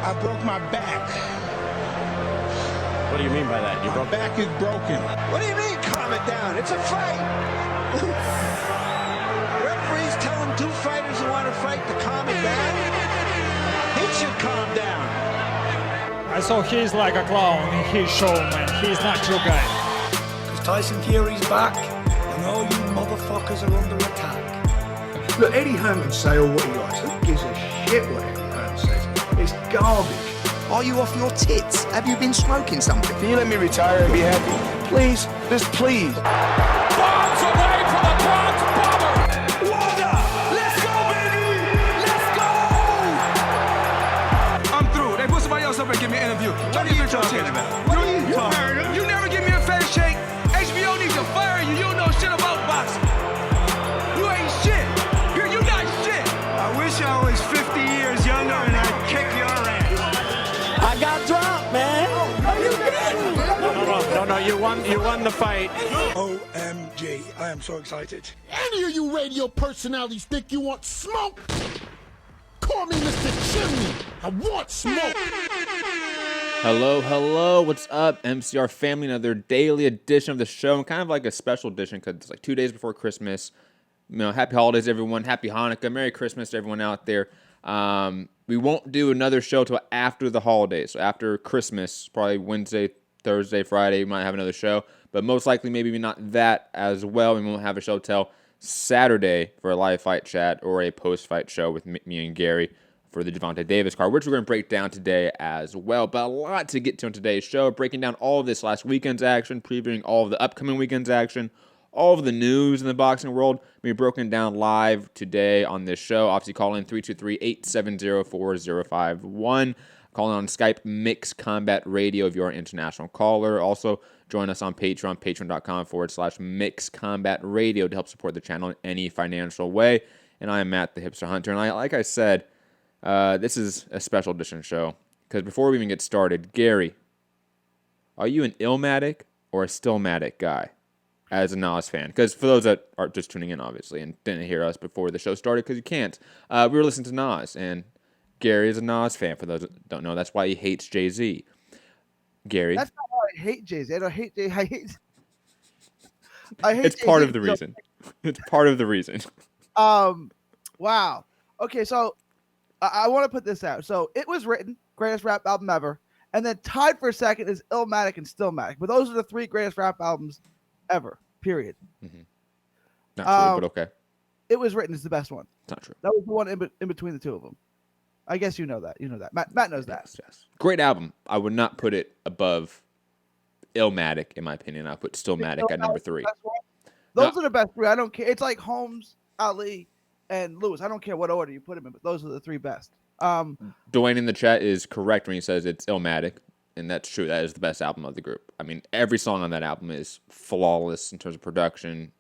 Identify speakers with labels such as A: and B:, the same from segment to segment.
A: I broke my back.
B: What do you mean by that?
A: My back is broken.
C: What do you mean, calm it down? It's a fight. Referees telling two fighters who want to fight to calm it down. He should calm down.
D: I saw he's like a clown in his show, man. He's not your guy.
E: Because Tyson Fury's back, and all you motherfuckers are under attack. Look, Eddie Hearn say all what he likes. Who gives a shit what Eddie Hearn says? It's garbage.
F: Are you off your tits? Have you been smoking something?
G: Can you let me retire and be happy? Please, just please.
H: Bombs away from the Bronx Bomber! Wanda! Let's go, baby! Let's go!
G: I'm through. They put somebody else up and give me an interview.
C: What are you talking about? What are you talking about?
G: You never give me a fair shake. HBO needs to fire you. You don't know shit about boxing. You ain't shit. You not shit.
C: I wish I was 50 years younger and I'd kick your ass.
H: I got dropped, man! Are you kidding?
B: No, you won the fight.
E: OMG, I am so excited.
I: Any of you radio personalities think you want smoke? Call me Mr. Chimney. I want smoke.
J: Hello, what's up, MCR family? Another daily edition of the show, and kind of like a special edition because it's like 2 days before Christmas. You know, happy holidays, everyone. Happy Hanukkah. Merry Christmas to everyone out there. We won't do another show till after the holidays. So after Christmas, probably Wednesday, Thursday, Friday, we might have another show. But most likely, maybe not that as well. We won't have a show till Saturday for a live fight chat or a post-fight show with me and Gary for the Gervonta Davis card, which we're going to break down today as well. But a lot to get to on today's show, breaking down all of this last weekend's action, previewing all of the upcoming weekend's action, all of the news in the boxing world will be broken down live today on this show. Obviously, call in 323-870-4051. Call in on Skype, Mix Combat Radio if you're an international caller. Also, join us on Patreon, patreon.com/Mix Combat Radio to help support the channel in any financial way. And I am Matt, the Hipster Hunter. And like I said, this is a special edition show. Because before we even get started, Gary, are you an Illmatic or a Stillmatic guy? As a Nas fan, because for those that are just tuning in, obviously, and didn't hear us before the show started, because you can't, we were listening to Nas, and Gary is a Nas fan. For those that don't know, that's why he hates Jay-Z. Gary,
K: that's not why I hate Jay-Z. I don't hate Jay. I hate. It's
J: part of the reason. It's part of the reason.
K: Wow. Okay, so I want to put this out. So It Was Written, greatest rap album ever, and then tied for second is Illmatic and Stillmatic. But those are the three greatest rap albums ever, period.
J: Mm-hmm. Not true, but okay.
K: It Was Written is the best one.
J: It's not true.
K: That was the one in between the two of them. I guess you know that. You know that. Matt knows that.
J: Yes. Great album. I would not put it above Illmatic, in my opinion. I'll put Stillmatic at number 3.
K: Those are the best three. I don't care. It's like Holmes, Ali, and Lewis. I don't care what order you put them in, but those are the three best.
J: Dwayne in the chat is correct when he says it's Illmatic. And that's true. That is the best album of the group. I mean, every song on that album is flawless in terms of production,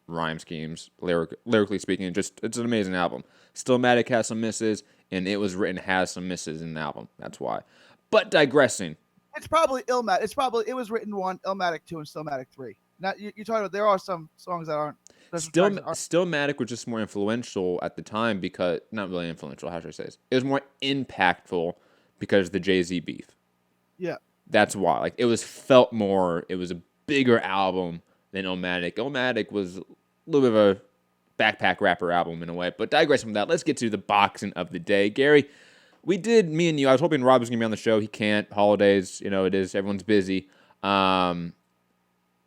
J: rhyme schemes, lyrically speaking. It's an amazing album. Stillmatic has some misses, and It Was Written has some misses in the album. That's why. But digressing.
K: It's probably Illmatic. It Was Written 1, Illmatic 2, and Stillmatic 3. Now, you're talking about there are some songs that aren't.
J: Stillmatic was just more influential at the time because, not really influential, how should I say this? It was more impactful because of the Jay-Z beef.
K: Yeah.
J: That's why. Like, it was felt more, it was a bigger album than Illmatic. Illmatic was a little bit of a backpack rapper album in a way. But digressing from that, let's get to the boxing of the day. Gary, me and you, I was hoping Rob was going to be on the show. He can't. Holidays, it is. Everyone's busy. I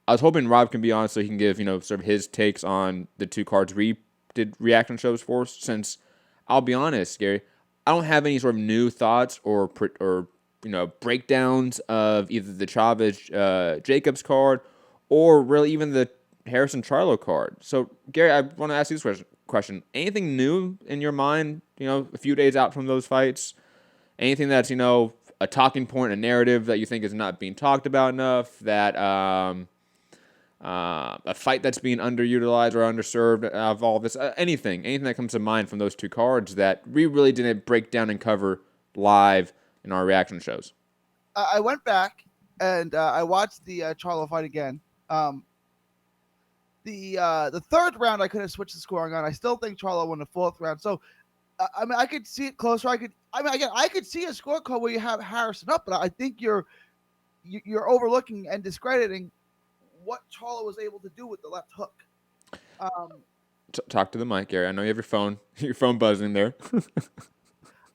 J: was hoping Rob can be on so he can give, sort of his takes on the two cards we did reaction shows for, since I'll be honest, Gary, I don't have any sort of new thoughts or breakdowns of either the Chavez Jacobs card or really even the Harrison Charlo card. So, Gary, I want to ask you this question. Anything new in your mind, a few days out from those fights? Anything that's, a talking point, a narrative that you think is not being talked about enough, that a fight that's being underutilized or underserved of all this, anything that comes to mind from those two cards that we really didn't break down and cover live in our reaction shows?
K: I went back and I watched the Charlo fight again. The third round I could have switched the scoring on. I still think Charlo won the fourth round. So I mean, I could see it closer. I could see a scorecard where you have Harrison up, but I think you're overlooking and discrediting what Charlo was able to do with the left hook.
J: Talk to the mic, Gary. I know you have your phone buzzing there.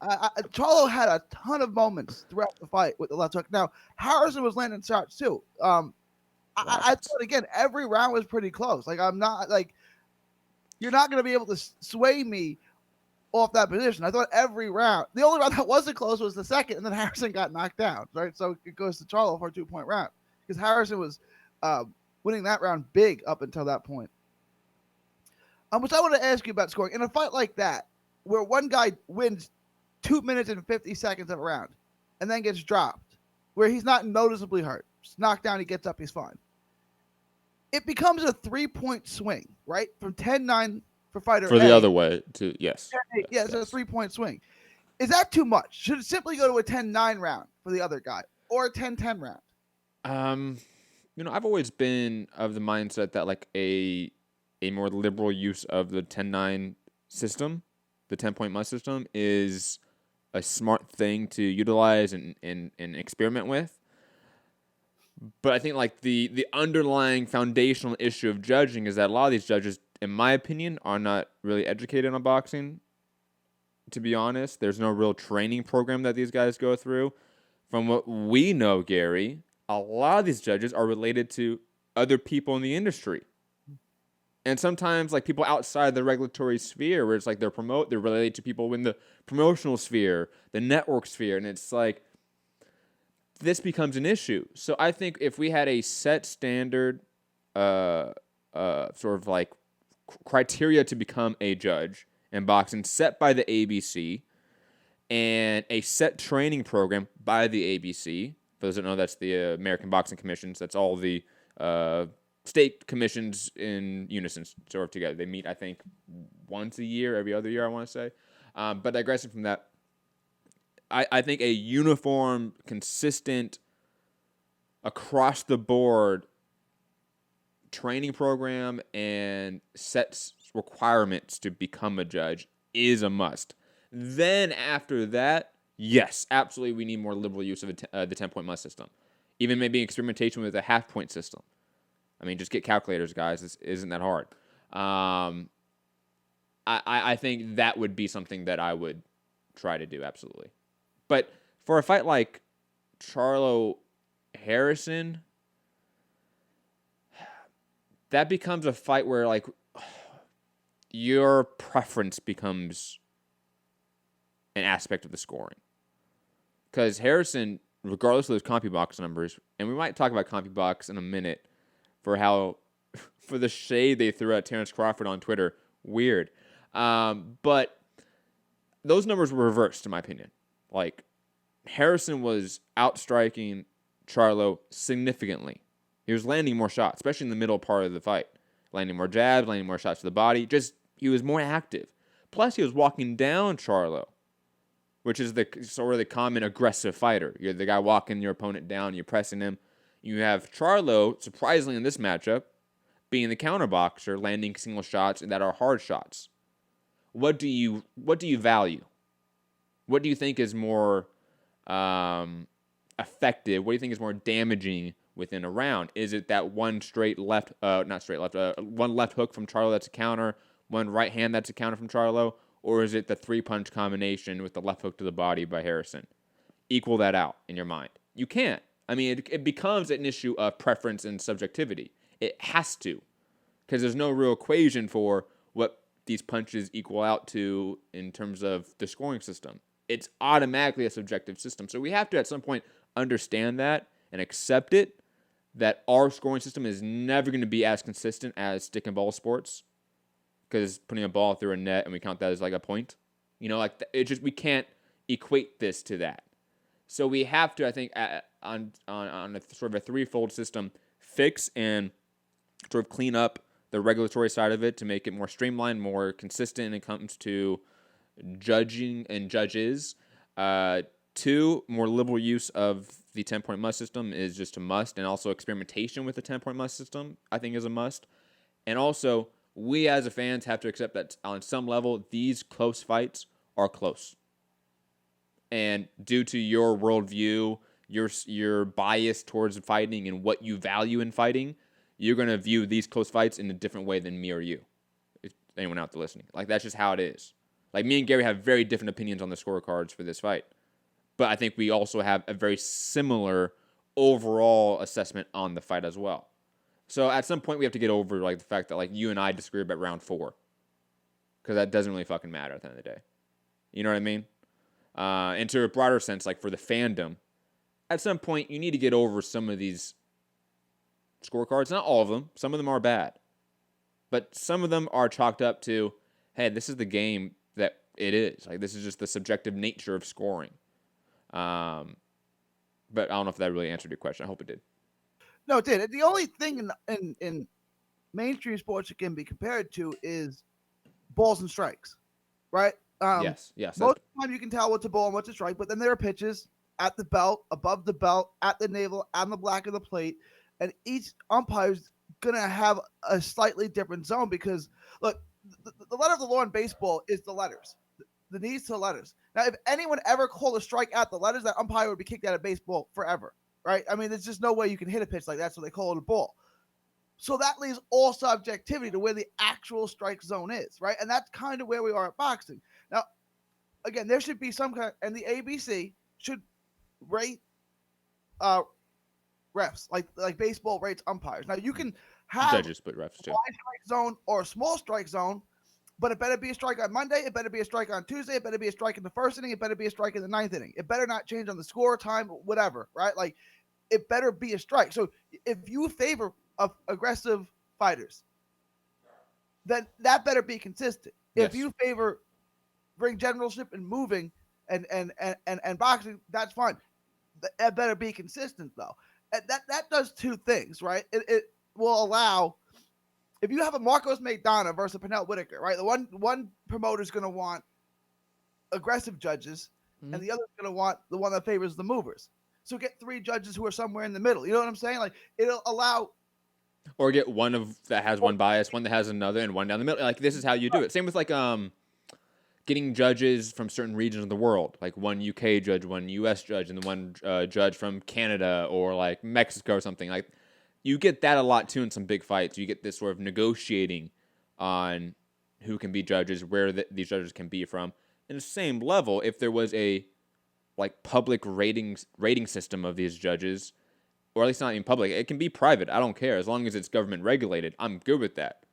K: Charlo had a ton of moments throughout the fight with the left hook. Now Harrison was landing shots too. I thought again every round was pretty close. Like I'm not like you're not going to be able to sway me off that position. I thought every round, the only round that wasn't close was the second, and then Harrison got knocked down. Right, so it goes to Charlo for a 2-point round because Harrison was winning that round big up until that point. Which I want to ask you about scoring in a fight like that, where one guy wins 2 minutes and 50 seconds of a round, and then gets dropped, where he's not noticeably hurt, just knocked down, he gets up, he's fine. It becomes a 3-point swing, right, from 10-9 for fighter
J: for the
K: A,
J: other way to yes.
K: Yeah, it's a 3-point swing. Is that too much? Should it simply go to a 10-9 round for the other guy, or a 10-10 round?
J: I've always been of the mindset that like a more liberal use of the 10-9 system, the 10-point must system, is a smart thing to utilize and experiment with. But I think like the underlying foundational issue of judging is that a lot of these judges, in my opinion, are not really educated on boxing. To be honest, there's no real training program that these guys go through. From what we know, Gary, a lot of these judges are related to other people in the industry. And sometimes like people outside the regulatory sphere where it's like they're related to people in the promotional sphere, the network sphere. And it's like, this becomes an issue. So I think if we had a set standard, sort of like criteria to become a judge in boxing set by the ABC, and a set training program by the ABC. For those that don't know, that's the American Boxing Commissions. That's all the state commissions in unison, sort of together. They meet, I think, once a year, every other year, I want to say. But digressing from that, I think a uniform, consistent, across-the-board training program and set requirements to become a judge is a must. Then after that, yes, absolutely, we need more liberal use of the 10-point must system. Even maybe experimentation with a half-point system. I mean, just get calculators, guys. This isn't that hard. I think that would be something that I would try to do, absolutely. But for a fight like Charlo Harrison, that becomes a fight where like your preference becomes an aspect of the scoring. Because Harrison, regardless of those CompuBox numbers, and we might talk about CompuBox in a minute for the shade they threw at Terrence Crawford on Twitter, weird. But those numbers were reversed, in my opinion. Like, Harrison was outstriking Charlo significantly. He was landing more shots, especially in the middle part of the fight. Landing more jabs, landing more shots to the body. He was more active. Plus, he was walking down Charlo, which is the sort of the common aggressive fighter. You're the guy walking your opponent down, you're pressing him. You have Charlo, surprisingly in this matchup, being the counterboxer, landing single shots that are hard shots. What do you value? What do you think is more effective? What do you think is more damaging within a round? Is it that one one left hook from Charlo that's a counter, one right hand that's a counter from Charlo, or is it the 3-punch combination with the left hook to the body by Harrison? Equal that out in your mind. You can't. I mean, it becomes an issue of preference and subjectivity. It has to, because there's no real equation for what these punches equal out to in terms of the scoring system. It's automatically a subjective system. So we have to, at some point, understand that and accept it, that our scoring system is never going to be as consistent as stick and ball sports, because putting a ball through a net and we count that as like a point. We can't equate this to that. So we have to, I think, on a sort of a threefold system, fix and sort of clean up the regulatory side of it to make it more streamlined, more consistent when it comes to judging and judges. 2, more liberal use of the 10-point must system is just a must, and also experimentation with the 10-point must system, I think, is a must. And also, we as a fans have to accept that on some level, these close fights are close. And due to your worldview, your bias towards fighting and what you value in fighting, you're going to view these close fights in a different way than me or you. If anyone out there listening. Like, that's just how it is. Like, me and Gary have very different opinions on the scorecards for this fight. But I think we also have a very similar overall assessment on the fight as well. So at some point we have to get over like the fact that like you and I disagree about round 4. Because that doesn't really fucking matter at the end of the day. You know what I mean? And to a broader sense, like for the fandom, at some point you need to get over some of these scorecards. Not all of them. Some of them are bad. But some of them are chalked up to, hey, this is the game that it is. Like, this is just the subjective nature of scoring. But I don't know if that really answered your question. I hope it did.
K: No, it did. The only thing in mainstream sports it can be compared to is balls and strikes, right?
J: Yes.
K: Most of the time you can tell what's a ball and what's a strike, but then there are pitches at the belt, above the belt, at the navel, on the back of the plate, and each umpire is going to have a slightly different zone because, look, the letter of the law in baseball is the letters, the knees to the letters. Now, if anyone ever called a strike at the letters, that umpire would be kicked out of baseball forever, right? I mean, there's just no way you can hit a pitch like that, so they call it a ball. So that leaves all subjectivity to where the actual strike zone is, right? And that's kind of where we are at boxing. Now, again, there should be some kind, and the ABC should rate refs like baseball rates umpires. Now, you can have
J: judges, but refs too.
K: A wide strike zone or a small strike zone, but it better be a strike on Monday. It better be a strike on Tuesday. It better be a strike in the first inning. It better be a strike in the 9th inning. It better not change on the score, time, whatever, right? Like, it better be a strike. So if you favor of aggressive fighters, then that better be consistent.
J: Yes.
K: If you favor ring generalship and moving and boxing, that's fine. That better be consistent though. And that does two things, right? It will allow, if you have a Marcos Maidana versus a Pernell Whitaker, right? The one promoter is going to want aggressive judges, and the other is going to want the one that favors the movers. So get 3 judges who are somewhere in the middle. You know what I'm saying? Like, it'll allow.
J: Or get one that has one bias, one that has another, and one down the middle. Like, this is how you do it. Same with like getting judges from certain regions of the world, like one UK judge, one US judge, and the one judge from Canada or like Mexico or something. Like, you get that a lot too in some big fights. You get this sort of negotiating on who can be judges, where these judges can be from. In the same level, if there was a like public rating system of these judges, or at least not even public, it can be private. I don't care. As long as it's government regulated, I'm good with that.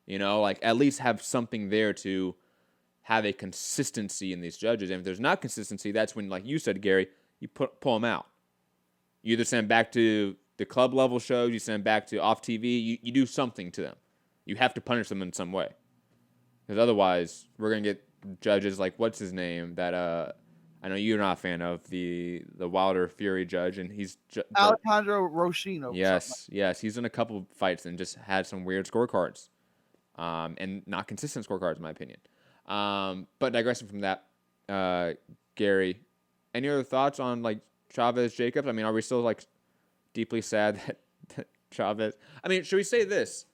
J: You know, like at least have something there to have a consistency in these judges. And if there's not consistency, that's when, like you said, Gary, you pull them out. You either send them back to the club level shows, you send them back to off TV, you do something to them. You have to punish them in some way. Because otherwise, we're going to get judges like, what's his name, that I know you're not a fan of, the Wilder Fury judge, and he's
K: Alejandro Rochino.
J: Yes, he's in a couple fights and just had some weird scorecards, and not consistent scorecards, in my opinion. But digressing from that, Gary, any other thoughts on like Chavez Jacobs? I mean, are we still like deeply sad that Chavez? I mean, should we say this?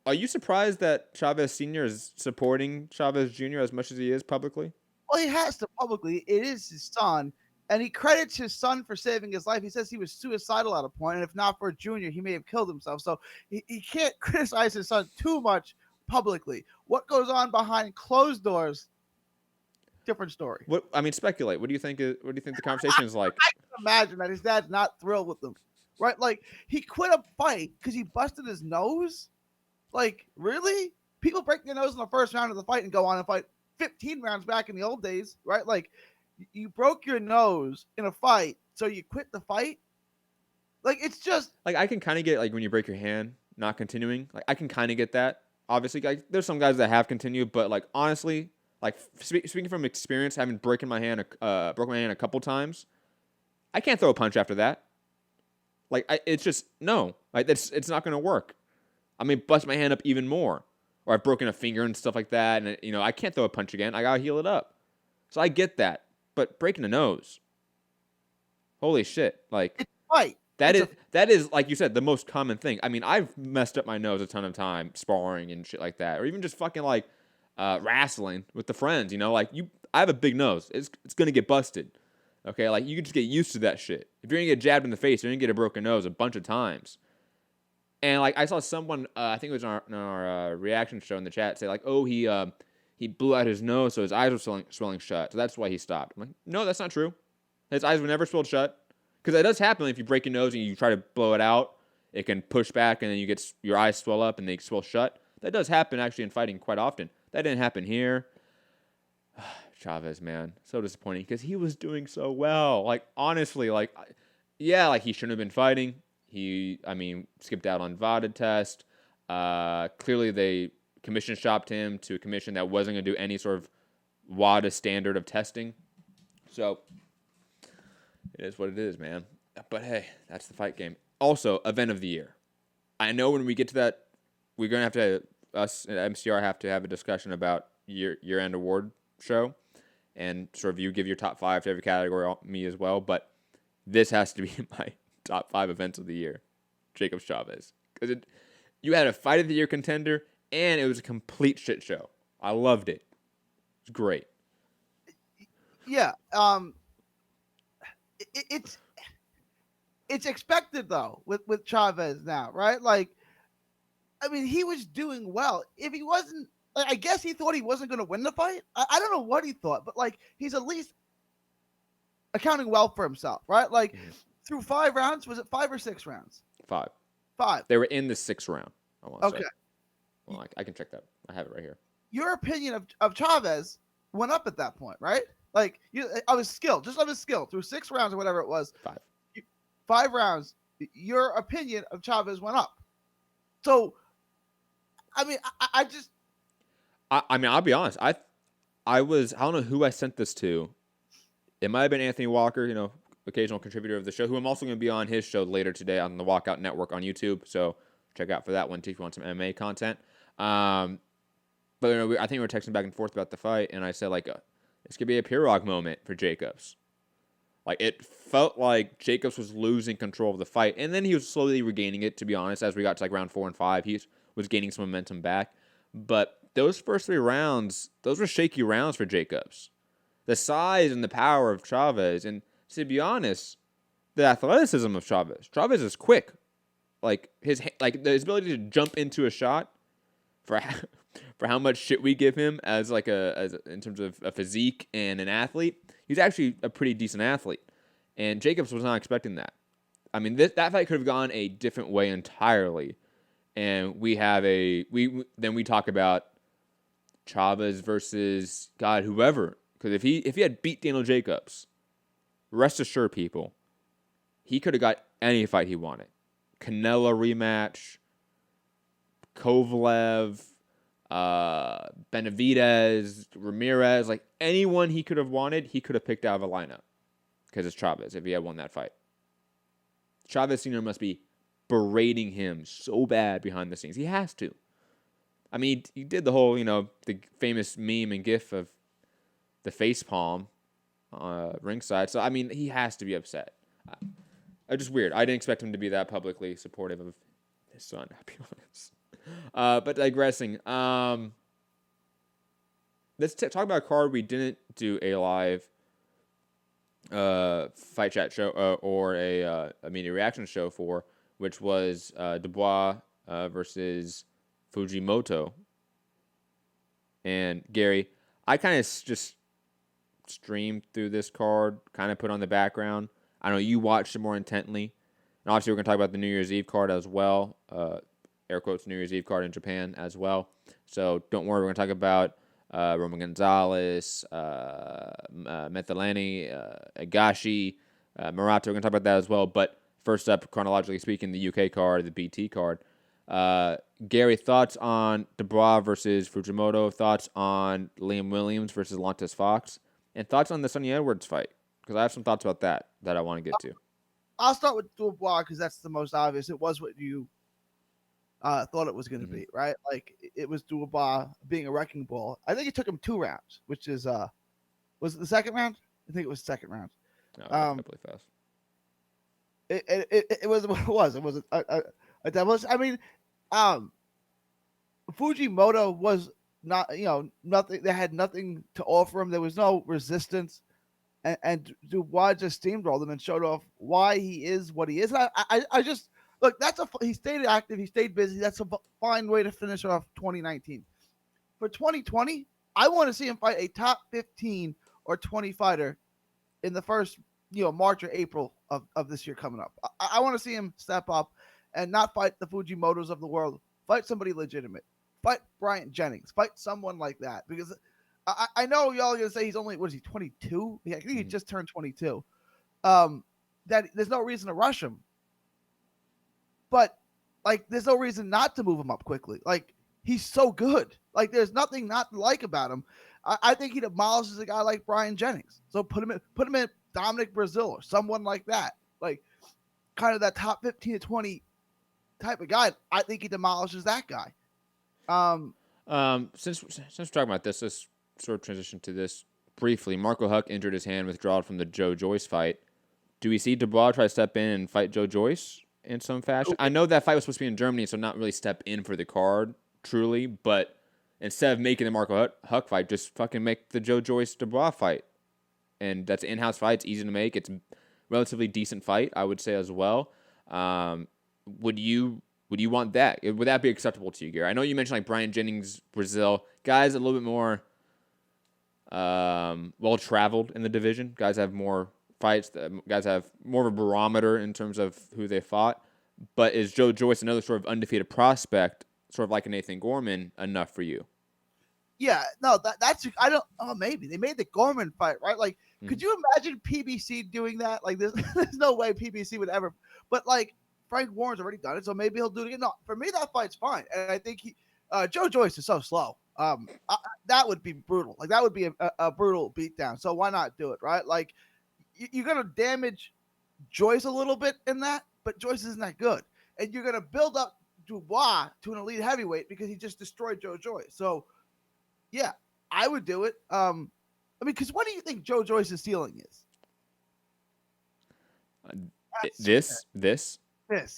J: Are you surprised that Chavez Sr. is supporting Chavez Jr. as much as he is publicly?
K: Well, he has to publicly. It is his son, and he credits his son for saving his life. He says he was suicidal at a point, and if not for Junior, he may have killed himself. So he can't criticize his son too much publicly. What goes on behind closed doors? Different story.
J: What I mean, speculate. What do you think the conversation is like?
K: I can imagine that his dad's not thrilled with him, right? Like, he quit a fight because he busted his nose. Like, really? People break their nose in the first round of the fight and go on and fight 15 rounds back in the old days, right? Like, you broke your nose in a fight, so you quit the fight? Like, it's just...
J: Like, I can kind of get, like, when you break your hand, not continuing. Like, I can kind of get that. Obviously, like, there's some guys that have continued, but, like, honestly, like, speaking from experience, having broken my hand a couple times, I can't throw a punch after that. Like, it's just, no. Like, it's not going to work. I may bust my hand up even more. Or I've broken a finger and stuff like that, and, you know, I can't throw a punch again. I got to heal it up. So I get that. But breaking a nose, holy shit. Like,
K: it's right.
J: That is, like you said, the most common thing. I mean, I've messed up my nose a ton of time sparring and shit like that. Or even just fucking, like, wrestling with the friends. You know, like I have a big nose. It's gonna get busted. Okay, like you can just get used to that shit. If you're gonna get jabbed in the face, you're gonna get a broken nose a bunch of times. And like I saw someone, I think it was in our reaction show in the chat, say like, oh, he blew out his nose, so his eyes were swelling shut, so that's why he stopped. I'm like, no, that's not true. His eyes were never swelled shut, because that does happen if you break your nose and you try to blow it out. It can push back, and then your eyes swell up and they swell shut. That does happen actually in fighting quite often. That didn't happen here. Chavez, man, so disappointing because he was doing so well. Like honestly, like yeah, like he shouldn't have been fighting. He skipped out on VADA test. Clearly, they commission shopped him to a commission that wasn't going to do any sort of WADA standard of testing. So it is what it is, man. But hey, that's the fight game. Also, event of the year. I know when we get to that, we're going to have to, us at MCR have to have a discussion about year-end award show. And sort of you give your top 5 to every category, me as well. But this has to be my top 5 events of the year. Jacob Chavez. Because you had a fight of the year contender, and it was a complete shit show. I loved it. It was great.
K: Yeah. It's expected though with Chavez now, right? Like, I mean, he was doing well. If he wasn't, I guess he thought he wasn't going to win the fight. I don't know what he thought, but like he's at least accounting well for himself, right? Like through 5 rounds, was it 5 or 6 rounds?
J: 5.
K: 5.
J: They were in the 6th round. I want to
K: Okay.
J: say. Well, I can check that. I have it right here.
K: Your opinion of Chavez went up at that point, right? Like of his skill, just of his skill through 6 rounds or whatever it was.
J: 5.
K: 5 rounds. Your opinion of Chavez went up. So, I mean,
J: I'll be honest. I don't know who I sent this to. It might have been Anthony Walker, you know, occasional contributor of the show, who I'm also going to be on his show later today on the Walkout Network on YouTube. So check out for that one too if you want some MMA content. But you know, I think we were texting back and forth about the fight, and I said like, this could be a Pirog moment for Jacobs. Like it felt like Jacobs was losing control of the fight, and then he was slowly regaining it. To be honest, as we got to like round 4 and 5, he was gaining some momentum back. But those first 3 rounds, those were shaky rounds for Jacobs. The size and the power of Chavez, and to be honest, the athleticism of Chavez. Chavez is quick. Like his ability to jump into a shot for how much shit we give him as like in terms of a physique and an athlete, he's actually a pretty decent athlete. And Jacobs was not expecting that. I mean, that fight could have gone a different way entirely. And we talk about Chavez versus God, whoever. Because if he had beat Daniel Jacobs, rest assured, people, he could have got any fight he wanted. Canelo rematch, Kovalev, Benavidez, Ramirez, like anyone he could have wanted, he could have picked out of a lineup. Because it's Chavez if he had won that fight. Chavez Sr. must be berating him so bad behind the scenes. He has to. I mean, he did the whole, you know, the famous meme and gif of the face palm ringside. So, I mean, he has to be upset. Just weird. I didn't expect him to be that publicly supportive of his son, I'll be honest. But digressing. Let's talk about a card we didn't do a live fight chat show or a media reaction show for, which was Dubois versus Fujimoto. And Gary, I kind of just streamed through this card, kind of put on the background. I know you watched it more intently. And obviously we're going to talk about the New Year's Eve card as well. Air quotes New Year's Eve card in Japan as well. So don't worry, we're going to talk about Roman Gonzalez, Methalani, Agashi, Murata. We're going to talk about that as well. But first up, chronologically speaking, the UK card, the BT card. Gary, thoughts on Dubois versus Fujimoto? Thoughts on Liam Williams versus Lontes Fox? And thoughts on the Sonny Edwards fight? Because I have some thoughts about that I want to get to.
K: I'll start with Dubois because that's the most obvious. It was what you thought it was going to be, right? Like it was Dubois being a wrecking ball. I think it took him 2 rounds, which is was it the second round? I think it was the second round.
J: No, really fast.
K: It was what it was. It was a devilish. I mean, Fujimoto was nothing. They had nothing to offer him. There was no resistance, and Dubois just steamrolled him and showed off why he is what he is. And I just look. He stayed active. He stayed busy. That's a fine way to finish off 2019. For 2020, I want to see him fight a top 15 or 20 fighter in the first, March or April of this year coming up. I want to see him step up and not fight the Fujimotos of the world. Fight somebody legitimate. Fight Bryant Jennings. Fight someone like that. Because I know y'all are going to say he's only, 22? Yeah, I think he just turned 22. That there's no reason to rush him. But, there's no reason not to move him up quickly. He's so good. There's nothing not to like about him. I think he demolishes a guy like Brian Jennings. So put him in Dominic Brazil or someone like that. Kind of that top 15 to 20 type of guy. I think he demolishes that guy.
J: Since we're talking about this, let's sort of transition to this briefly. Marco Huck injured his hand, withdrawal from the Joe Joyce fight. Do we see Dubois try to step in and fight Joe Joyce in some fashion? I know that fight was supposed to be in Germany, so not really step in for the card, truly, but instead of making the Marco Huck fight, just fucking make the Joe Joyce Dubois fight. And that's an in-house fight. It's easy to make. It's a relatively decent fight, I would say, as well. Would you want that? Would that be acceptable to you, Gary? I know you mentioned Brian Jennings, Brazil. Guys a little bit more well-traveled in the division. Guys have more fights. Guys have more of a barometer in terms of who they fought. But is Joe Joyce another sort of undefeated prospect, sort of like a Nathan Gorman, enough for you?
K: Yeah, no, that's I don't. Oh, maybe they made the Gorman fight, right? Could you imagine PBC doing that? There's no way PBC would ever. But Frank Warren's already done it, so maybe he'll do it again. No, for me that fight's fine, and I think Joe Joyce is so slow. That would be brutal. That would be a brutal beatdown. So why not do it, right? You're gonna damage Joyce a little bit in that, but Joyce isn't that good, and you're gonna build up Dubois to an elite heavyweight because he just destroyed Joe Joyce. So. Yeah, I would do it. Because what do you think Joe Joyce's ceiling is?
J: This,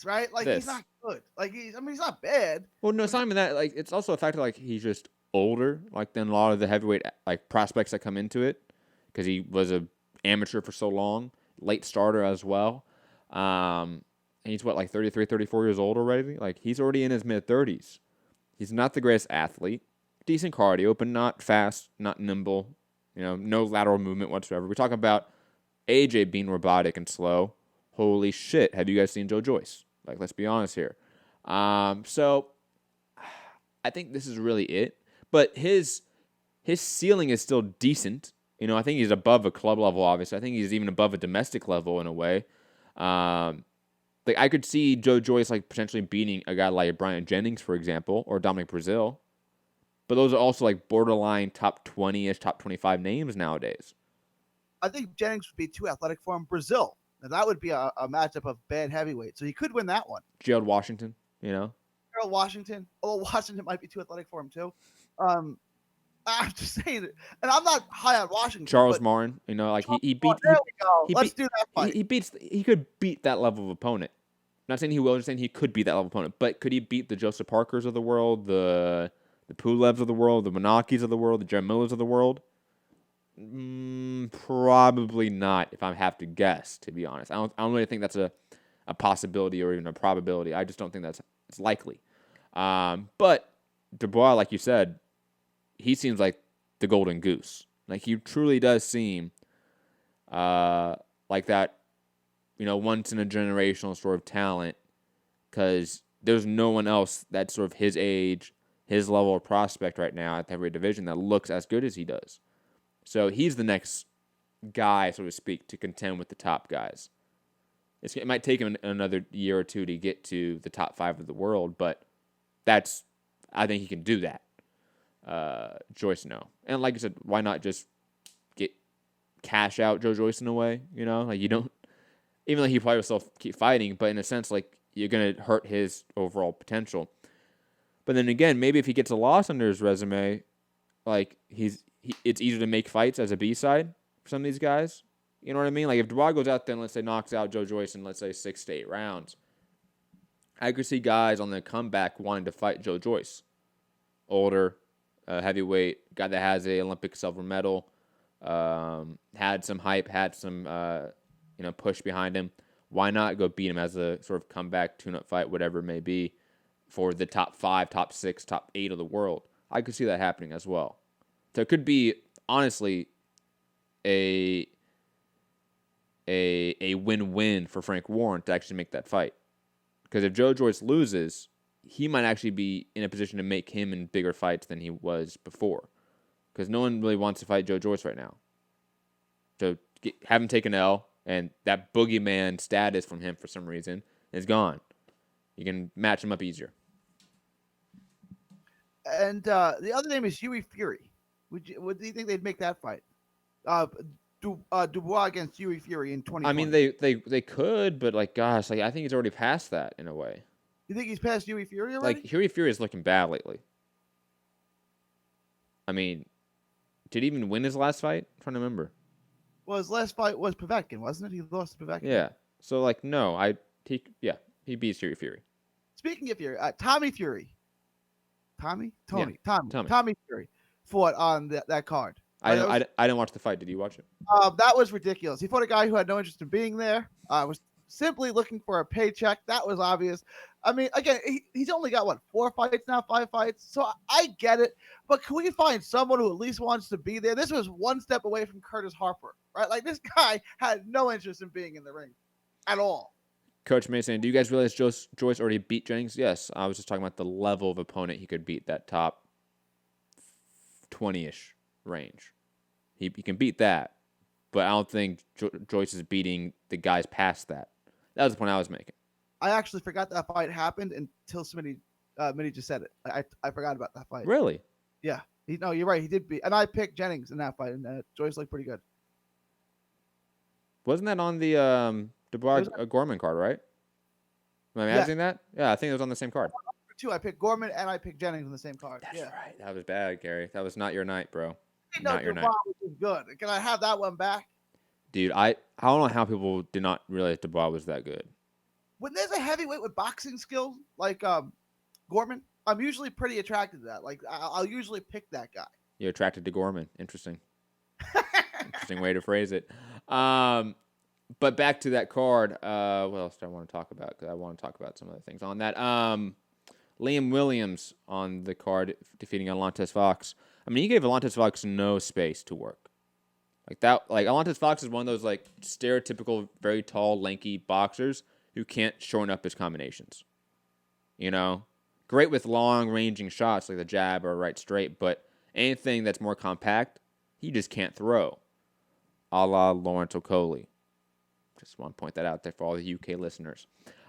K: right? He's not good. He's not bad.
J: Well, no, it's not even that. It's also a factor he's just older, than a lot of the heavyweight prospects that come into it, because he was a amateur for so long, late starter as well. And he's 33, 34 years old already. He's already in his mid 30s. He's not the greatest athlete. Decent cardio, but not fast, not nimble, no lateral movement whatsoever. We talk about AJ being robotic and slow. Holy shit, have you guys seen Joe Joyce? Let's be honest here. So I think this is really it. But his ceiling is still decent. I think he's above a club level, obviously. I think he's even above a domestic level in a way. I could see Joe Joyce potentially beating a guy like Brian Jennings, for example, or Dominic Brazil. But those are also borderline top 20-ish, top 25 names nowadays.
K: I think Jennings would be too athletic for him. Brazil, now that would be a matchup of bad heavyweight. So he could win that one.
J: Gerald Washington,
K: Gerald Washington. Although Washington might be too athletic for him too. I'm just saying it. And I'm not high on Washington.
J: Charles Martin, he beat.
K: There we go. Let's do that fight.
J: He could beat that level of opponent. I'm not saying he will, I'm just saying he could beat that level of opponent. But could he beat the Joseph Parkers of the world, the Pulevs of the world, the Monakis of the world, the Jerry Millers of the world? Probably not, if I have to guess, to be honest. I don't really think that's a possibility or even a probability. I just don't think it's likely. But Dubois, like you said, he seems like the golden goose. He truly does seem like that, once in a generational sort of talent, because there's no one else that's sort of his age, his level of prospect right now at the heavyweight division that looks as good as he does. So he's the next guy, so to speak, to contend with the top guys. It might take him another year or two to get to the top 5 of the world, but I think he can do that. Joyce, no. And like I said, why not just cash out Joe Joyce in a way? You don't, even though he probably will still keep fighting, but in a sense, you're going to hurt his overall potential. But then again, maybe if he gets a loss under his resume, it's easier to make fights as a B-side for some of these guys. You know what I mean? If Dubois goes out there and, let's say, knocks out Joe Joyce in, let's say, 6 to 8 rounds, I could see guys on the comeback wanting to fight Joe Joyce. Older, heavyweight, guy that has a Olympic silver medal, had some hype, had some push behind him. Why not go beat him as a sort of comeback tune-up fight, whatever it may be, for the top 5, top 6, top 8 of the world? I could see that happening as well. So it could be, honestly, a win-win for Frank Warren to actually make that fight. Because if Joe Joyce loses, he might actually be in a position to make him in bigger fights than he was before. Because no one really wants to fight Joe Joyce right now. So have him take an L, and that boogeyman status from him for some reason is gone. You can match him up easier.
K: And the other name is Huey Fury. Would you think they'd make that fight? Dubois against Huey Fury in 2020.
J: I mean, they could, but I think he's already past that in a way.
K: You think he's past Huey Fury already?
J: Huey Fury is looking bad lately. I mean, did he even win his last fight? I'm trying to remember.
K: Well, his last fight was Povetkin, wasn't it? He lost to Povetkin.
J: Yeah. So no, he beats Huey Fury.
K: Speaking of Fury, Tommy Fury. Tommy Fury fought on that card.
J: I didn't watch the fight. Did you watch it?
K: That was ridiculous. He fought a guy who had no interest in being there. Was simply looking for a paycheck. That was obvious. I mean, again, he's only got 4 fights now, 5 fights. So I get it. But can we find someone who at least wants to be there? This was one step away from Curtis Harper, right? This guy had no interest in being in the ring at all.
J: Coach Mason, do you guys realize Joyce already beat Jennings? Yes. I was just talking about the level of opponent he could beat, that top 20-ish range. He can beat that, but I don't think Joyce is beating the guys past that. That was the point I was making.
K: I actually forgot that fight happened until Minnie just said it. I forgot about that fight.
J: Really?
K: Yeah. No, you're right. He did beat, and I picked Jennings in that fight, and Joyce looked pretty good.
J: Wasn't that on the Dubois Gorman card, right? Am I imagining that? Yeah, I think it was on the same card.
K: 2, I picked Gorman and I picked Jennings on the same card.
J: That's right. That was bad, Gary. That was not your night, bro.
K: Not your night. Was good. Can I have that one back?
J: Dude, I don't know how people did not realize Dubois was that good.
K: When there's a heavyweight with boxing skills like Gorman, I'm usually pretty attracted to that. I'll usually pick that guy.
J: You're attracted to Gorman. Interesting. Interesting way to phrase it. But back to that card. What else do I want to talk about? Because I want to talk about some other things on that. Liam Williams on the card defeating Alontes Fox. I mean, he gave Alontes Fox no space to work. Alontes Fox is one of those stereotypical, very tall, lanky boxers who can't shorten up his combinations. Great with long-ranging shots like the jab or right straight, but anything that's more compact, he just can't throw. A la Lawrence Okolie. Just want to point that out there for all the UK listeners.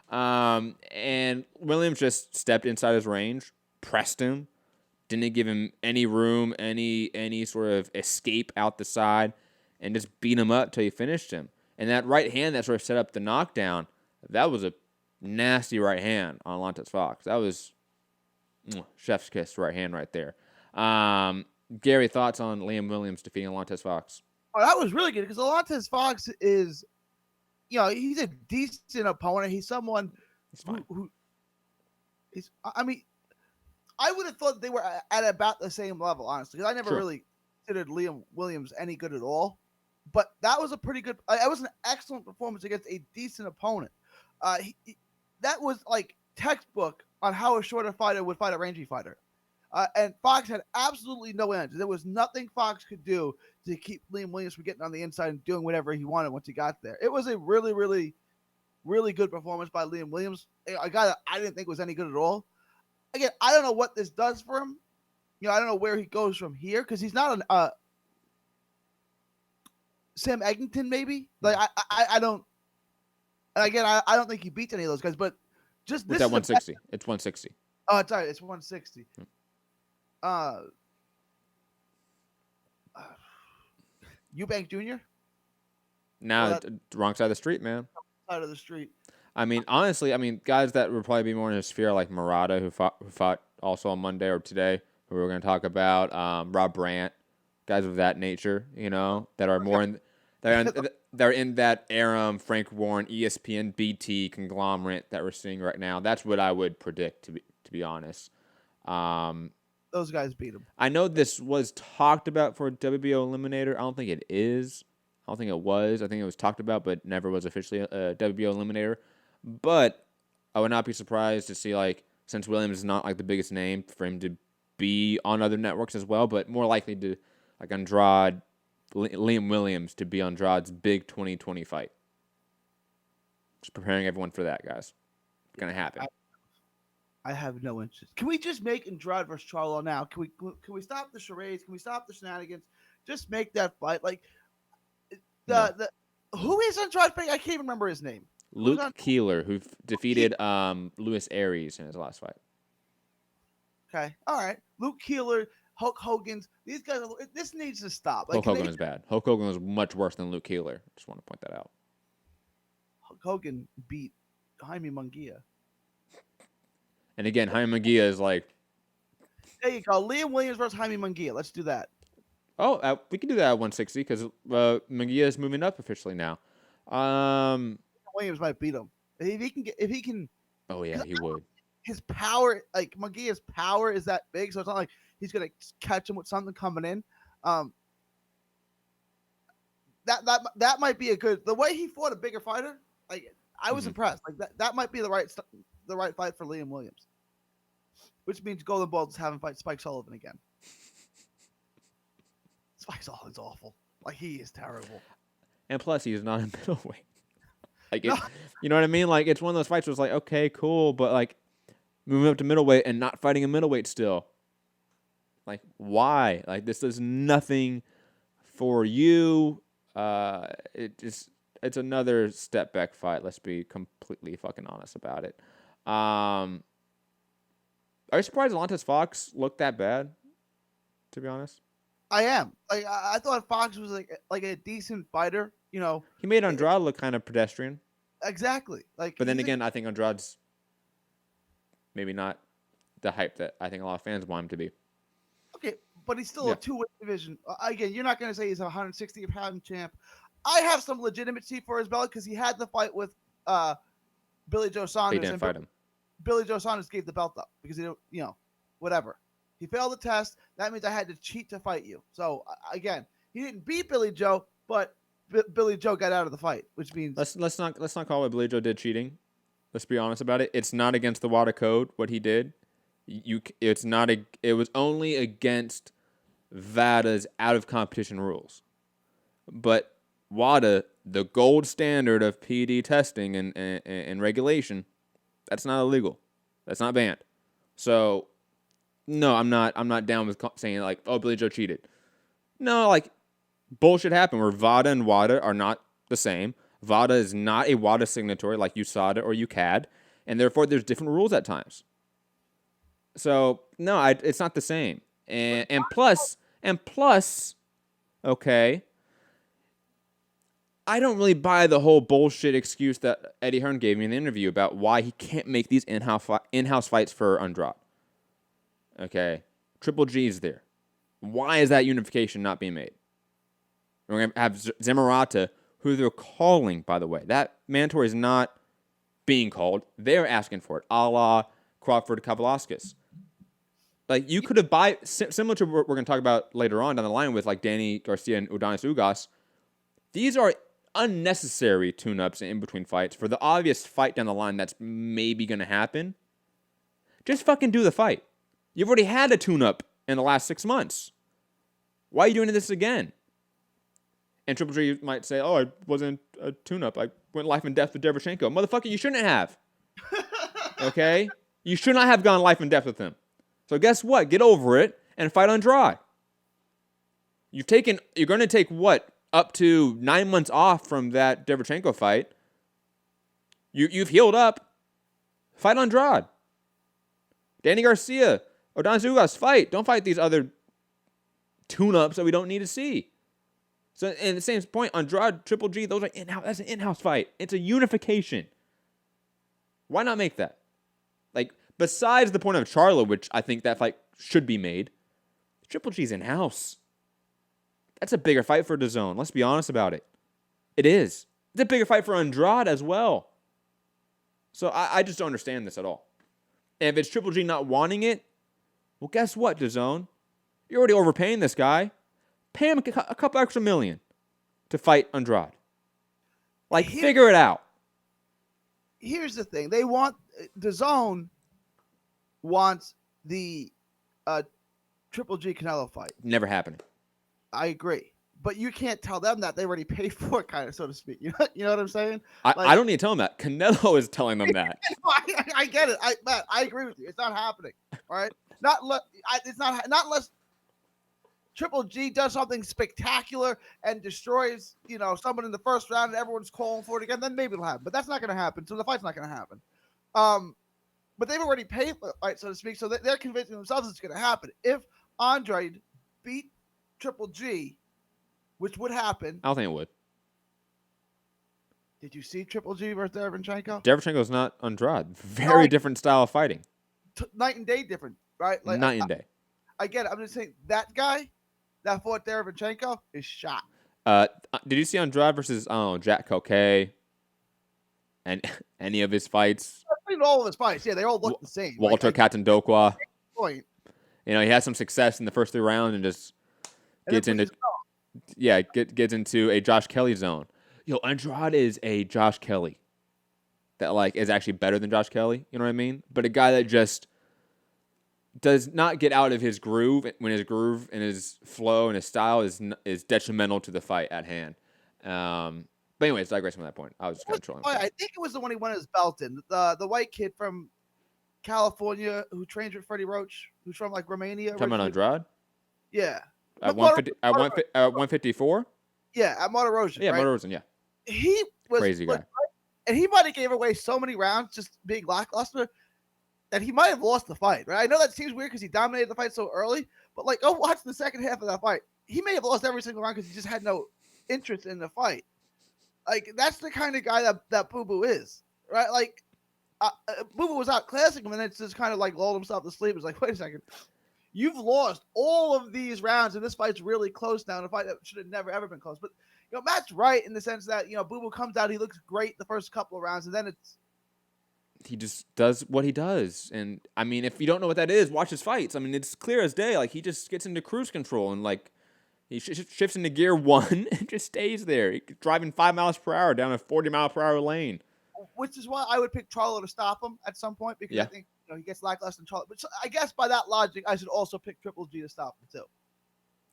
J: And Williams just stepped inside his range, pressed him, didn't give him any room, any sort of escape out the side, and just beat him up till he finished him. And that right hand that sort of set up the knockdown, that was a nasty right hand on Alontes Fox. That was chef's kiss right hand right there. Gary, thoughts on Liam Williams defeating Alontes Fox?
K: Oh, that was really good because Alontes Fox is, he's a decent opponent. He's someone who is, I mean, I would have thought they were at about the same level, honestly, because I never really considered Liam Williams any good at all. But that was a pretty good, that was an excellent performance against a decent opponent. That was textbook on how a shorter fighter would fight a rangy fighter. And Fox had absolutely no answer. There was nothing Fox could do to keep Liam Williams from getting on the inside and doing whatever he wanted once he got there. It was a really, really, really good performance by Liam Williams, a guy that I didn't think was any good at all. Again, I don't know what this does for him. I don't know where he goes from here because he's not an Sam Egginton, maybe. I don't. And again, I don't think he beats any of those guys. But just this.
J: It's at 160. It's 160.
K: Oh, it's all right. It's 160. Eubank Jr.
J: Nah, wrong side of the street, man.
K: Side of the street.
J: I mean, honestly, guys that would probably be more in his sphere, like Murata, who fought also on Monday or today, who we're going to talk about. Rob Brandt, guys of that nature, that are more in, they're in that Aram, Frank Warren, ESPN, BT conglomerate that we're seeing right now. That's what I would predict, to be honest.
K: those guys beat him.
J: I know this was talked about for WBO Eliminator. I don't think it is. I don't think it was. I think it was talked about, but never was officially a WBO Eliminator. But I would not be surprised to see, like, since Williams is not like the biggest name, for him to be on other networks as well, but more likely to, like, Andrade, Liam Williams to be Andrade's big 2020 fight. Just preparing everyone for that, guys. It's going to happen.
K: I have no interest. Can we just make Andrade versus Charlo now? Can we stop the charades? Can we stop the shenanigans? Just make that fight. Like, who is Andrade fighting? I can't even remember his name.
J: Luke Keeler, who defeated Luis Aries in his last fight.
K: Okay, all right. Luke Keeler, Hulk Hogan's. These guys. This needs to stop.
J: Hulk Hogan was bad. Hulk Hogan was much worse than Luke Keeler. Just want to point that out.
K: Hulk Hogan beat Jaime Munguia.
J: And again, Jaime Munguia is like...
K: There you go. Liam Williams versus Jaime Munguia. Let's do that.
J: Oh, we can do that at 160 because Munguia is moving up officially now.
K: Williams might beat him. If he can.
J: Oh, yeah, he would.
K: His power, like Munguia's power is that big, so it's not like he's going to catch him with something coming in. That might be a good... The way he fought a bigger fighter, like I was impressed. Like that might be the right fight for Liam Williams, which means Golden Balls having fight Spike Sullivan again. Spike Sullivan's awful. Like he is terrible.
J: And plus, he's not a middleweight. Like you know what I mean? Like it's one of those fights where it's like, okay, cool, but like moving up to middleweight and not fighting a middleweight still. Like why? Like this does nothing for you. It's another step back fight. Let's be completely fucking honest about it. Are you surprised Alontas Fox looked that bad? To be honest,
K: I am. Like I thought Fox was like a decent fighter. You know,
J: he made Andrade look kind of pedestrian.
K: Exactly. Like,
J: but then again, I think Andrade's maybe not the hype that I think a lot of fans want him to be.
K: Okay, but he's still a two-weight division. Again, you're not going to say he's a 160-pound champ. I have some legitimacy for his belt because he had the fight with Billy Joe Saunders.
J: He didn't fight him.
K: Billy Joe Saunders gave the belt up because he didn't, whatever. He failed the test. That means I had to cheat to fight you. So again, he didn't beat Billy Joe, but Billy Joe got out of the fight, which means
J: let's not call what Billy Joe did cheating. Let's be honest about it. It's not against the WADA code what he did. It was only against VADA's out of competition rules. But WADA, the gold standard of PD testing and regulation, that's not illegal. That's not banned. So no, I'm not down with saying like, oh, Billy Joe cheated. No, like bullshit happened where VADA and WADA are not the same. VADA is not a WADA signatory like USADA or UCAD, and therefore there's different rules at times. So no, it's not the same. And plus, okay, I don't really buy the whole bullshit excuse that Eddie Hearn gave me in the interview about why he can't make these in-house fights for Andrade. Okay, Triple G's there. Why is that unification not being made? We're going to have Murata, who they're calling, by the way. That mandatory is not being called. They're asking for it, a la Crawford Kavalauskas. Like, you could have similar to what we're going to talk about later on down the line with, like, Danny Garcia and Udonis Ugas. These are unnecessary tune-ups in between fights for the obvious fight down the line that's maybe going to happen. Just fucking do the fight. You've already had a tune-up in the last 6 months. Why are you doing this again? And Triple G might say, oh, it wasn't a tune-up. I went life and death with Derevchenko. Motherfucker, you shouldn't have. Okay? You should not have gone life and death with him. So guess what? Get over it and fight Andrade. You're going to take what? Up to 9 months off from that Derevchenko fight. You've healed up. Fight Andrade. Danny Garcia, Udonis Ugas, fight. Don't fight these other tune-ups that we don't need to see. So, in the same point, Andrade, Triple G, those are in-house. That's an in-house fight. It's a unification. Why not make that? Like, besides the point of Charlo, which I think that fight should be made, Triple G's in-house. That's a bigger fight for DAZN. Let's be honest about it. It is. It's a bigger fight for Andrade as well. So I just don't understand this at all. And if it's Triple G not wanting it, Well, guess what, DAZN? You're already overpaying this guy. Pay him a couple extra million to fight Andrade. Like, figure it out.
K: Here's the thing. DAZN wants the Triple G Canelo fight.
J: Never happening.
K: I agree. But you can't tell them that. They already paid for it, kind of, so to speak. You know what I'm saying?
J: I don't need to tell them that. Canelo is telling them that.
K: I get it. I agree with you. It's not happening. All right? It's not unless Triple G does something spectacular and destroys, someone in the first round and everyone's calling for it again, then maybe it'll happen. But that's not going to happen. So the fight's not going to happen. But they've already paid for the fight, so to speak. So they're convincing themselves it's going to happen. If Andrade beat Triple G, which would happen.
J: I don't think it would.
K: Did you see Triple G versus Derevyanchenko?
J: Derevyanchenko's not Andrade. Very different style of fighting.
K: Night and day different, right?
J: Night and day.
K: I get it. I'm just saying that guy that fought Derevyanchenko is shot.
J: Did you see Andrade versus Jack Coquet and any of his fights?
K: I've seen all of his fights. Yeah, they all look the same.
J: Walter Katendokwa.
K: Point.
J: He has some success in the first 3 rounds and just gets into gets into a Josh Kelly zone. Andrade is a Josh Kelly that is actually better than Josh Kelly. You know what I mean? But a guy that just does not get out of his groove when his groove and his flow and his style is detrimental to the fight at hand. But anyways, digress from that point. I was just kind of trolling.
K: I think it was the one he won his belt in. The white kid from California who trains with Freddie Roach, who's from Romania.
J: Talking about Andrade?
K: Yeah.
J: At 154?
K: Yeah, at Martirosyan.
J: Yeah,
K: right?
J: Martirosyan, yeah.
K: He was
J: crazy guy.
K: And he might have gave away so many rounds just being lackluster that he might have lost the fight, right? I know that seems weird because he dominated the fight so early, but go watch the second half of that fight. He may have lost every single round because he just had no interest in the fight. That's the kind of guy that Boo Boo is, right? Boo Boo was outclassing him, and it's just kind of lulled himself to sleep. It's wait a second. You've lost all of these rounds, and this fight's really close now, in a fight that should have never, ever been close. But, Matt's right in the sense that, Boo Boo comes out, he looks great the first couple of rounds, and then
J: he just does what he does. And, if you don't know what that is, watch his fights. It's clear as day. He just gets into cruise control, and, he shifts into gear 1 and just stays there. He's driving 5 miles per hour down a 40-mile-per-hour lane.
K: Which is why I would pick Charlo to stop him at some point, because I think he gets lackluster in Charlo. But I guess by that logic, I should also pick Triple G to stop him too.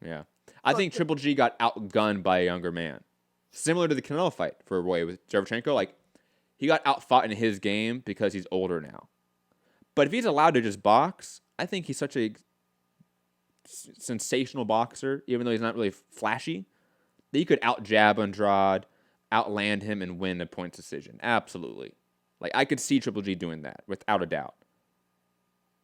J: Yeah, I think Triple G got outgunned by a younger man, similar to the Canelo fight for a way with Derevyanchenko. He got outfought in his game because he's older now. But if he's allowed to just box, I think he's such a sensational boxer, even though he's not really flashy, that you could out-jab Andrade, outland him, and win a point decision. Absolutely. I could see Triple G doing that, without a doubt.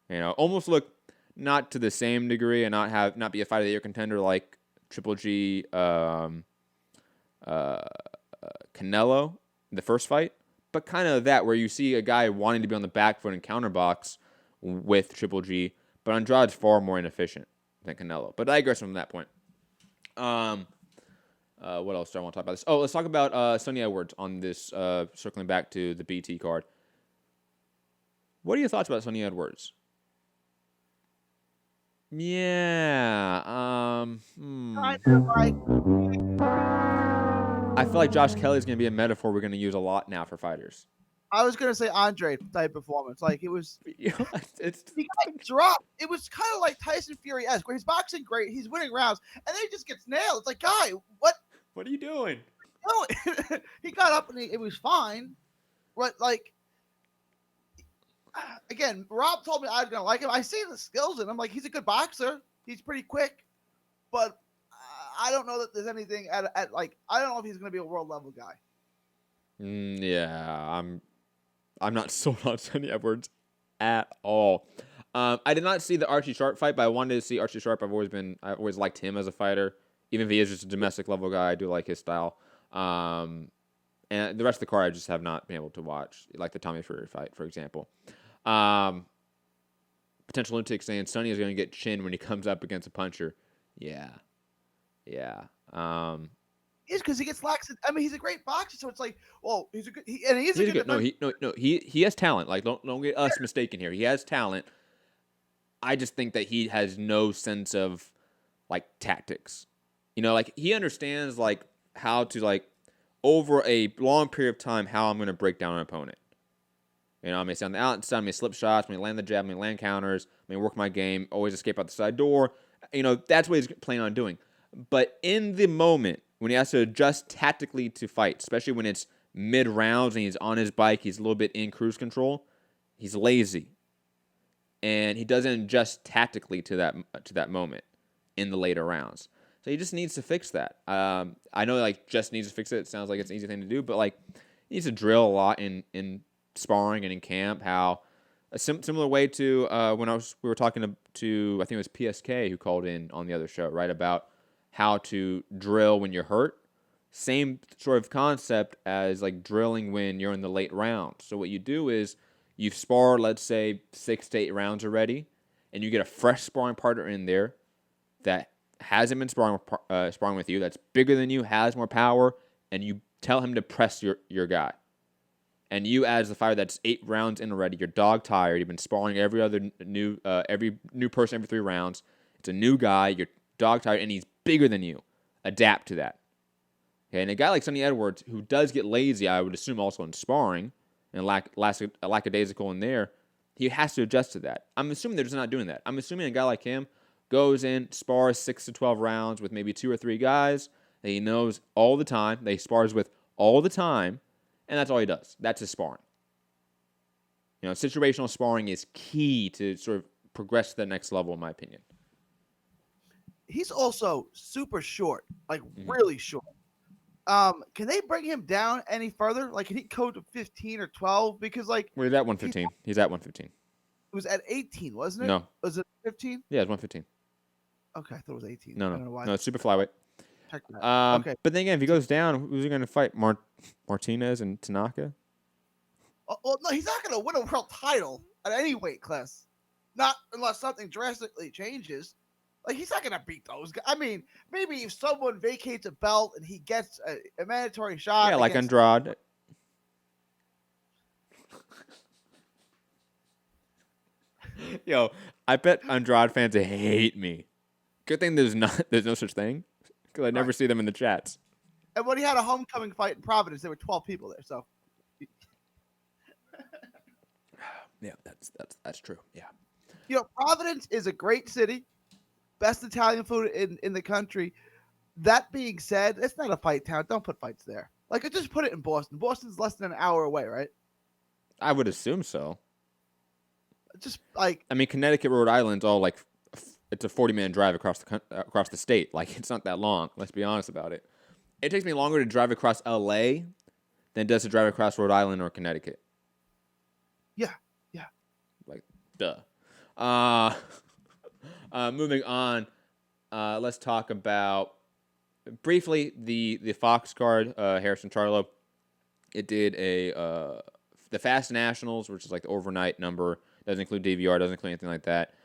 J: Almost look not to the same degree and not be a fight of the year contender like Triple G Canelo, the first fight, but kind of that where you see a guy wanting to be on the back foot and counterbox with Triple G, but Andrade's far more inefficient than Canelo. But I digress from that point. What else do I want to talk about this? Oh, let's talk about Sonny Edwards on this, circling back to the BT card. What are your thoughts about Sonny Edwards? Yeah. I feel like Josh Kelly's going to be a metaphor we're going to use a lot now for fighters.
K: I was going to say Andre type performance. It was... he got dropped. It was kind of like Tyson Fury-esque, where he's boxing great, he's winning rounds, and then he just gets nailed. It's guy, what?
J: What are you doing?
K: No, he got up and it was fine. But, again, Rob told me I was going to like him. I see the skills in him. He's a good boxer. He's pretty quick. But I don't know that there's anything I don't know if he's going to be a world level guy.
J: Yeah, I'm not sold on Sonny Edwards at all. I did not see the Archie Sharp fight, but I wanted to see Archie Sharp. I've always liked him as a fighter, even if he is just a domestic level guy. I do like his style. And the rest of the card I just have not been able to watch, like the Tommy Fury fight, for example. Potential lunatic saying Sonny is going to get chin when he comes up against a puncher. Yeah.
K: Is because he gets lax. He's a great boxer, so it's he's a good. He's a good.
J: He has talent. Don't get us mistaken here. He has talent. I just think that he has no sense of like tactics. You know, like he understands like how to like over a long period of time how I'm going to break down an opponent. You know, I'm going to stay on the outside, I'm going to slip shots, I'm going to land the jab, I'm going to land counters, I'm going to work my game, always escape out the side door. You know, that's what he's planning on doing. But in the moment, when he has to adjust tactically to fight, especially when it's mid-rounds and he's on his bike, he's a little bit in cruise control, he's lazy. And he doesn't adjust tactically to that moment in the later rounds. So he just needs to fix that. I know, like, just needs to fix it. It sounds like it's an easy thing to do, but, like, he needs to drill a lot in sparring and in camp. How a similar way to when we were talking to I think it was PSK who called in on the other show, right, about how to drill when you're hurt. Same sort of concept as like drilling when you're in the late rounds. So what you do is you've sparred, let's say, 6 to 8 rounds already, and you get a fresh sparring partner in there that hasn't been sparring with you, that's bigger than you, has more power, and you tell him to press your guy. And you, as the fighter that's 8 rounds in already, you're dog tired. You've been sparring every new person every 3 rounds. It's a new guy. You're dog tired, and he's bigger than you. Adapt to that. Okay, and a guy like Sonny Edwards, who does get lazy, I would assume also in sparring, and lackadaisical in there, he has to adjust to that. I'm assuming they're just not doing that. I'm assuming a guy like him goes in, spars 6 to 12 rounds with maybe 2 or 3 guys that he knows all the time, that he spars with all the time, and that's all he does. That's his sparring. You know, situational sparring is key to sort of progress to the next level, in my opinion.
K: He's also super short, like really short. Can they bring him down any further? Like, can he go to 15 or 12? Because, like,
J: Well, he's at 115. He's at 115.
K: It was at 18, wasn't it?
J: No.
K: Was it 15?
J: Yeah, it's 115.
K: Okay, I thought it was 18.
J: No,
K: I don't know why.
J: no, it's super flyweight.
K: Check that. Okay.
J: But then again, if he goes down, who's he going to fight? Martinez and Tanaka?
K: Well, no, he's not going to win a world title at any weight class. Not unless something drastically changes. Like, he's not going to beat those guys. I mean, maybe if someone vacates a belt and he gets a mandatory shot.
J: Yeah, like Andrade. Yo, I bet Andrade fans hate me. Good thing there's no such thing, because I never see them in the chats.
K: And when he had a homecoming fight in Providence, there were 12 people there. So,
J: yeah, that's true. Yeah,
K: you know, Providence is a great city, best Italian food in the country. That being said, it's not a fight town. Don't put fights there. Like, just put it in Boston. Boston's less than an hour away, right?
J: I would assume so.
K: Just like,
J: I mean, Connecticut, Rhode Island's all like it's a 40-minute drive across the state. Like, it's not that long. Let's be honest about it. It takes me longer to drive across LA than it does to drive across Rhode Island or Connecticut.
K: Yeah.
J: Like, duh. Moving on, let's talk about briefly the Fox card. Harrison Charlo. It did the Fast Nationals, which is like the overnight number. Doesn't include DVR. Doesn't include anything like that.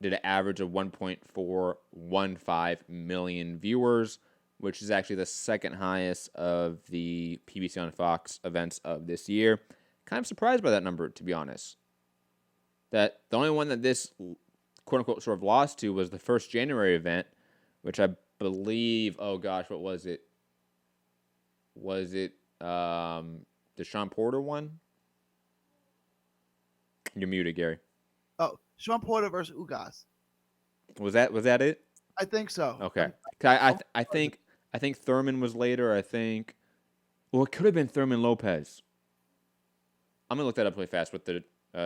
J: Did an average of 1.415 million viewers, which is actually the second highest of the PBC on Fox events of this year. Kind of surprised by that number, to be honest. That the only one that this quote-unquote sort of lost to was the first January event, which I believe, oh gosh, what was it? Was it the Sean Porter one? You're muted, Gary.
K: Oh, Sean Porter versus Ugas.
J: Was that it?
K: I think so.
J: Okay. I think Thurman was later. I think, well, it could have been Thurman Lopez. I'm gonna look that up really fast what the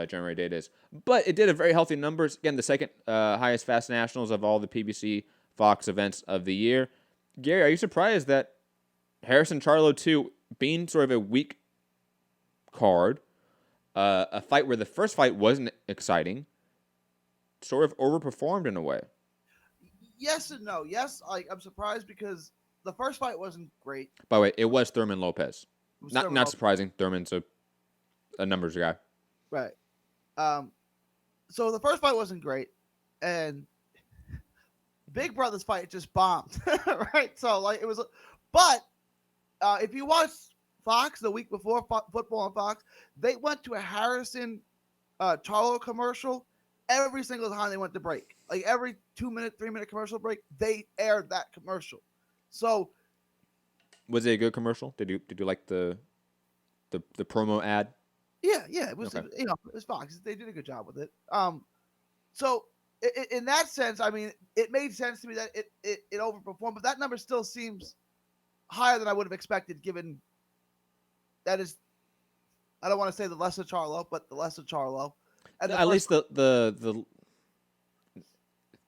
J: January date is. But it did a very healthy numbers. Again, the second highest Fast Nationals of all the PBC Fox events of the year. Gary, are you surprised that Harrison Charlo 2, being sort of a weak card, a fight where the first fight wasn't exciting, sort of overperformed in a way?
K: Yes and no. Yes, I'm surprised because the first fight wasn't great.
J: By the way, it was Thurman Lopez. Not surprising. Thurman's a numbers guy.
K: Right. So the first fight wasn't great, and Big Brother's fight just bombed. Right. So like it was, but if you watch Fox the week before Football on Fox, they went to a Harrison Charlo commercial, every single time they went to break. Like every 2-minute, 3-minute commercial break, they aired that commercial. So,
J: was it a good commercial? Did you like the promo ad?
K: Yeah, it was.
J: Okay.
K: It was Fox. They did a good job with it. So in that sense, I mean, it made sense to me that it overperformed, but that number still seems higher than I would have expected, given that is, I don't want to say the lesser Charlo, but the lesser Charlo. And
J: At least the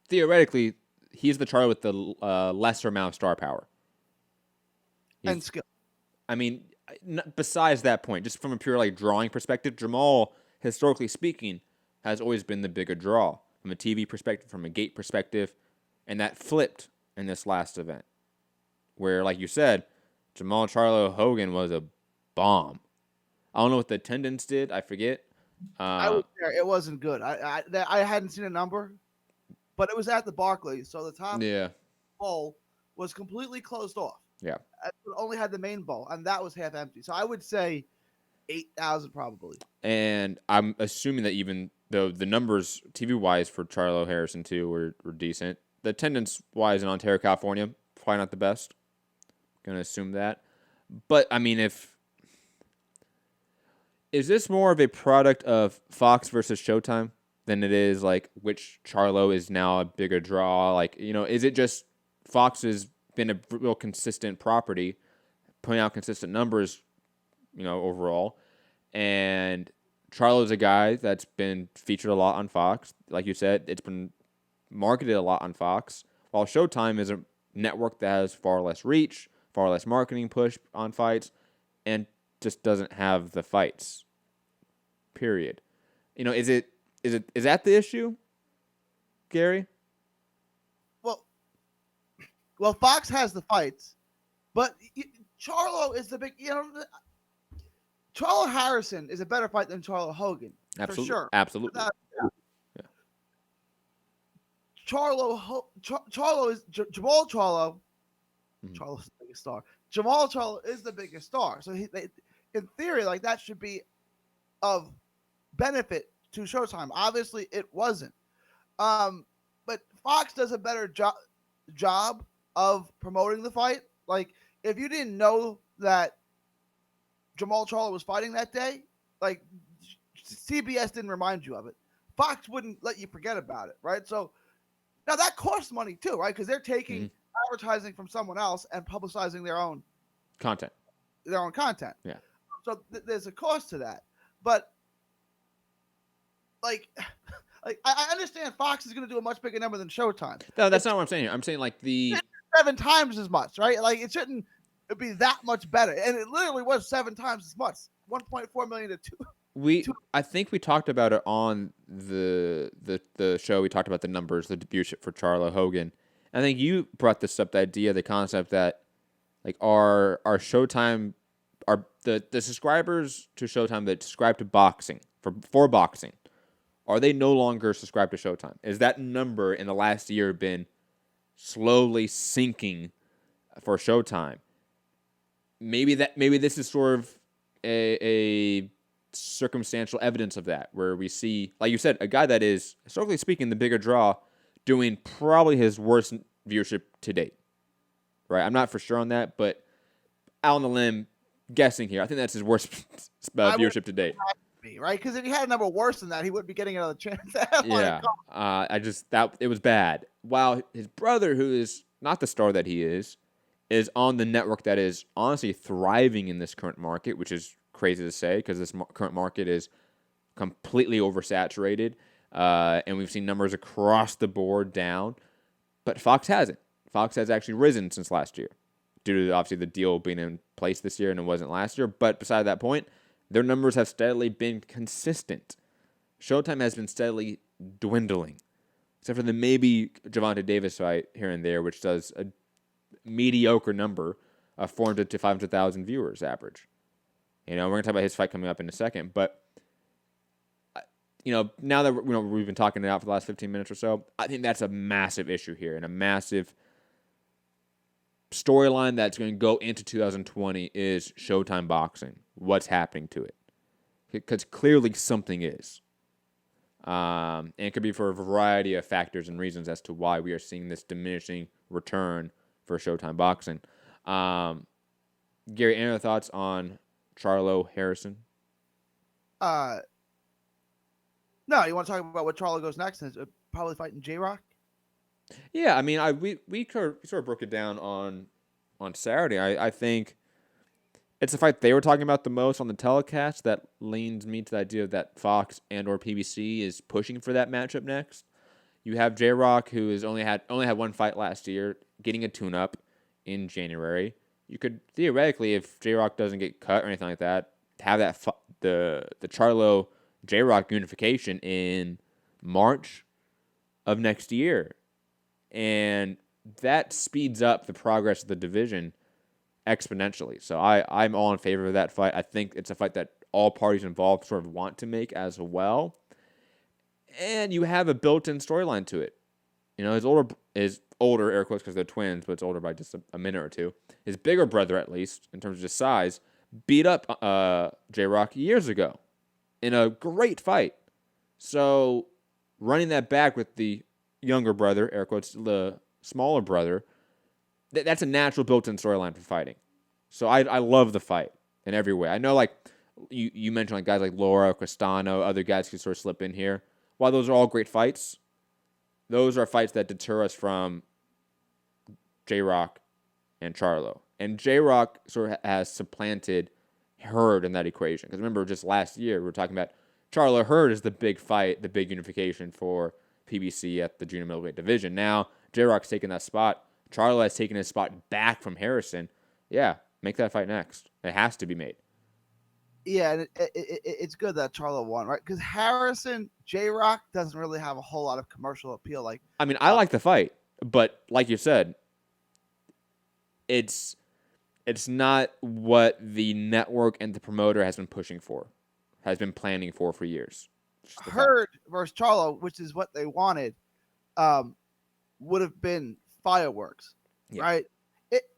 J: theoretically, he's the Charlo with the lesser amount of star power
K: and skill.
J: I mean, besides that point, just from a pure like drawing perspective, Jamal, historically speaking, has always been the bigger draw from a TV perspective, from a gate perspective, and that flipped in this last event, where, like you said, Jamal Charlo Hogan was a bomb. I don't know what the attendance did. I forget.
K: I was there. It wasn't good. I hadn't seen a number, but it was at the Barclays, so the top bowl was completely closed off.
J: Yeah.
K: It only had the main bowl, and that was half empty. So I would say 8,000 probably.
J: And I'm assuming that even though the numbers TV-wise for Charlo Harrison too were decent, the attendance-wise in Ontario, California, probably not the best. Gonna assume that. But I mean, is this more of a product of Fox versus Showtime than it is like which Charlo is now a bigger draw? Like, is it just Fox has been a real consistent property, putting out consistent numbers, overall, and Charlo's a guy that's been featured a lot on Fox. Like you said, it's been marketed a lot on Fox, while Showtime is a network that has far less reach, far less marketing push on fights, and just doesn't have the fights. Period. Is that the issue, Gary?
K: Well, Fox has the fights, but Charlo is the big. Charlo Harrison is a better fight than Charlo Hogan, for sure.
J: Absolutely.
K: Yeah. Charlo is Jamal Charlo. Charlo's the biggest star. Jamal Charlo is the biggest star. So in theory, like that should be of benefit to Showtime. Obviously, it wasn't. But Fox does a better job of promoting the fight. Like, if you didn't know that Jamal Charlo was fighting that day, like CBS didn't remind you of it, Fox wouldn't let you forget about it, right? So now that costs money too, right? Because they're taking advertising from someone else and publicizing their own
J: content.
K: Yeah. So there's a cost to that, but like I understand Fox is going to do a much bigger number than Showtime.
J: No, that's not what I'm saying here. I'm saying like
K: 7 times as much, right? Like it shouldn't be that much better, and it literally was 7 times as much, 1.4 million to 2.
J: I think we talked about it on the show. We talked about the numbers, the viewership for Charlo Hogan. I think you brought this up, the idea, the concept that like our Showtime, the subscribers to Showtime that subscribe to boxing for boxing, are they no longer subscribed to Showtime? Is that number in the last year been slowly sinking for Showtime? Maybe this is sort of a circumstantial evidence of that, where we see, like you said, a guy that is, historically speaking, the bigger draw, doing probably his worst viewership to date. Right? I'm not for sure on that, but out on the limb, guessing here, I think that's his worst viewership to date.
K: Right? Because if he had a number worse than that, he wouldn't be getting another chance.
J: It was bad. While his brother, who is not the star that he is on the network that is honestly thriving in this current market, which is crazy to say because this current market is completely oversaturated, and we've seen numbers across the board down. But Fox hasn't. Fox has actually risen since last year due to, obviously, the deal being in place this year and it wasn't last year. But beside that point, their numbers have steadily been consistent. Showtime has been steadily dwindling, except for the maybe Gervonta Davis fight here and there, which does a mediocre number of 400 to 500,000 viewers average. We're going to talk about his fight coming up in a second, but now that we've been talking it out for the last 15 minutes or so, I think that's a massive issue here and a massive storyline that's going to go into 2020 is Showtime boxing. What's happening to it? Because clearly something is. And it could be for a variety of factors and reasons as to why we are seeing this diminishing return for Showtime boxing. Gary, any other thoughts on Charlo Harrison?
K: No, you want to talk about what Charlo goes next? And probably fighting J-Rock?
J: Yeah, I mean, we sort of broke it down on Saturday. I think it's a fight they were talking about the most on the telecast that leans me to the idea that Fox and or PBC is pushing for that matchup next. You have J-Rock, who has only had one fight last year, getting a tune-up in January. You could theoretically, if J-Rock doesn't get cut or anything like that, have that the Charlo J-Rock unification in March of next year. And that speeds up the progress of the division exponentially. So I'm all in favor of that fight. I think it's a fight that all parties involved sort of want to make as well. And you have a built-in storyline to it. You know, his older, air quotes because they're twins, but it's older by just a minute or two. His bigger brother, at least, in terms of just size, beat up J-Rock years ago in a great fight. So running that back with the younger brother, air quotes, the smaller brother, that's a natural built-in storyline for fighting. So I love the fight in every way. I know, like, you mentioned like guys like Laura, Cristano, other guys can sort of slip in here. While those are all great fights, those are fights that deter us from J-Rock and Charlo. And J-Rock sort of has supplanted Hurd in that equation. Because remember, just last year, we were talking about Charlo Hurd is the big fight, the big unification for PBC at the junior middleweight division. Now, J-Rock's taken that spot. Charlo has taken his spot back from Harrison. Yeah, make that fight next. It has to be made.
K: Yeah, and it's good that Charlo won, right? Because Harrison, J-Rock doesn't really have a whole lot of commercial appeal. Like,
J: I mean, I like the fight, but like you said, it's not what the network and the promoter has been pushing for, has been planning for years.
K: Hurd versus Charlo, which is what they wanted, would have been fireworks, right?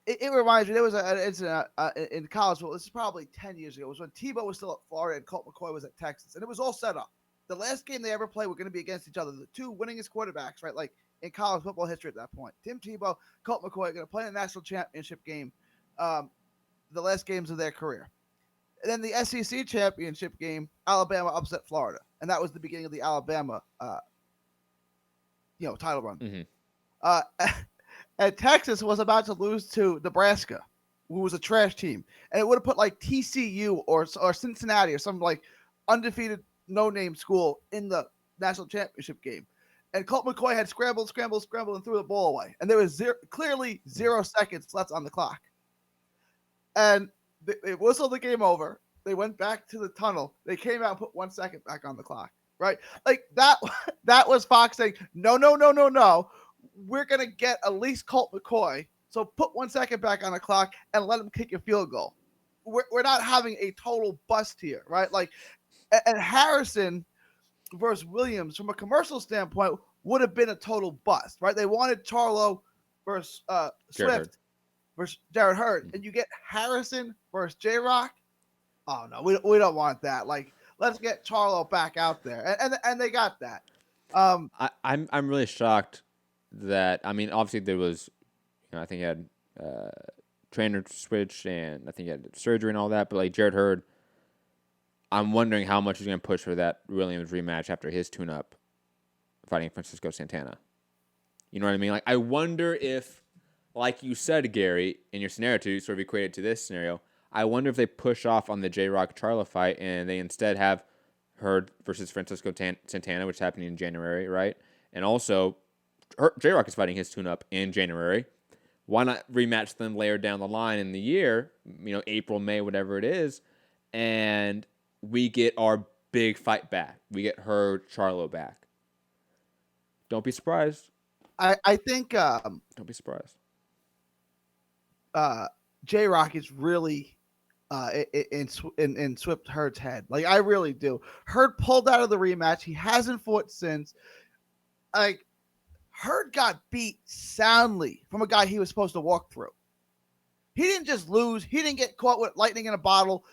K: It reminds me, there was an incident in college. Well, this is probably 10 years ago. It was when Tebow was still at Florida and Colt McCoy was at Texas. And it was all set up. The last game they ever played were going to be against each other. The two winningest quarterbacks, right? Like in college football history at that point. Tim Tebow, Colt McCoy are going to play in a national championship game, the last games of their career. And then the SEC championship game, Alabama upset Florida. And that was the beginning of the Alabama, title run.
J: Mm-hmm.
K: And Texas was about to lose to Nebraska, who was a trash team. And it would have put like TCU or Cincinnati or some like undefeated no-name school in the national championship game. And Colt McCoy had scrambled, and threw the ball away. And there was clearly 0 seconds left on the clock. And they whistled the game over. They went back to the tunnel. They came out and put 1 second back on the clock, right? Like that was Fox saying, no. We're going to get at least Colt McCoy. So put 1 second back on the clock and let him kick a field goal. We're not having a total bust here, right? Like, and Harrison versus Williams, from a commercial standpoint, would have been a total bust, right? They wanted Charlo versus Swift versus Jared Hurd, and you get Harrison versus J-Rock. Oh no, we don't want that. Like, let's get Charlo back out there, and they got that.
J: I'm really shocked that, I mean, obviously there was, I think he had trainer switch and I think he had surgery and all that, but like Jared Hurd, I'm wondering how much he's going to push for that Williams rematch after his tune-up fighting Francisco Santana. You know what I mean? Like, I wonder if, like you said, Gary, in your scenario to sort of equate it to this scenario, I wonder if they push off on the J-Rock Charlo fight and they instead have Hurd versus Francisco Santana, which is happening in January, right? And also, J-Rock is fighting his tune-up in January. Why not rematch them later down the line in the year, April, May, whatever it is, and we get our big fight back. We get Hurd, Charlo back. Don't be surprised.
K: I think
J: don't be surprised.
K: J-Rock is really in Swift Hurd's head. Like, I really do. Hurd pulled out of the rematch. He hasn't fought since. Like, Hurd got beat soundly from a guy he was supposed to walk through. He didn't just lose. He didn't get caught with lightning in a bottle.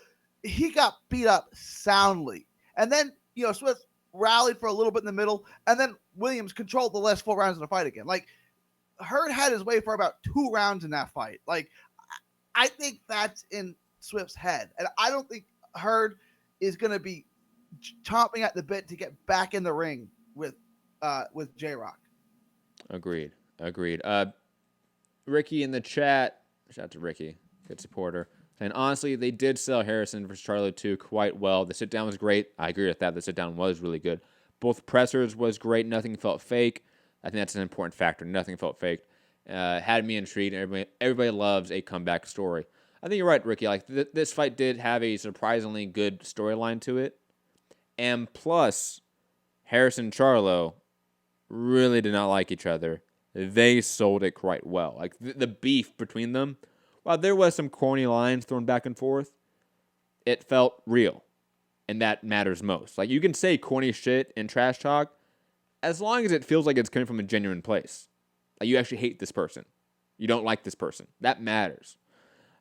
K: He got beat up soundly. And then, Swift rallied for a little bit in the middle, and then Williams controlled the last 4 rounds of the fight again. Like, Hurd had his way for about 2 rounds in that fight. Like, I think that's in Swift's head, and I don't think Hurd is going to be chomping at the bit to get back in the ring with J-Rock.
J: Agreed. Ricky in the chat, shout out to Ricky, good supporter, saying, honestly, they did sell Harrison versus Charlo 2 quite well. The sit-down was great. I agree with that. The sit-down was really good. Both pressers was great. Nothing felt fake. I think that's an important factor. Nothing felt fake. Had me intrigued. Everybody loves a comeback story. I think you're right, Ricky. Like this fight did have a surprisingly good storyline to it. And plus, Harrison and Charlo really did not like each other. They sold it quite well. Like the beef between them, while there was some corny lines thrown back and forth, it felt real. And that matters most. Like, you can say corny shit and trash talk as long as it feels like it's coming from a genuine place. Like, you actually hate this person. You don't like this person. That matters.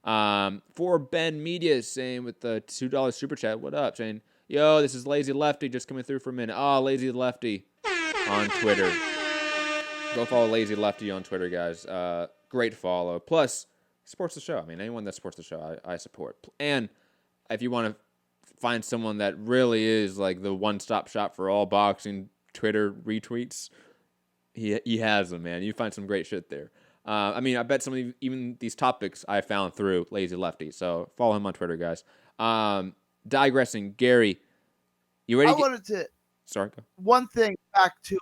J: For Ben Media saying with the $2 super chat, what up? Saying, yo, this is Lazy Lefty just coming through for a minute. Oh, Lazy Lefty on Twitter. Go follow Lazy Lefty on Twitter, guys. Great follow. Plus, supports the show. I mean, anyone that supports the show, I support. And if you want to find someone that really is like the one-stop shop for all boxing Twitter retweets, he has them, man. You find some great shit there. I mean, I bet some of even these topics I found through Lazy Lefty. So follow him on Twitter, guys. Digressing, Gary, you ready?
K: I wanted to.
J: Sorry. Go.
K: One thing back to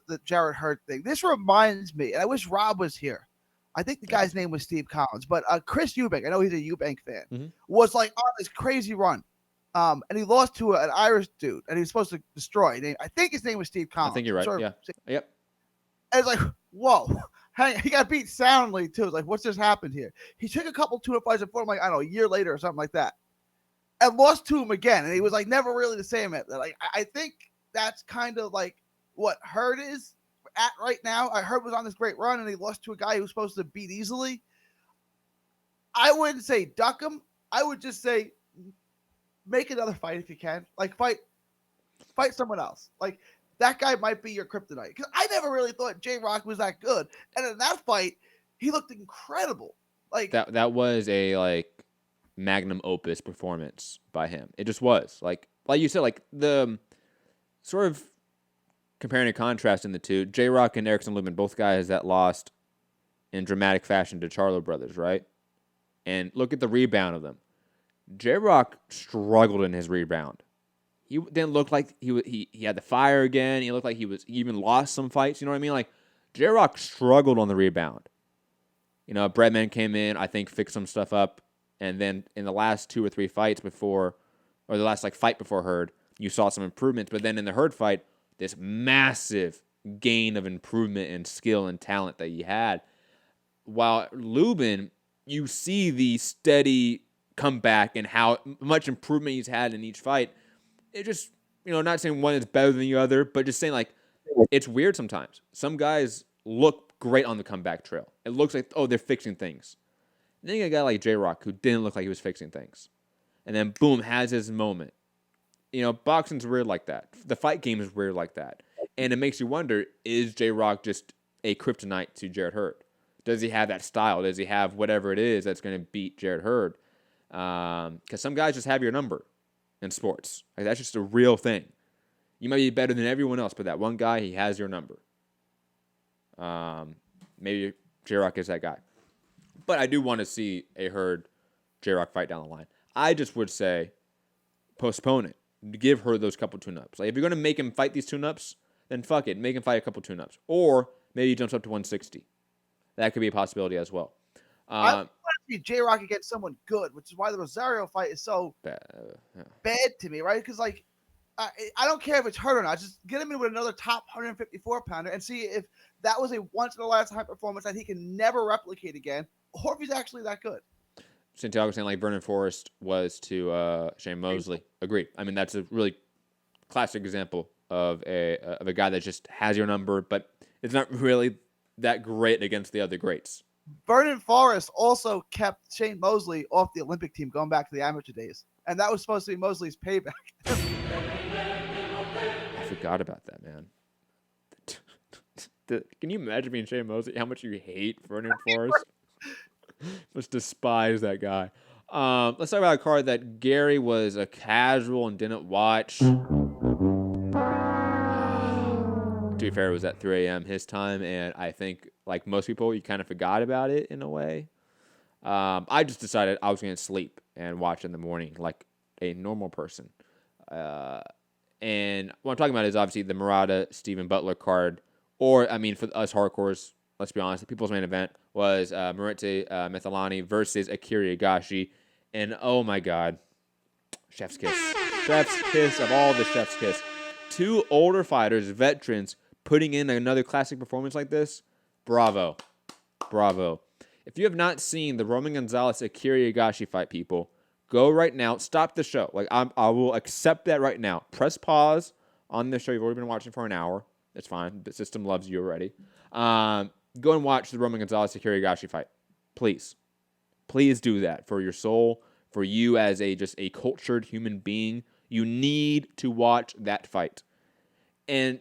K: the Jarrett Hurd thing. This reminds me, and I wish Rob was here. I think the guy's name was Steve Collins, but Chris Eubank, I know he's a Eubank fan, was like on this crazy run. And he lost to an Irish dude, and he was supposed to destroy. I think his name was Steve Collins.
J: I think you're right. Yeah. Yep.
K: And it's like, whoa. He got beat soundly, too. It's like, what's just happened here? He took a couple tuna fights and fought him, like, I don't know, a year later or something like that. And lost to him again. And he was, like, never really the same. Like, I think that's kind of like what Hurd is at right now. Hurd was on this great run, and he lost to a guy who was supposed to beat easily. I wouldn't say duck him. I would just say make another fight if you can. Like, fight someone else. Like, that guy might be your kryptonite. Because I never really thought J-Rock was that good. And in that fight, he looked incredible. Like
J: that was a like magnum opus performance by him. It just was. Like you said, like the sort of comparing and contrasting the two, J-Rock and Erickson Lubin, both guys that lost in dramatic fashion to Charlo brothers, right? And look at the rebound of them. J-Rock struggled in his rebound. He didn't look like he had the fire again. He looked like he even lost some fights. You know what I mean? Like, J-Rock struggled on the rebound. You know, Breadman came in, I think, fixed some stuff up. And then in the last 2 or 3 fights before, or the last fight before Hurd, you saw some improvements. But then in the Hurd fight, this massive gain of improvement and skill and talent that he had. While Lubin, you see the steady comeback and how much improvement he's had in each fight. It just, you know, not saying one is better than the other, but just saying, like, it's weird sometimes. Some guys look great on the comeback trail. It looks like, oh, they're fixing things. And then you got a guy like J-Rock who didn't look like he was fixing things. And then, boom, has his moment. You know, boxing's weird like that. The fight game is weird like that. And it makes you wonder, is J-Rock just a kryptonite to Jarrett Hurd? Does he have that style? Does he have whatever it is that's going to beat Jarrett Hurd? Because some guys just have your number in sports. Like, that's just a real thing. You might be better than everyone else, but that one guy, he has your number. Maybe J-Rock is that guy. But I do want to see a Hurd J-Rock fight down the line. I just would say postpone it. Give Hurd those couple tune-ups. Like, if you're going to make him fight these tune-ups, then fuck it. Make him fight a couple tune-ups. Or maybe he jumps up to 160. That could be a possibility as well.
K: I want to see J-Rock against someone good, which is why the Rosario fight is so bad to me, right? Because, like, I don't care if it's Hurd or not. Just get him in with another top 154-pounder and see if that was a once-in-a-lifetime performance that he can never replicate again, or if he's actually that good.
J: Santiago saying, like, Vernon Forrest was to Shane Mosley. Agreed. I mean, that's a really classic example of a guy that just has your number, but it's not really that great against the other greats.
K: Vernon Forrest also kept Shane Mosley off the Olympic team going back to the amateur days. And that was supposed to be Mosley's payback.
J: I forgot about that, man. Can you imagine being Shane Mosley? How much you hate Ferdinand Forrest? Must despise that guy. Let's talk about a card that Gary was a casual and didn't watch. To be fair, it was at 3 a.m. his time, and I think, like most people, you kind of forgot about it in a way. I just decided I was going to sleep and watch in the morning like a normal person. And what I'm talking about is obviously the Murata Stephen Butler card. Or, I mean, for us hardcores, let's be honest, the people's main event was Murata Mithalani versus Akira Higashi. And, oh, my God, chef's kiss. Chef's kiss of all the chef's kiss. 2 older fighters, veterans, putting in another classic performance like this. Bravo. Bravo. If you have not seen the Roman Gonzalez-Akira Higashi fight, people, go right now. Stop the show. Like I will accept that right now. Press pause on the show. You've already been watching for an hour. It's fine. The system loves you already. Go and watch the Roman Gonzalez-Akira Higashi fight. Please. Please do that for your soul, for you as just a cultured human being. You need to watch that fight. And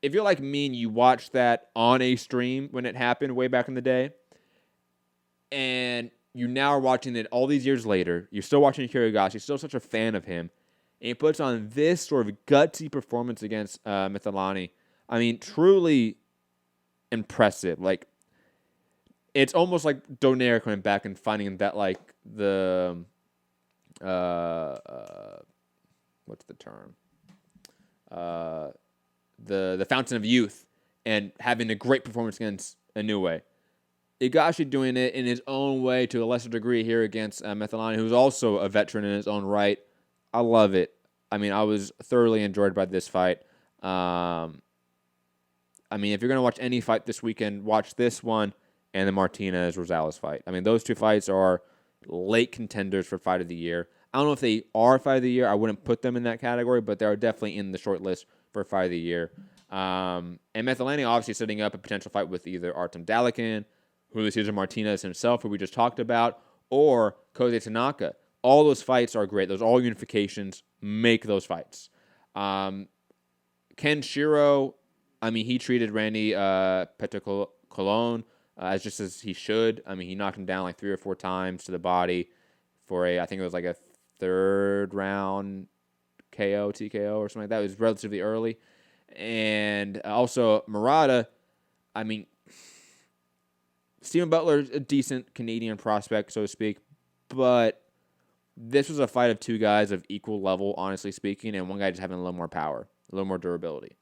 J: if you're like me and you watched that on a stream when it happened way back in the day, and you now are watching it all these years later, you're still watching Akira Higashi, you're still such a fan of him, and he puts on this sort of gutsy performance against Mithalani. I mean, truly impressive. Like, it's almost like Donaire coming back and finding that, like, the what's the term? The fountain of youth, and having a great performance against Inoue. Higashi doing it in his own way to a lesser degree here against Mithalani, who's also a veteran in his own right. I love it. I mean, I was thoroughly enjoyed by this fight. I mean, if you're going to watch any fight this weekend, watch this one and the Martinez-Rosales fight. I mean, those 2 fights are late contenders for Fight of the Year. I don't know if they are Fight of the Year. I wouldn't put them in that category, but they are definitely in the short list for Fight of the Year. And Mithalani obviously setting up a potential fight with either Artem Dalikin, Julio Cesar Martinez himself, who we just talked about, or Kosei Tanaka. All those fights are great. Those all unifications make those fights. Ken Shiro, I mean, he treated Randy Petrocolon as just as he should. I mean, he knocked him down like 3 or 4 times to the body for I think it was like a 3rd round KO, TKO or something like that. It was relatively early. And also Murata, I mean, Stephen Butler is a decent Canadian prospect, so to speak, but this was a fight of 2 guys of equal level, honestly speaking, and one guy just having a little more power, a little more durability.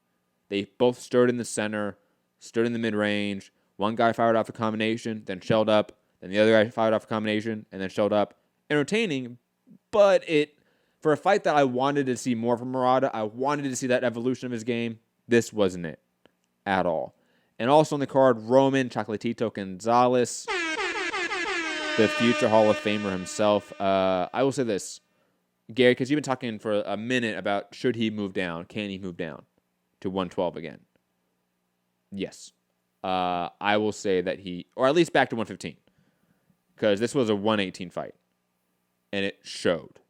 J: They both stood in the center, stood in the mid-range. One guy fired off a combination, then shelled up. Then the other guy fired off a combination, and then shelled up. Entertaining, but for a fight that I wanted to see more from Murata, I wanted to see that evolution of his game. This wasn't it at all. And also on the card, Roman Chocolatito Gonzalez, the future Hall of Famer himself. I will say this, Gary, because you've been talking for a minute about should he move down, can he move down to 112 again? Yes. I will say that or at least back to 115, because this was a 118 fight, and it showed.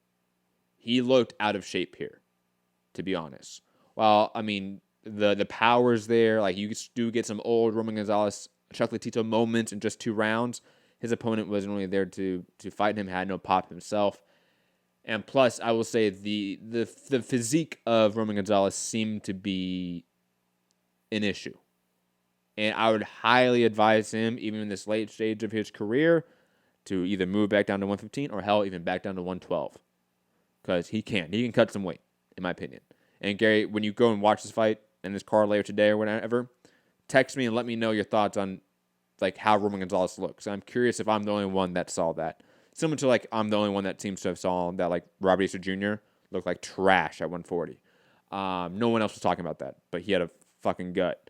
J: He looked out of shape here, to be honest. Well, I mean, the power's there. Like, you do get some old Roman Gonzalez Chocolatito moments in just 2 rounds. His opponent wasn't really there to fight him, had no pop himself. And plus, I will say the physique of Roman Gonzalez seemed to be an issue. And I would highly advise him, even in this late stage of his career, to either move back down to 115 or hell, even back down to 112. Because he can cut some weight, in my opinion. And Gary, when you go and watch this fight and this card later today or whatever, text me and let me know your thoughts on like how Roman Gonzalez looks. I'm curious if I'm the only one that saw that. Similar to like I'm the only one that seems to have saw that like Robbie Hearns Jr. looked like trash at 140. No one else was talking about that, but he had a fucking gut.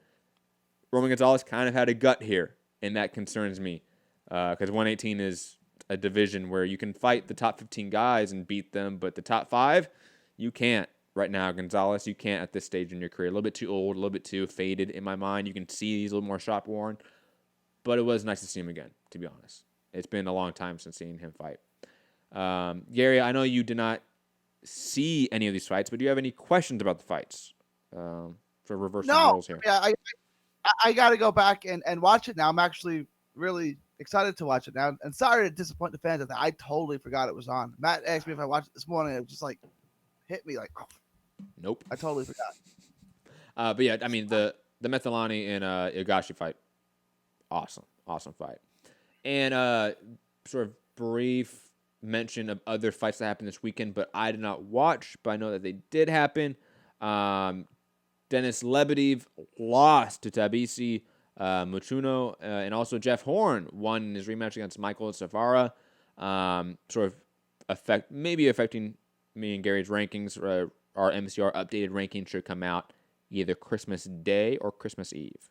J: Roman Gonzalez kind of had a gut here, and that concerns me because 118 is a division where you can fight the top 15 guys and beat them, but the top 5, you can't. Right now, Gonzalez, you can't at this stage in your career. A little bit too old, a little bit too faded in my mind. You can see he's a little more shop worn, but it was nice to see him again, to be honest. It's been a long time since seeing him fight. Gary, I know you did not see any of these fights, but do you have any questions about the fights? for reversing
K: No,
J: roles here.
K: yeah, I got to go back and watch it now. I'm actually really excited to watch it now. And sorry to disappoint the fans. I totally forgot it was on. Matt asked me if I watched it this morning. It just like hit me like, oh,
J: Nope.
K: I totally forgot.
J: But yeah, I mean the Methalani and Higashi fight, awesome fight. And sort of brief mention of other fights that happened this weekend, but I did not watch, but I know that they did happen. Denis Lebedev lost to Tabisi Muchuno, and also Jeff Horn won in his rematch against Michael Savara. Sort of affecting me and Gary's rankings. Our MCR updated ranking should come out either Christmas Day or Christmas Eve.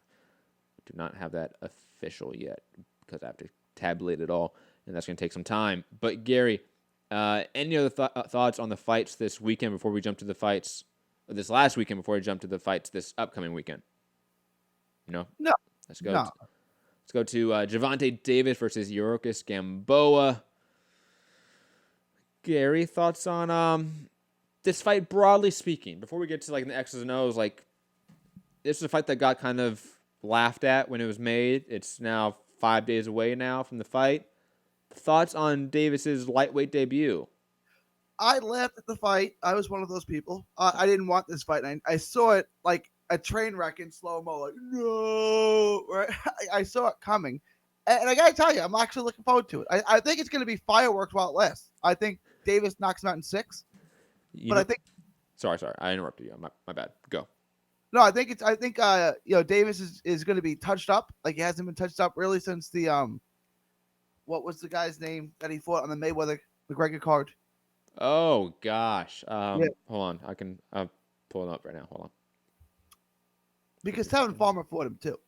J: Do not have that official yet because I have to tabulate it all, and that's going to take some time. But Gary, any other thoughts on the fights this weekend before we jump to the fights? This last weekend before we jump to the fights this upcoming weekend? No. Let's go. Let's go to Gervonta Davis versus Yuriorkis Gamboa. Gary, thoughts on this fight broadly speaking? Before we get to like the X's and O's, like this is a fight that got kind of laughed at when it was made. It's now 5 days away now from the fight. Thoughts on Davis's lightweight debut?
K: I laughed at the fight. I was one of those people. I didn't want this fight. I saw it like a train wreck in slow-mo. Like, no. Right? I saw it coming. And I got to tell you, I'm actually looking forward to it. I think it's going to be fireworks while it lasts. I think Davis knocks him out in 6. I think...
J: Sorry. I interrupted you. My bad. Go.
K: No, I think Davis is going to be touched up. Like, he hasn't been touched up really since the, what was the guy's name that he fought on the Mayweather-McGregor card?
J: Oh gosh.
K: Yeah.
J: Hold on. I'm pulling up right now. Hold on.
K: Because Tevin Farmer fought him too.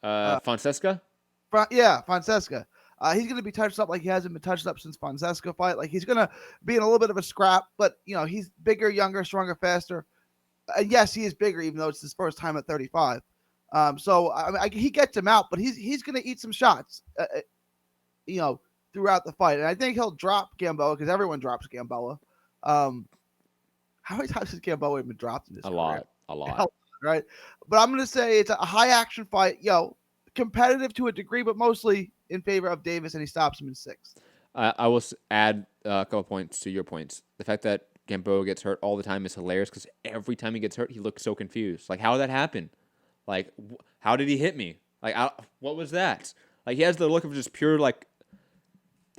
J: Fonseca?
K: Fonseca. He's going to be touched up like he hasn't been touched up since Fonseca fight. Like he's going to be in a little bit of a scrap, but he's bigger, younger, stronger, faster. Yes, he is bigger, even though it's his first time at 35. He gets him out, but he's going to eat some shots. Throughout the fight. And I think he'll drop Gamboa because everyone drops Gamboa. How many times has Gamboa been dropped in this career?
J: A lot.
K: Right? But I'm going to say it's a high-action fight. Competitive to a degree, but mostly in favor of Davis, and he stops him in 6.
J: I will add a couple points to your points. The fact that Gamboa gets hurt all the time is hilarious because every time he gets hurt, he looks so confused. Like, how did that happen? Like, how did he hit me? Like, what was that? Like, he has the look of just pure, like,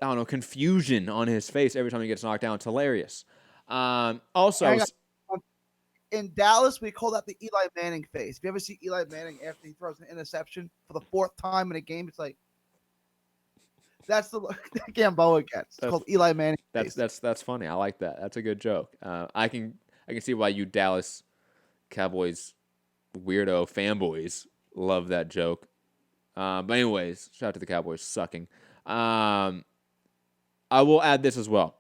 J: I don't know, confusion on his face every time he gets knocked down. It's hilarious. Also,
K: in Dallas, we call that the Eli Manning face. If you ever see Eli Manning after he throws an interception for the 4th time in a game, it's like that's the look that Gamboa gets. It's called Eli Manning face.
J: That's funny. I like that. That's a good joke. I can see why you Dallas Cowboys weirdo fanboys love that joke. But anyways, shout out to the Cowboys sucking. I will add this as well.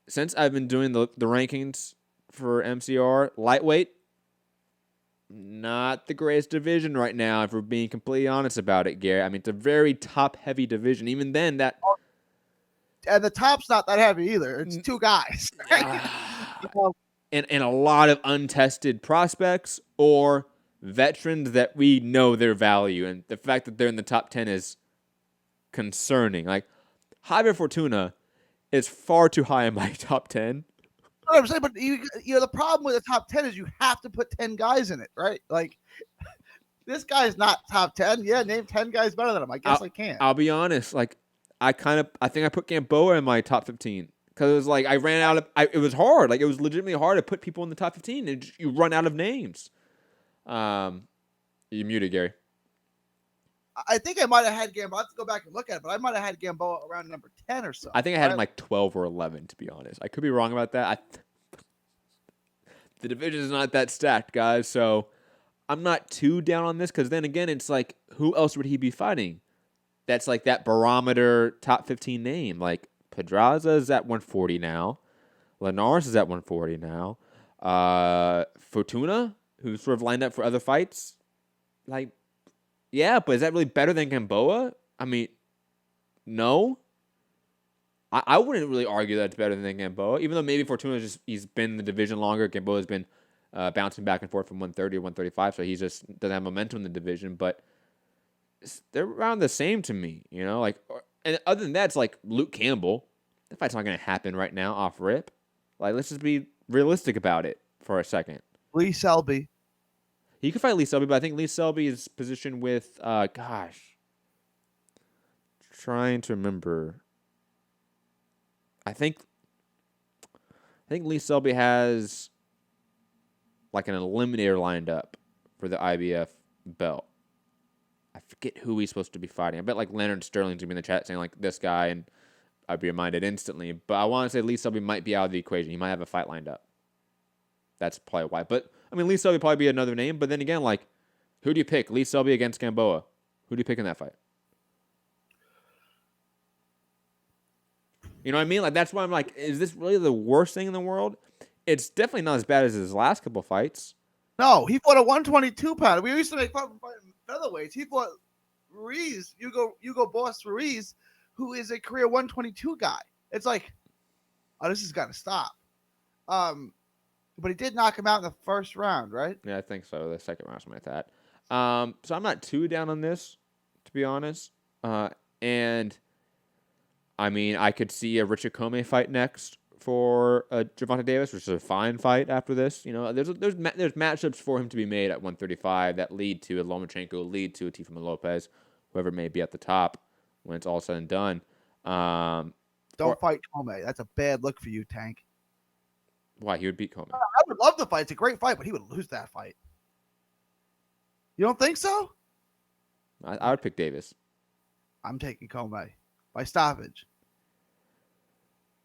J: Since I've been doing the rankings for MCR, lightweight, not the greatest division right now, if we're being completely honest about it, Gary. I mean, it's a very top-heavy division. Even then, that...
K: And the top's not that heavy either. It's 2 guys.
J: And a lot of untested prospects or veterans that we know their value. And the fact that they're in the top 10 is concerning. Like, Javier Fortuna is far too high in my top 10.
K: I'm saying, but the problem with the top 10 is you have to put 10 guys in it, right? Like, this guy's not top 10. Yeah, name 10 guys better than him. I guess I can't.
J: I'll be honest. Like, I think I put Gamboa in my top 15 because it was like I ran out of. It was hard. Like, it was legitimately hard to put people in the top 15, and you run out of names. You muted, Gary.
K: I think I might have had Gamboa. I have to go back and look at it, but I might have had Gamboa around number 10 or so.
J: I think I had him like 12 or 11, to be honest. I could be wrong about that. The division is not that stacked, guys, so I'm not too down on this because then again, it's like, who else would he be fighting? That's like that barometer top 15 name. Like, Pedraza is at 140 now. Linares is at 140 now. Fortuna, who's sort of lined up for other fights, like, yeah, but is that really better than Gamboa? I mean, no. I wouldn't really argue that it's better than Gamboa, even though maybe Fortuna's he's been in the division longer. Gamboa's been bouncing back and forth from 130 to 135, so he just doesn't have momentum in the division. But they're around the same to me, you know. Like, and other than that, it's like Luke Campbell. That fight's not going to happen right now off rip. Like, let's just be realistic about it for a second.
K: Lee Selby.
J: He could fight Lee Selby, but I think Lee Selby is positioned with, trying to remember. I think Lee Selby has like an eliminator lined up for the IBF belt. I forget who he's supposed to be fighting. I bet like Leonard Sterling's gonna be in the chat saying like this guy, and I'd be reminded instantly. But I want to say Lee Selby might be out of the equation. He might have a fight lined up. That's probably why. But I mean, Lee Selby probably be another name. But then again, like, who do you pick? Lee Selby against Gamboa. Who do you pick in that fight? You know what I mean? Like, that's why I'm like, is this really the worst thing in the world? It's definitely not as bad as his last couple fights.
K: No, he fought a 122 pounder. We used to make fun of fighting featherweights. He fought Ruiz, Hugo Boss Ruiz, who is a career 122 guy. It's like, oh, this has got to stop. But he did knock him out in the first round, right?
J: Yeah, I think so. The second round, something like that. So I'm not too down on this, to be honest. And I mean, I could see a Richard Comey fight next for Gervonta Davis, which is a fine fight after this. You know, there's matchups for him to be made at 135 that lead to a Lomachenko, lead to a Teofimo Lopez, whoever may be at the top when it's all said and done.
K: Don't fight Comey. That's a bad look for you, Tank.
J: Why? He would beat Comey.
K: I would love the fight. It's a great fight, but he would lose that fight. You don't think so?
J: I would pick Davis.
K: I'm taking Comey by stoppage.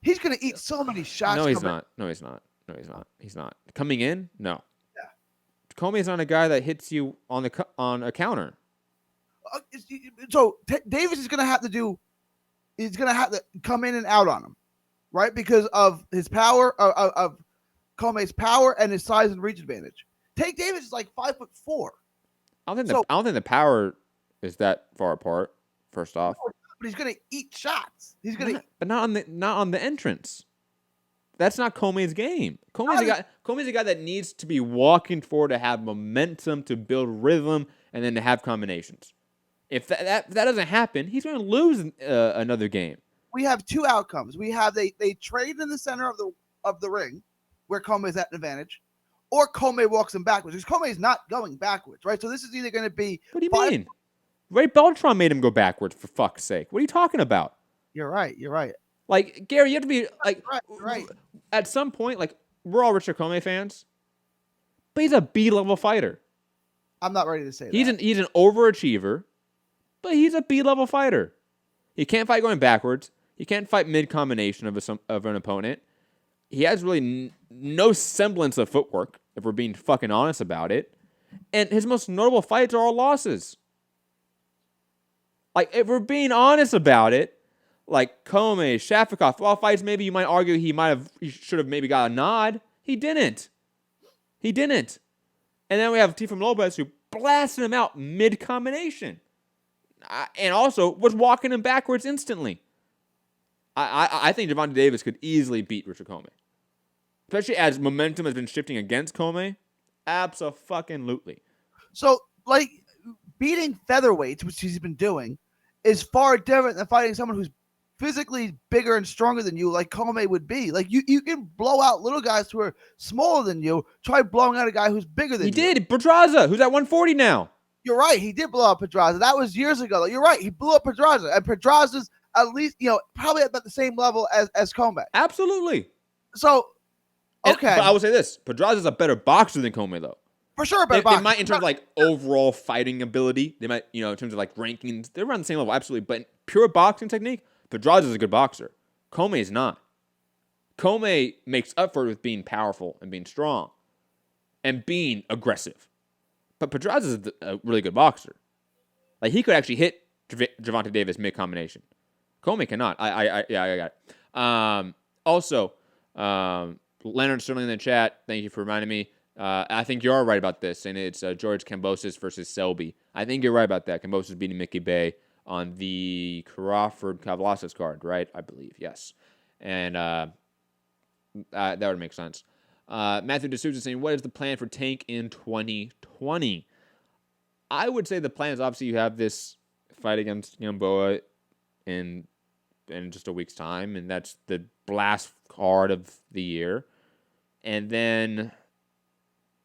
K: He's going to eat so many shots.
J: No, he's not. No, he's not. No, he's not. He's not. Coming in? No. Yeah. Comey's not a guy that hits you on a counter.
K: So Davis is going to have to do. He's going to have to come in and out on him, right? Because of his power, of Comey's power and his size and reach advantage. Tank Davis is like 5'4".
J: I don't think the power is that far apart. First off,
K: but he's going to eat shots. He's going to,
J: but not on the entrance. That's not Comey's game. Comey's a guy that needs to be walking forward to have momentum, to build rhythm, and then to have combinations. If that doesn't happen, he's going to lose another game.
K: We have two outcomes. We have they trade in the center of the ring, where Comey's at an advantage, or Comey walks him backwards. Because Comey's not going backwards, right? So this is either going to be.
J: What do you mean? Ray Beltran made him go backwards, for fuck's sake. What are you talking about?
K: You're right. You're right.
J: Like, Gary, you have to be like,
K: right.
J: At some point, like, we're all Richard Comey fans, but he's a B-level fighter.
K: I'm not ready to say that.
J: He's an overachiever, but he's a B-level fighter. He can't fight going backwards. He can't fight mid-combination of an opponent. He has really no semblance of footwork, if we're being fucking honest about it. And his most notable fights are all losses. Like, if we're being honest about it, like Comey, Shafikov, all fights maybe you might argue he should have maybe got a nod. He didn't. And then we have Teofimo Lopez who blasted him out mid-combination. And also was walking him backwards instantly. I think Gervonta Davis could easily beat Richard Comey. Especially as momentum has been shifting against Comey. Abso-fucking-lutely.
K: So, like, beating featherweights, which he's been doing, is far different than fighting someone who's physically bigger and stronger than you, like Comey would be. Like, you can blow out little guys who are smaller than you. Try blowing out a guy who's bigger than you.
J: He did. Pedraza, who's at 140 now.
K: You're right. He did blow up Pedraza. That was years ago. You're right. He blew up Pedraza. And Pedraza's at least, probably at about the same level as Comey.
J: Absolutely.
K: So, okay.
J: But I will say this. Pedraza's a better boxer than Comey, though.
K: For sure, better boxer.
J: They might, in terms of, like, overall fighting ability, they might, in terms of, like, rankings, they're around the same level, absolutely. But in pure boxing technique, Pedraza's a good boxer. Comey is not. Comey makes up for it with being powerful and being strong and being aggressive. But Pedraza's a really good boxer. Like, he could actually hit Gervonta Davis mid-combination. Comey cannot. I got it. Also, Leonard Sterling in the chat, thank you for reminding me. I think you are right about this, and it's George Kambosos versus Selby. I think you're right about that. Kambosos beating Mickey Bay. on the Crawford-Kavlassis card, right? I believe, yes. And that would make sense. Matthew D'Souza saying, what is the plan for Tank in 2020? I would say the plan is obviously you have this fight against Gamboa in just a week's time, and that's the blast card of the year. And then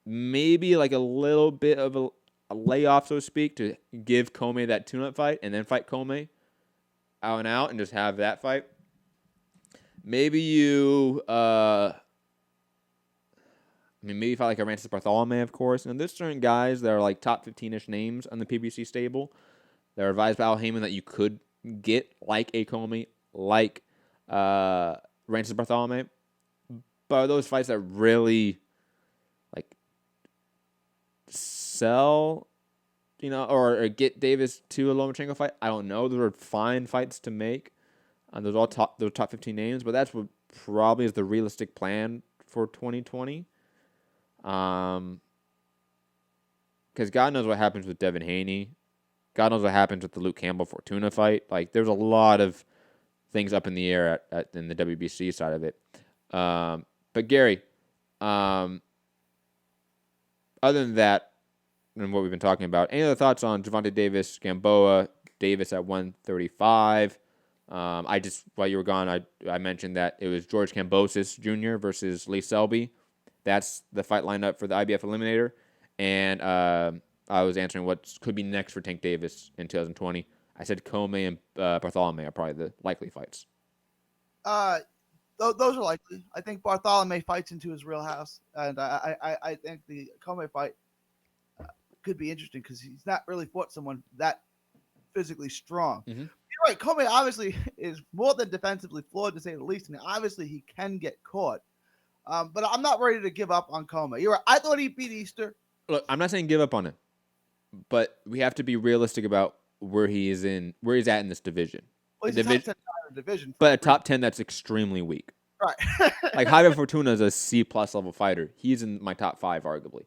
J: maybe like a little bit of a layoff, so to speak, to give Comey that tune-up fight, and then fight Comey out and out, and just have that fight. Maybe you, maybe fight like a Francis Bartholomew, of course. And there's certain guys that are like top 15-ish names on the PBC stable that are advised by Al Heyman that you could get like a Comey, like Francis Bartholomew. But are those fights that really like sell, or get Davis to a Lomachenko fight? I don't know. Those are fine fights to make. Those are all top 15 names, but that's what probably is the realistic plan for 2020. Because God knows what happens with Devin Haney. God knows what happens with the Luke Campbell Fortuna fight. Like, there's a lot of things up in the air in the WBC side of it. But Gary, other than that, and what we've been talking about, any other thoughts on Gervonta Davis, Gamboa, Davis at 135? While you were gone, I mentioned that it was George Kambosos Jr. versus Lee Selby. That's the fight lineup for the IBF Eliminator. And I was answering what could be next for Tank Davis in 2020. I said Comey and Bartholomew are probably the likely fights.
K: Those are likely. I think Bartholomew fights into his real house. And I think the Comey fight could be interesting because he's not really fought someone that physically strong.
J: Mm-hmm.
K: You're right. Comey obviously is more than defensively flawed, to say the least, and obviously he can get caught. But I'm not ready to give up on Comey. You're right. I thought he beat Easter.
J: Look, I'm not saying give up on him, but we have to be realistic about where he's at in this division.
K: Well, he's a top 10 in the division.
J: But a top 10 that's extremely weak.
K: Right.
J: Like, Javier Fortuna is a C-plus level fighter. He's in my top 5, arguably.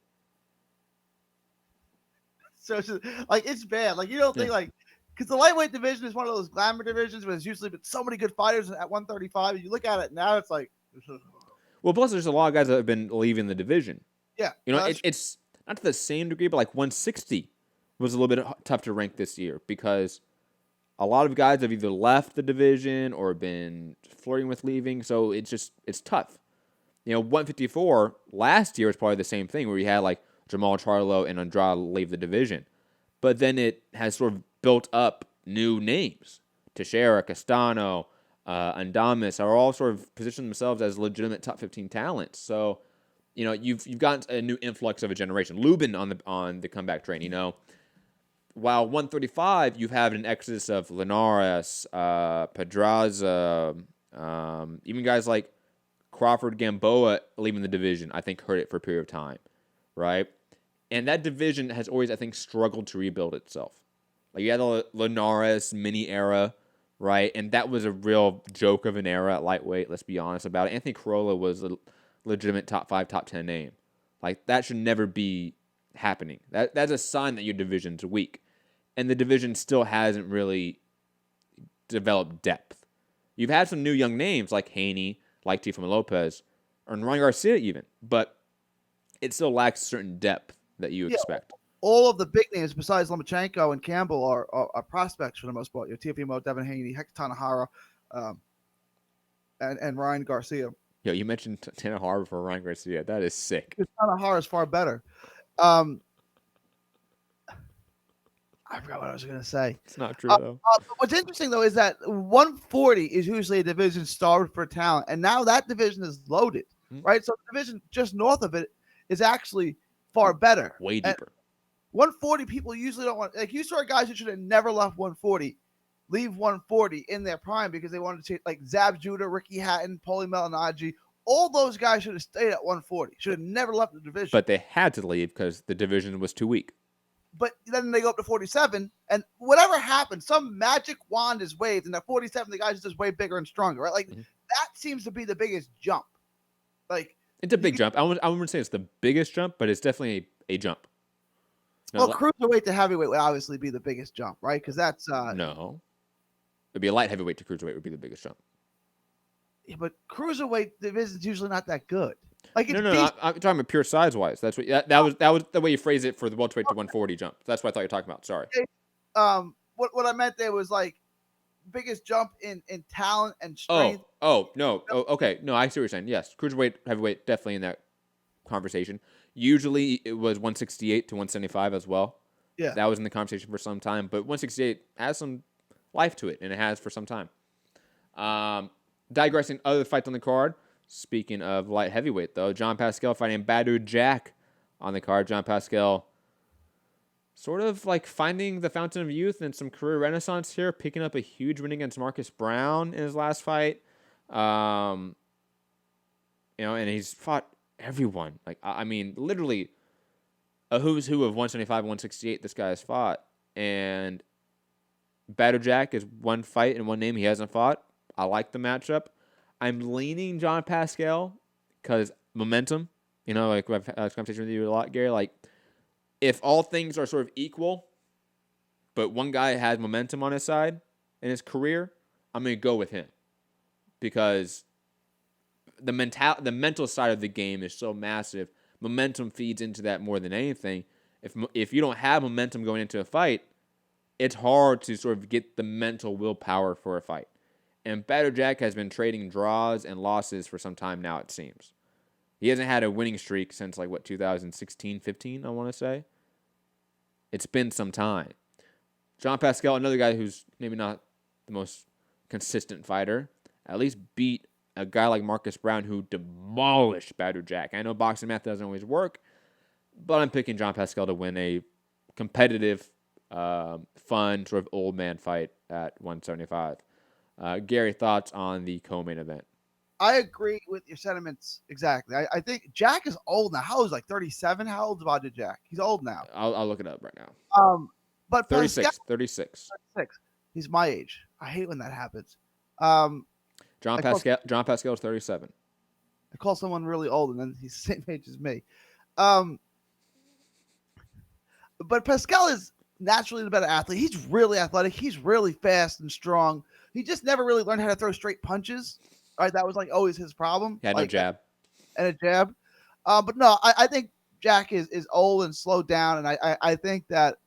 K: So it's just, like, it's bad. Like, you don't think, like, because the lightweight division is one of those glamour divisions where there's usually been so many good fighters at 135. You look at it now, it's like.
J: Well, plus there's a lot of guys that have been leaving the division.
K: Yeah.
J: It's not to the same degree, but like 160 was a little bit tough to rank this year because a lot of guys have either left the division or been flirting with leaving. So it's tough. 154 last year was probably the same thing where you had like Jamal Charlo and Andrade leave the division. But then it has sort of built up new names. Teixeira, Castano, Andamis are all sort of positioned themselves as legitimate top 15 talents. So, you've got a new influx of a generation. Lubin on the comeback train, While 135, you've had an exodus of Linares, Pedraza, even guys like Crawford, Gamboa leaving the division, I think hurt it for a period of time, right? And that division has always, I think, struggled to rebuild itself. Like, you had the Linares mini era, right? And that was a real joke of an era at lightweight, let's be honest about it. Anthony Corolla was a legitimate top 5, top 10 name. Like, that should never be happening. That's a sign that your division's weak. And the division still hasn't really developed depth. You've had some new young names like Haney, like Teofimo Lopez, or Ryan Garcia even, but it still lacks certain depth that you expect.
K: All of the big names besides Lomachenko and Campbell are prospects for the most part. Teofimo, Devin Haney, Hector Tanahara, and Ryan Garcia.
J: Yo, you mentioned Tanahara for Ryan Garcia. That is sick.
K: Tanahara is far better. I forgot what I was going to say.
J: It's not true, though.
K: What's interesting, though, is that 140 is usually a division starved for talent, and now that division is loaded, right? So the division just north of it is actually far better.
J: Way deeper.
K: And 140 people usually don't want – like, you saw guys who should have never left 140 leave 140 in their prime because they wanted to take, like, Zab Judah, Ricky Hatton, Paulie Malignaggi. All those guys should have stayed at 140. Should have never left the division.
J: But they had to leave because the division was too weak.
K: But then they go up to 47, and whatever happens, some magic wand is waved, and at 47, the guys are just way bigger and stronger, right? Like, that seems to be the biggest jump. Like,
J: it's a big jump. I wouldn't say it's the biggest jump, but it's definitely a jump.
K: Well, cruiserweight to heavyweight would obviously be the biggest jump, right? Because that's
J: no. It'd be a light heavyweight to cruiserweight would be the biggest jump.
K: Yeah, but cruiserweight division's usually not that good. Like it's
J: No. I'm talking about pure size wise. That's what that was the way you phrase it for the welterweight to 140 jump. That's what I thought you were talking about. Sorry.
K: What I meant there was like biggest jump in talent and strength.
J: Okay. No, I see what you're saying. Yes, cruiserweight, heavyweight, definitely in that conversation. Usually it was 168 to 175 as well.
K: Yeah,
J: that was in the conversation for some time. But 168 has some life to it, and it has for some time. Digressing other fights on the card. Speaking of light heavyweight, though, John Pascal fighting Badu Jack on the card. John Pascal sort of like finding the fountain of youth and some career renaissance here, picking up a huge win against Marcus Brown in his last fight. And he's fought everyone. Like, I mean, literally a who's who of 175, 168 this guy has fought. And Badu Jack is one fight and one name he hasn't fought. I like the matchup. I'm leaning John Pascal because momentum. Like I've had this conversation with you a lot, Gary. Like, if all things are sort of equal, but one guy has momentum on his side in his career, I'm going to go with him because the mental side of the game is so massive. Momentum feeds into that more than anything. If you don't have momentum going into a fight, it's hard to sort of get the mental willpower for a fight. And Badu Jack has been trading draws and losses for some time now, it seems. He hasn't had a winning streak since, 2016, 15, I want to say. It's been some time. John Pascal, another guy who's maybe not the most consistent fighter, at least beat a guy like Marcus Brown who demolished Badu Jack. I know boxing math doesn't always work, but I'm picking John Pascal to win a competitive, fun, sort of old man fight at 175. Gary, thoughts on the co-main event?
K: I agree with your sentiments exactly. I think Jack is old now. How old is 37? How old is Badu Jack? He's old now.
J: I'll look it up right now.
K: But
J: 36.
K: Pascal,
J: 36.
K: He's my age. I hate when that happens.
J: John Pascal is 37.
K: I call someone really old and then he's the same age as me. But Pascal is naturally the better athlete. He's really athletic. He's really fast and strong. He just never really learned how to throw straight punches. Right, that was always his problem.
J: He had no jab.
K: And a jab. But no, I think Jack is old and slowed down, and I think that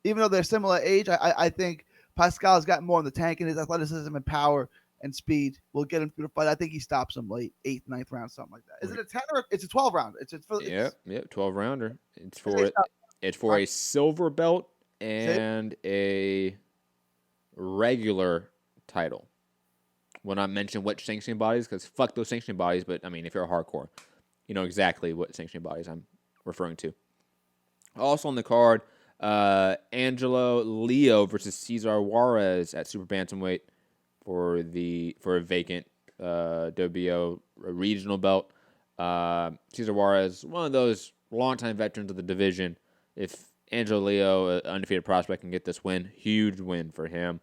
K: even though they're similar age, I think Pascal's got more in the tank, and his athleticism and power and speed will get him through the fight. I think he stops him late, 8th, 9th round, something like that. Is it a 10 or it's a 12 round? It's
J: 12 rounder. It's for a silver belt and a regular title. Will not mention what sanctioning bodies because fuck those sanctioning bodies. But I mean, if you're a hardcore, you know exactly what sanctioning bodies I'm referring to. Also on the card, Angelo Leo versus Cesar Juarez at super bantamweight for a vacant WBO regional belt. Cesar Juarez, one of those longtime veterans of the division. If Angelo Leo, an undefeated prospect, can get this win, huge win for him.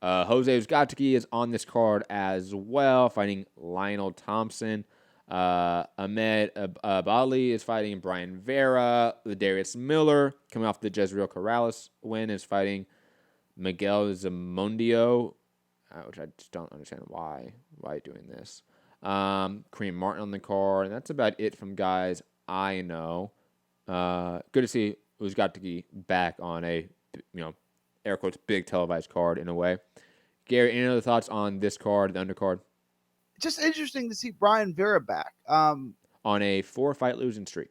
J: Jose Uzcategui is on this card as well, fighting Lionel Thompson. Ahmed Abali is fighting Brian Vera. Ladarius Miller, coming off the Jezreel Corrales win, is fighting Miguel Zamondio, which I just don't understand why doing this. Kareem Martin on the card, and that's about it from guys I know. Good to see Uzcategui back on a, air quotes, big televised card in a way. Gary, any other thoughts on this card, the undercard?
K: Just interesting to see Brian Vera back.
J: On a 4-fight losing streak.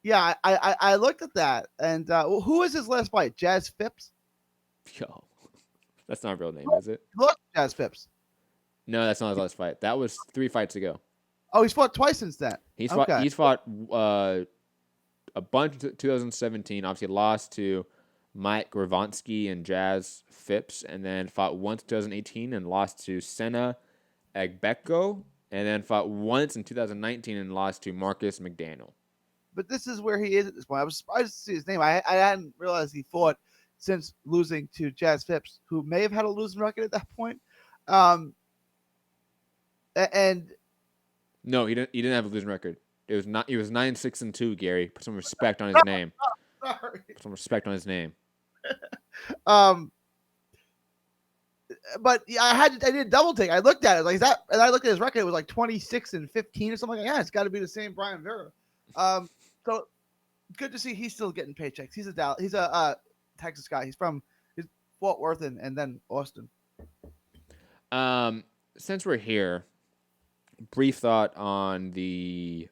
K: Yeah, I looked at that. And who was his last fight? Jazz Phipps?
J: Yo, that's not a real name, is it?
K: Look, Jazz Phipps.
J: No, that's not his last fight. That was 3 fights ago.
K: Oh, he's fought twice since then.
J: He's fought a bunch in 2017. Obviously lost to Mike Gravonsky and Jazz Phipps, and then fought once in 2018 and lost to Senna Agbeko, and then fought once in 2019 and lost to Marcus McDaniel.
K: But this is where he is at this point. I was surprised to see his name. I hadn't realized he fought since losing to Jazz Phipps, who may have had a losing record at that point. And
J: no, he didn't have a losing record. He was 9-6-2. Gary, put some respect on his name.
K: Sorry.
J: Put some respect on his name.
K: But yeah, I did a double take. I looked at it like is that, and I looked at his record. It was like 26-15 or something like that. Yeah, it's got to be the same Brian Vera. So good to see he's still getting paychecks. He's a Texas guy. He's Fort Worth and then Austin.
J: Since we're here, brief thought on the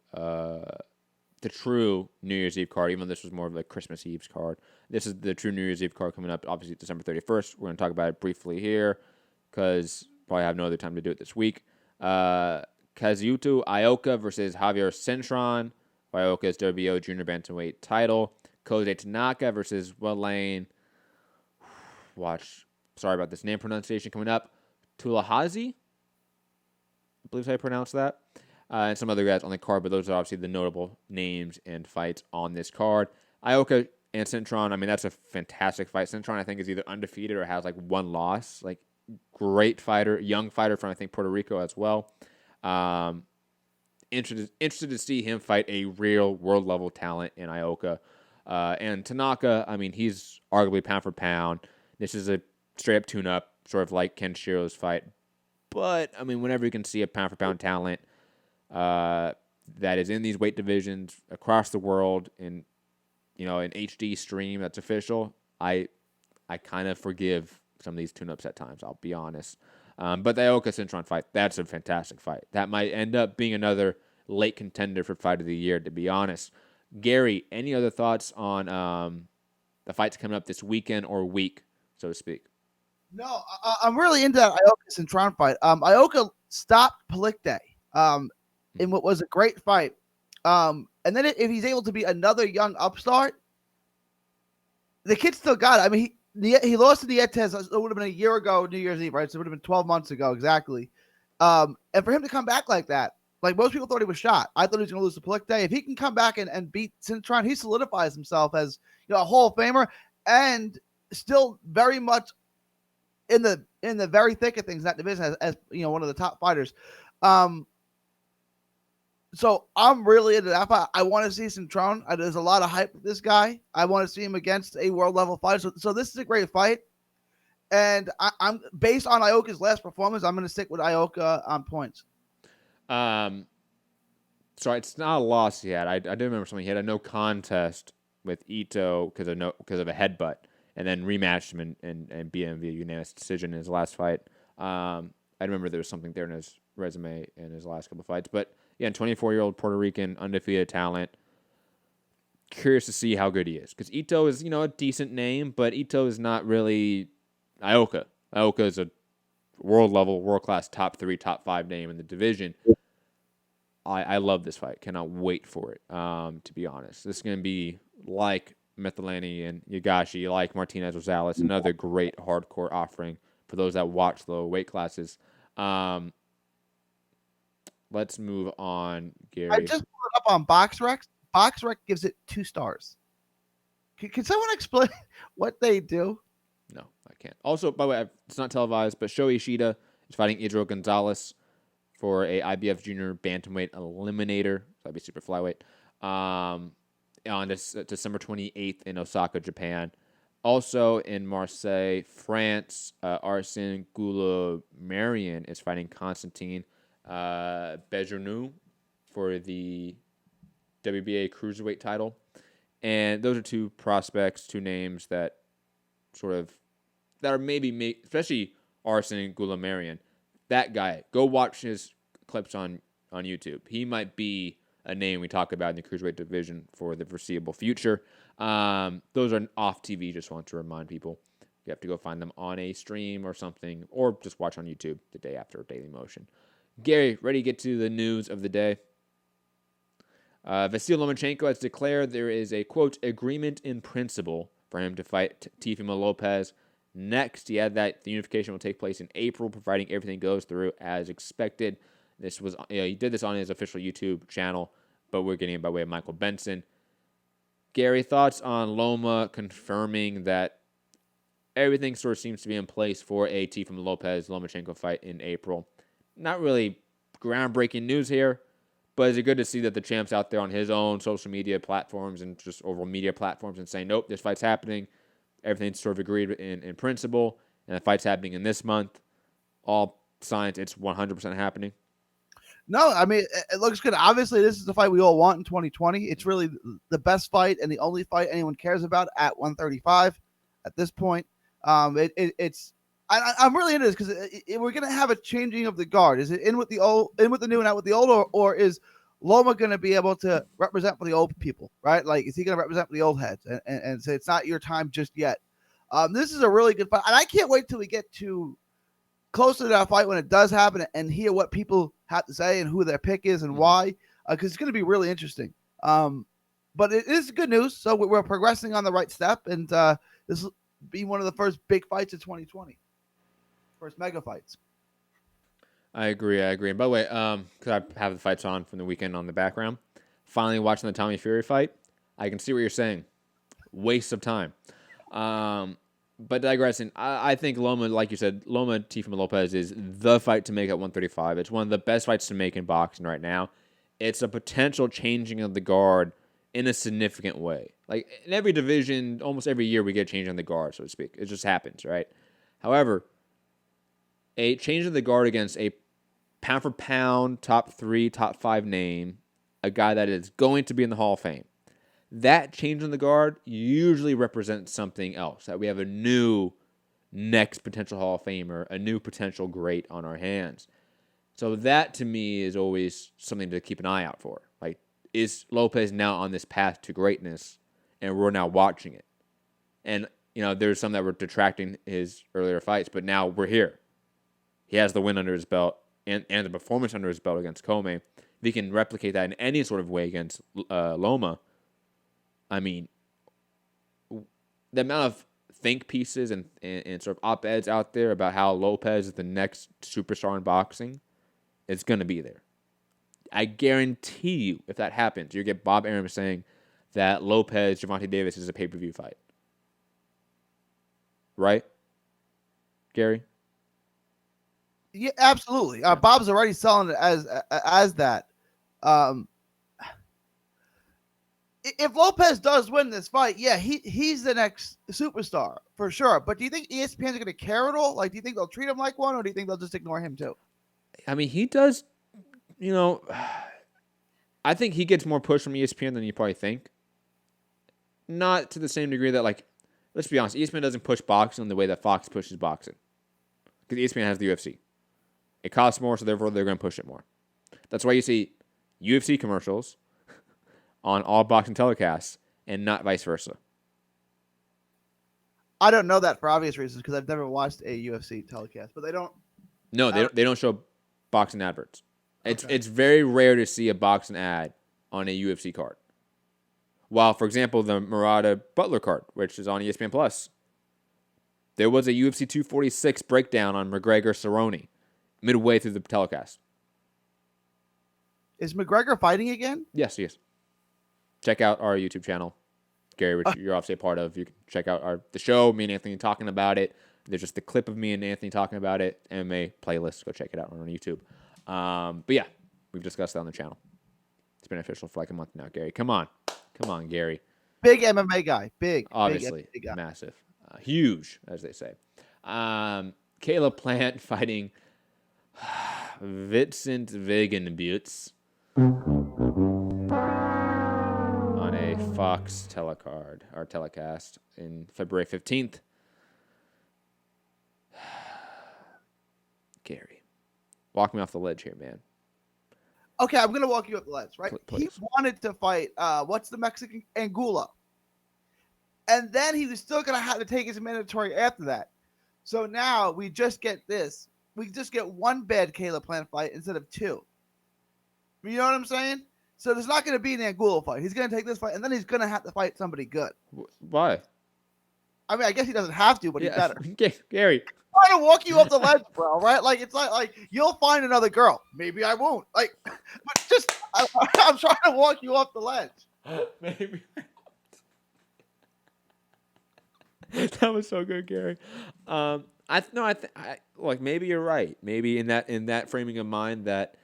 J: true New Year's Eve card, even though this was more of a Christmas Eve's card. This is the true New Year's Eve card coming up, obviously December 31st. We're going to talk about it briefly here because probably have no other time to do it this week. Kazuto Ioka versus Javier Cintron. Ioka's WBO Junior Bantamweight title. Koji Tanaka versus Wayne. Sorry about this name pronunciation coming up. Tulahazi, I believe is how I pronounce that. And some other guys on the card, but those are obviously the notable names and fights on this card. Ioka and Cintron, I mean, that's a fantastic fight. Cintron, I think, is either undefeated or has like one loss. Like, great fighter, young fighter from, I think, Puerto Rico as well. Interested to see him fight a real world-level talent in Ioka. And Tanaka, I mean, he's arguably pound for pound. This is a straight-up tune-up, sort of like Ken Shiro's fight. But, I mean, whenever you can see a pound-for-pound talent that is in these weight divisions across the world in an HD stream that's official, I kind of forgive some of these tune-ups at times, I'll be honest. But the Ioka Cintron fight, that's a fantastic fight. That might end up being another late contender for fight of the year, to be honest. Gary, any other thoughts on the fights coming up this weekend or week, so to speak?
K: No, I'm really into that Ioka Cintron fight. Ioka stopped Palikte in what was a great fight. And then if he's able to be another young upstart, the kid still got it. I mean, he lost to Nietes. It would have been a year ago, New Year's Eve, right? So it would have been 12 months ago, exactly. And for him to come back like that, like most people thought he was shot. I thought he was going to lose to Palikte. If he can come back and beat Cintron, he solidifies himself as a Hall of Famer and still very much in the very thick of things in that division as one of the top fighters. So I'm really into that fight. I want to see Cintron. There's a lot of hype with this guy. I want to see him against a world level fighter. So this is a great fight. And I'm based on Ioka's last performance, I'm going to stick with Ioka on points.
J: So it's not a loss yet. I do remember something. He had a no contest with Ito because of a headbutt, and then rematched him and beat him via unanimous decision in his last fight. I remember there was something there in his resume in his last couple of fights. But yeah, 24-year-old Puerto Rican, undefeated talent. Curious to see how good he is. Because Ito is, a decent name, but Ito is not really Ioka. Ioka is a world-level, world-class top 3, top 5 name in the division. I love this fight. Cannot wait for it, to be honest. This is going to be like Methylani and Yagashi, like Martinez Rosales, another great hardcore offering for those that watch low weight classes. Let's move on, Gary.
K: I just put it up on BoxRec. BoxRec gives it 2 stars. Can someone explain what they do?
J: No, I can't. Also, by the way, it's not televised, but Sho Ishida is fighting Idro Gonzalez for a IBF Junior Bantamweight Eliminator. So that'd be super flyweight. On December 28th in Osaka, Japan. Also in Marseille, France, Arsene Goulamarian is fighting Constantine Bejournou for the WBA Cruiserweight title. And those are 2 prospects, 2 names that are maybe, especially Arsene Goulamarian. That guy, go watch his clips on YouTube. He might be a name we talk about in the Cruiserweight division for the foreseeable future. Those are off TV, just want to remind people. You have to go find them on a stream or something, or just watch on YouTube the day after Daily Motion. Gary, ready to get to the news of the day? Vasyl Lomachenko has declared there is a, quote, agreement in principle for him to fight Teofimo Lopez next. He had that the unification will take place in April, providing everything goes through as expected. This was he did this on his official YouTube channel, but we're getting it by way of Michael Benson. Gary, thoughts on Loma confirming that everything sort of seems to be in place for a Teofimo Lopez Lomachenko fight in April? Not really groundbreaking news here, But is it good to see that the champ's out there on his own social media platforms and just overall media platforms and saying, nope, this fight's happening. Everything's sort of agreed in principle, and the fight's happening in this month. All signs it's 100% happening.
K: No, I mean, it looks good. Obviously, this is the fight we all want in 2020. It's really the best fight and the only fight anyone cares about at 135 at this point. I'm really into this because we're going to have a changing of the guard. Is it in with the new and out with the old, or is Loma going to be able to represent for the old people, right? Like, is he going to represent for the old heads and say it's not your time just yet? This is a really good fight, and I can't wait till we get to closer to that fight when it does happen and hear what people have to say and who their pick is and why, because it's going to be really interesting. But it is good news, so we're progressing on the right step, and this will be one of the first big fights of 2020. First mega fights.
J: I agree. And by the way, because I have the fights on from the weekend on the background, finally watching the Tommy Fury fight, I can see what you're saying. Waste of time. But digressing, I think Loma, like you said, Loma Teofimo Lopez is the fight to make at 135. It's one of the best fights to make in boxing right now. It's a potential changing of the guard in a significant way. Like in every division, almost every year we get a change on the guard, so to speak. It just happens, right? However, a change of the guard against a pound for pound, top 3, top 5 name, a guy that is going to be in the Hall of Fame. That change in the guard usually represents something else, that we have a new next potential Hall of Famer, a new potential great on our hands. So that, to me, is always something to keep an eye out for. Like, is Lopez now on this path to greatness, and we're now watching it? And, there's some that were detracting his earlier fights, but now we're here. He has the win under his belt and the performance under his belt against Comey. If he can replicate that in any sort of way against Loma, I mean, the amount of think pieces and sort of op-eds out there about how Lopez is the next superstar in boxing, it's going to be there. I guarantee you, if that happens, you get Bob Arum saying that Lopez, Gervonta Davis is a pay-per-view fight. Right, Gary?
K: Yeah, absolutely. Bob's already selling it as that. If Lopez does win this fight, yeah, he's the next superstar for sure. But do you think ESPN's going to care at all? Like, do you think they'll treat him like one, or do you think they'll just ignore him too?
J: I mean, he does, I think he gets more push from ESPN than you probably think. Not to the same degree that, like, let's be honest, ESPN doesn't push boxing in the way that Fox pushes boxing. Because ESPN has the UFC. It costs more, so therefore they're going to push it more. That's why you see UFC commercials on all boxing telecasts and not vice versa.
K: I don't know that for obvious reasons because I've never watched a UFC telecast, but they don't.
J: No, they don't show boxing adverts. It's very rare to see a boxing ad on a UFC card. While, for example, the Murata Butler card, which is on ESPN Plus, there was a UFC 246 breakdown on McGregor Cerrone midway through the telecast.
K: Is McGregor fighting again?
J: Yes, he is. Check out our YouTube channel, Gary, which you're obviously a part of. You can check out the show, me and Anthony talking about it. There's just the clip of me and Anthony talking about it, MMA playlist. Go check it out on YouTube. But yeah, we've discussed that on the channel. It's been official for like a month now, Gary. Come on, Gary.
K: Big MMA guy. Big.
J: Obviously,
K: big MMA guy.
J: Massive. Huge, as they say. Caleb Plant fighting Vincent Vegenbutz on a Fox telecast in February 15th. Gary, walk me off the ledge here, man.
K: Okay, I'm going to walk you up the ledge, right?
J: Please.
K: He wanted to fight, what's the Mexican? Angulo. And then he was still going to have to take his mandatory after that. So now we just get this. We just get one bad Caleb Plant fight instead of two. You know what I'm saying? So there's not going to be an Angulo fight. He's going to take this fight, and then he's going to have to fight somebody good.
J: Why?
K: I mean, I guess he doesn't have to, but he better.
J: Gary.
K: I'm trying to walk you up the ledge, bro, right? Like, it's like you'll find another girl. Maybe I won't. Like, but just, I'm trying to walk you up the ledge.
J: Maybe. That was so good, Gary. Maybe you're right. Maybe in that framing of mind that,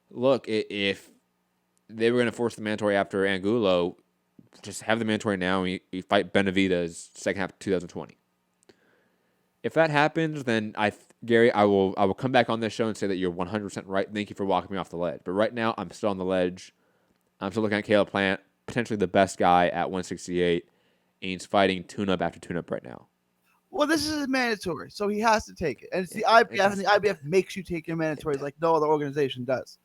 J: look, if they were going to force the mandatory after Angulo. Just have the mandatory now and you fight Benavidez second half of 2020. If that happens, then Gary, I will come back on this show and say that you're 100% right. Thank you for walking me off the ledge. But right now, I'm still on the ledge. I'm still looking at Caleb Plant, potentially the best guy at 168. And he's fighting tune-up after tune-up right now.
K: Well, this is mandatory, so he has to take it. And it's the IBF, and the IBF makes you take your mandatories like no other organization does.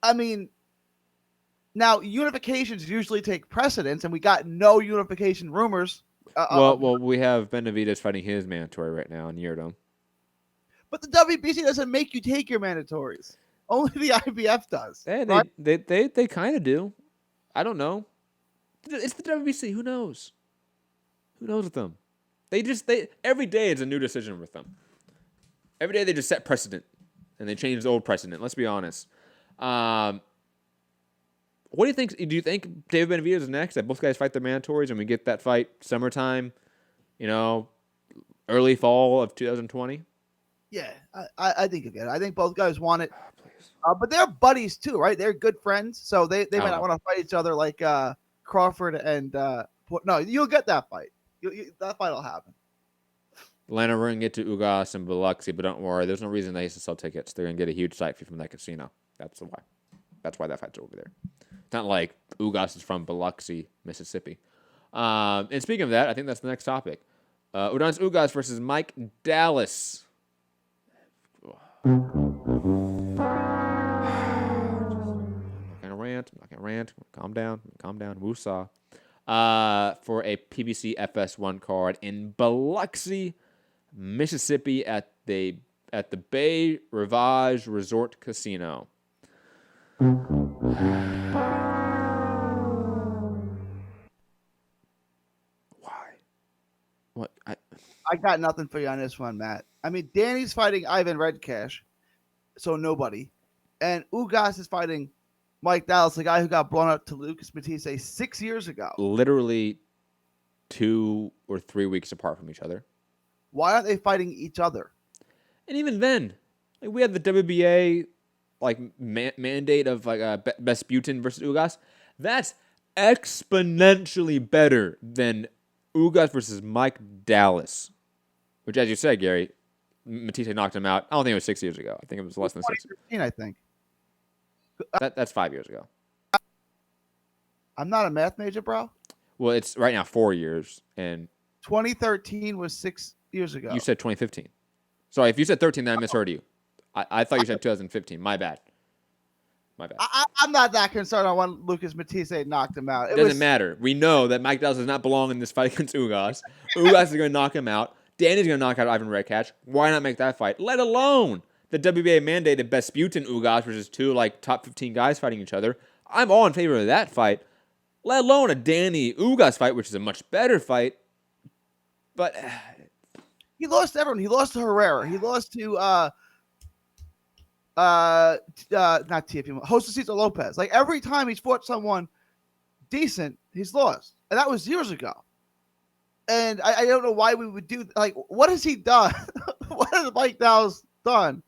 K: I mean, now unifications usually take precedence, and we got no unification rumors.
J: Well, we have Benavidez fighting his mandatory right now in Yerdom.
K: But the WBC doesn't make you take your mandatories. Only the IBF does.
J: Hey, they kind of do. I don't know. It's the WBC. Who knows? Who knows with them? Every day it's a new decision with them. Every day they just set precedent and they change the old precedent. Let's be honest. What do you think? Do you think David Benavidez is next? That both guys fight their mandatories and we get that fight summertime, early fall of 2020?
K: Yeah, I think you get it. I think both guys want it. But they're buddies too, right? They're good friends, so they might not want to fight each other like Crawford and no, you'll get that fight. That fight will happen.
J: Atlanta, we're going to get to Ugas and Biloxi, but don't worry. There's no reason they used to sell tickets. They're going to get a huge site fee from that casino. That's why. That's why that fight's over there. It's not like Ugas is from Biloxi, Mississippi. And speaking of that, I think that's the next topic. Udon's Ugas versus Mike Dallas. I'm not gonna rant. Calm down. Woosah. For a PBC FS1 card in Biloxi, Mississippi at the Bay Rivage Resort Casino. Why? What?
K: I got nothing for you on this one, Matt. I mean, Danny's fighting Ivan Redcash, so nobody. And Ugas is fighting Mike Dallas, the guy who got blown up to Lucas Matisse 6 years ago.
J: Literally 2 or 3 weeks apart from each other.
K: Why aren't they fighting each other?
J: And even then, we had the WBA mandate of Besputin versus Ugas. That's exponentially better than Ugas versus Mike Dallas, which, as you said, Gary, Matisse knocked him out. I don't think it was 6 years ago. I think it was less than 6 years.
K: I think.
J: That's 5 years ago.
K: I'm not a math major, bro.
J: Well, it's right now 4 years, and
K: 2013 was 6 years ago.
J: You said 2015. Sorry, if you said 13, then I misheard you. I thought you said 2015. My bad.
K: I'm not that concerned on when Lucas Matisse knocked him out.
J: It doesn't matter. We know that Mike Dallas does not belong in this fight against Ugas. Ugas is going to knock him out. Danny's going to knock out Ivan Redcash. Why not make that fight? Let alone the WBA mandated Besputin Ugas versus two top 15 guys fighting each other. I'm all in favor of that fight. Let alone a Danny Ugas fight, which is a much better fight. But
K: he lost to everyone. He lost to Herrera. He lost to not TFP, Josecito Lopez. Like every time he's fought someone decent, he's lost. And that was years ago. And I don't know why we would do what has he done? What has Mike Dallas done?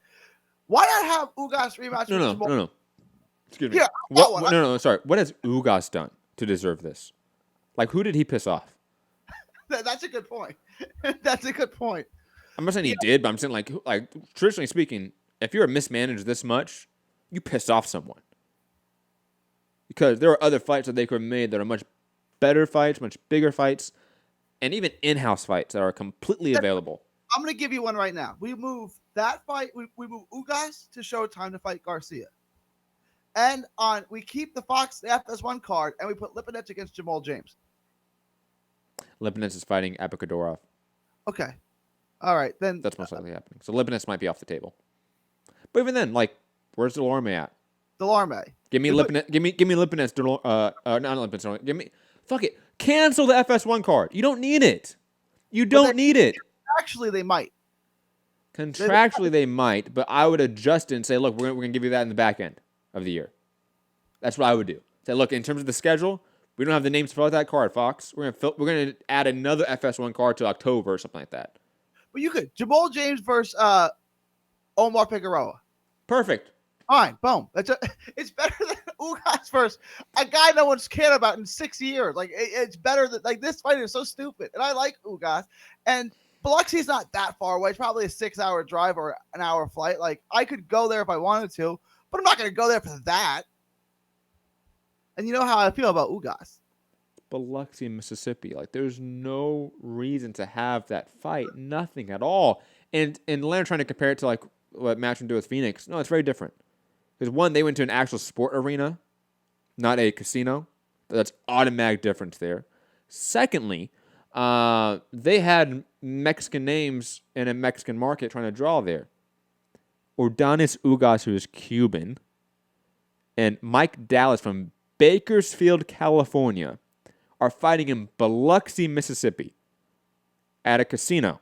K: Why not have Ugas rematch?
J: No. Excuse me.
K: Yeah,
J: No. Sorry. What has Ugas done to deserve this? Who did he piss off?
K: That's a good point. That's a good point.
J: I'm not saying he did, but I'm saying traditionally speaking, if you're mismanaged this much, you piss off someone. Because there are other fights that they could have made that are much better fights, much bigger fights, and even in-house fights that are completely available.
K: I'm going to give you one right now. We move that fight. We move Ugas to Showtime to fight Garcia. And we keep the FS1 card, and we put Lipinets against Jamal James.
J: Lipinets is fighting Abukadorov.
K: Okay. All right. Then
J: that's most likely happening. So Lipinets might be off the table. But even then, where's Delorme at?
K: Delorme.
J: Give me Lipinets. Give me Lipinets. Not Lipinets. Give me. Fuck it. Cancel the FS1 card. You don't need it. You don't need it.
K: Actually, they might.
J: Contractually, they might, but I would adjust it and say, look, we're going to give you that in the back end of the year. That's what I would do. Say, look, in terms of the schedule, we don't have the names to fill out that card, Fox. We're going to add another FS1 card to October or something like that.
K: But you could. Jamal James versus Omar Figueroa.
J: Perfect.
K: Fine, boom. It's better than Ugas versus a guy no one's cared about in 6 years. Like it's better than like this fight is so stupid, and I like Ugas. And Biloxi's not that far away. It's probably a 6-hour drive or an hour flight. Like I could go there if I wanted to, but I'm not going to go there for that. And you know how I feel about Ugas.
J: Biloxi, Mississippi. Like, there's no reason to have that fight. Nothing at all. And Leonard trying to compare it to, like, what Matchroom did with Phoenix. No, it's very different. Because, one, they went to an actual sport arena, not a casino. That's automatic difference there. Secondly, they had Mexican names in a Mexican market trying to draw there. Ordonis Ugas, who is Cuban, and Mike Dallas from Bakersfield, California, are fighting in Biloxi, Mississippi at a casino.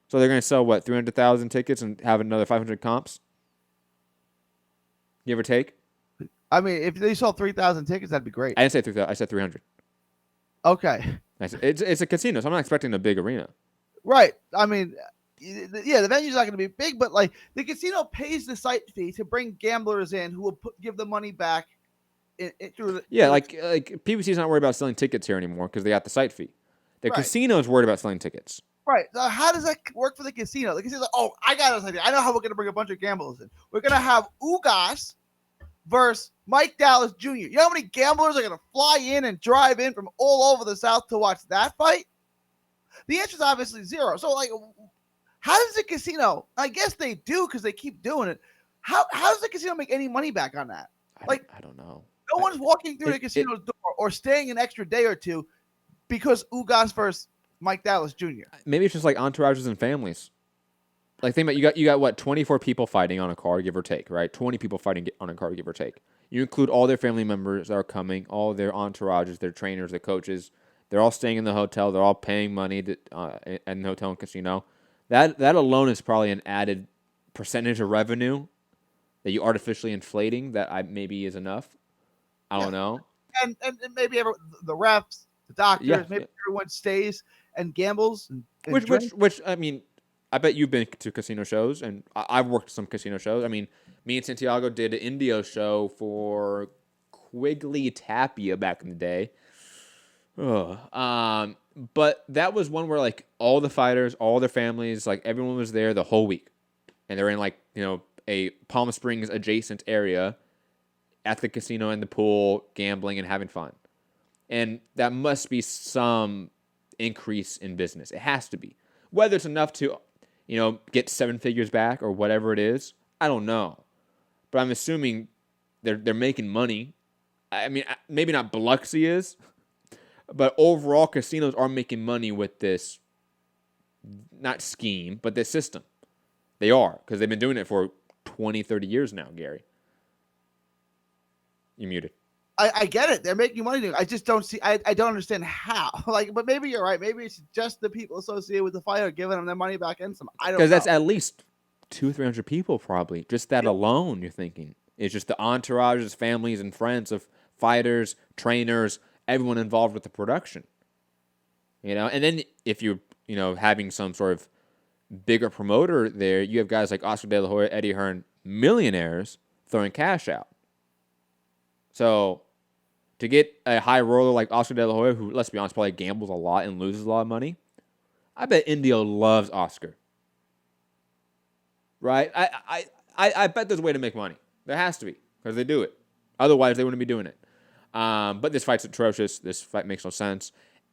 J: So they're going to sell, 300,000 tickets and have another 500 comps? Give or take?
K: I mean, if they sold 3,000 tickets, that'd be great.
J: I didn't say 3,000. I said 300.
K: Okay.
J: It's a casino, so I'm not expecting a big arena.
K: Right. I mean, yeah, the venue's not going to be big, but like the casino pays the site fee to bring gamblers in who will give the money back through the.
J: Yeah, like PBC's not worried about selling tickets here anymore because they got the site fee. The casino's worried about selling tickets.
K: Right. How does that work for the casino? The casino's like, oh, I got this idea. I know how we're going to bring a bunch of gamblers in. We're going to have Ugas versus Mike Dallas Jr. You know how many gamblers are going to fly in and drive in from all over the South to watch that fight? The answer is obviously zero. So, like, how does the casino? I guess they do because they keep doing it. How does the casino make any money back on that?
J: I don't know.
K: No one's walking through the casino's door or staying an extra day or two because Ugas versus Mike Dallas Jr.
J: Maybe it's just like entourages and families. Like, think about you got 24 people fighting on a card, give or take, right? 20 people fighting on a card, give or take. You include all their family members that are coming, all their entourages, their trainers, their coaches. They're all staying in the hotel. They're all paying money in the hotel and casino. That alone is probably an added percentage of revenue that you artificially inflating that maybe is enough. I don't know.
K: And maybe the refs, the doctors, maybe everyone stays and gambles.
J: Which I mean, I bet you've been to casino shows, and I've worked some casino shows. I mean, me and Santiago did an Indio show for Quigley Tapia back in the day. But that was one where, like, all the fighters, all their families, like, everyone was there the whole week. And they're in, like, a Palm Springs adjacent area at the casino and the pool, gambling and having fun. And that must be some increase in business. It has to be. Whether it's enough to, get 7 figures back or whatever it is, I don't know. But I'm assuming they're making money. I mean, maybe not Biloxi is, but overall casinos are making money with this, not scheme, but this system. They are, because they've been doing it for 20, 30 years now, Gary. You muted.
K: I get it. They're making money. I just don't see. I don't understand how. But maybe you're right. Maybe it's just the people associated with the fighter giving them their money back in some. I don't know.
J: Because that's at least 200-300 people probably. Just that alone, you're thinking. It's just the entourages, families, and friends of fighters, trainers, everyone involved with the production. And then if you're, having some sort of bigger promoter there, you have guys like Oscar De La Hoya, Eddie Hearn, millionaires throwing cash out. So to get a high roller like Oscar De La Hoya, who, let's be honest, probably gambles a lot and loses a lot of money, I bet Indio loves Oscar. Right? I bet there's a way to make money. There has to be, because they do it. Otherwise, they wouldn't be doing it. But this fight's atrocious. This fight makes no sense.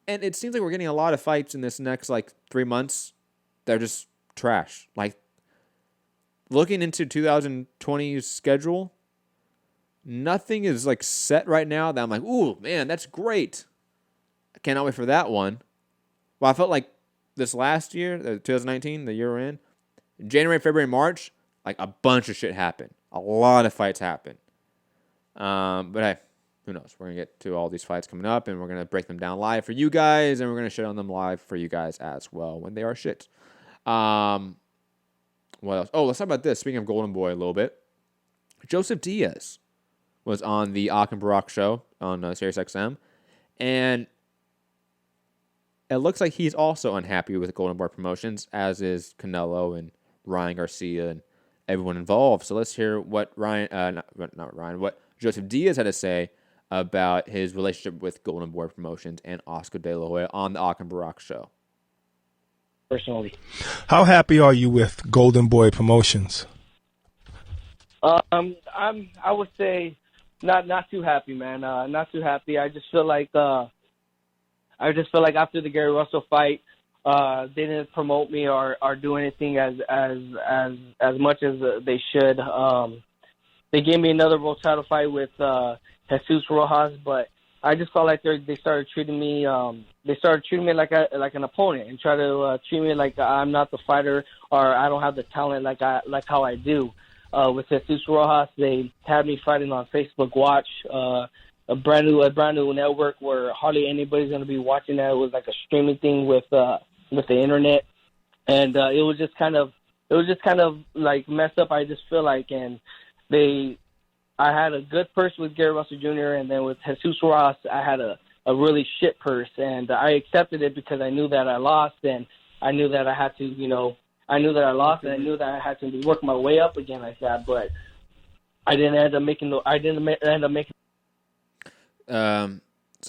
J: And it seems like we're getting a lot of fights in this next, 3 months that are just trash. Like, looking into 2020's schedule, nothing is, set right now that I'm like, ooh, man, that's great. I cannot wait for that one. Well, I felt like this last year, 2019, the year we're in, January, February, March, a bunch of shit happened. A lot of fights happened. But hey, who knows? We're going to get to all these fights coming up, and we're going to break them down live for you guys, and we're going to shit on them live for you guys as well when they are shit. What else? Oh, let's talk about this. Speaking of Golden Boy a little bit, Joseph Diaz was on the Ak and Barak show on SiriusXM, and it looks like he's also unhappy with Golden Boy Promotions, as is Canelo and Ryan Garcia and everyone involved. So let's hear what what Joseph Diaz had to say about his relationship with Golden Boy Promotions and Oscar De La Hoya on the Ak and Barack show.
L: Personally,
M: how happy are you with Golden Boy Promotions?
L: I would say not too happy, man. Not too happy. I just feel like after the Gary Russell fight, they didn't promote me or do anything as much as they should. They gave me another world title fight with Jesus Rojas, but I just felt like they started treating me like an opponent and try to treat me like I'm not the fighter or I don't have the talent like how I do. With Jesus Rojas, they had me fighting on Facebook Watch, a brand new network where hardly anybody's going to be watching that. It was like a streaming thing with the internet, and it was just kind of like messed up. I just feel like, and I had a good purse with Gary Russell Jr. and then with Jesus Rojas, I had a really shit purse, and I accepted it because I knew that I lost, and I knew that I had to, I knew that I lost, and I knew that I had to work my way up again like that, but I didn't end up making.
J: So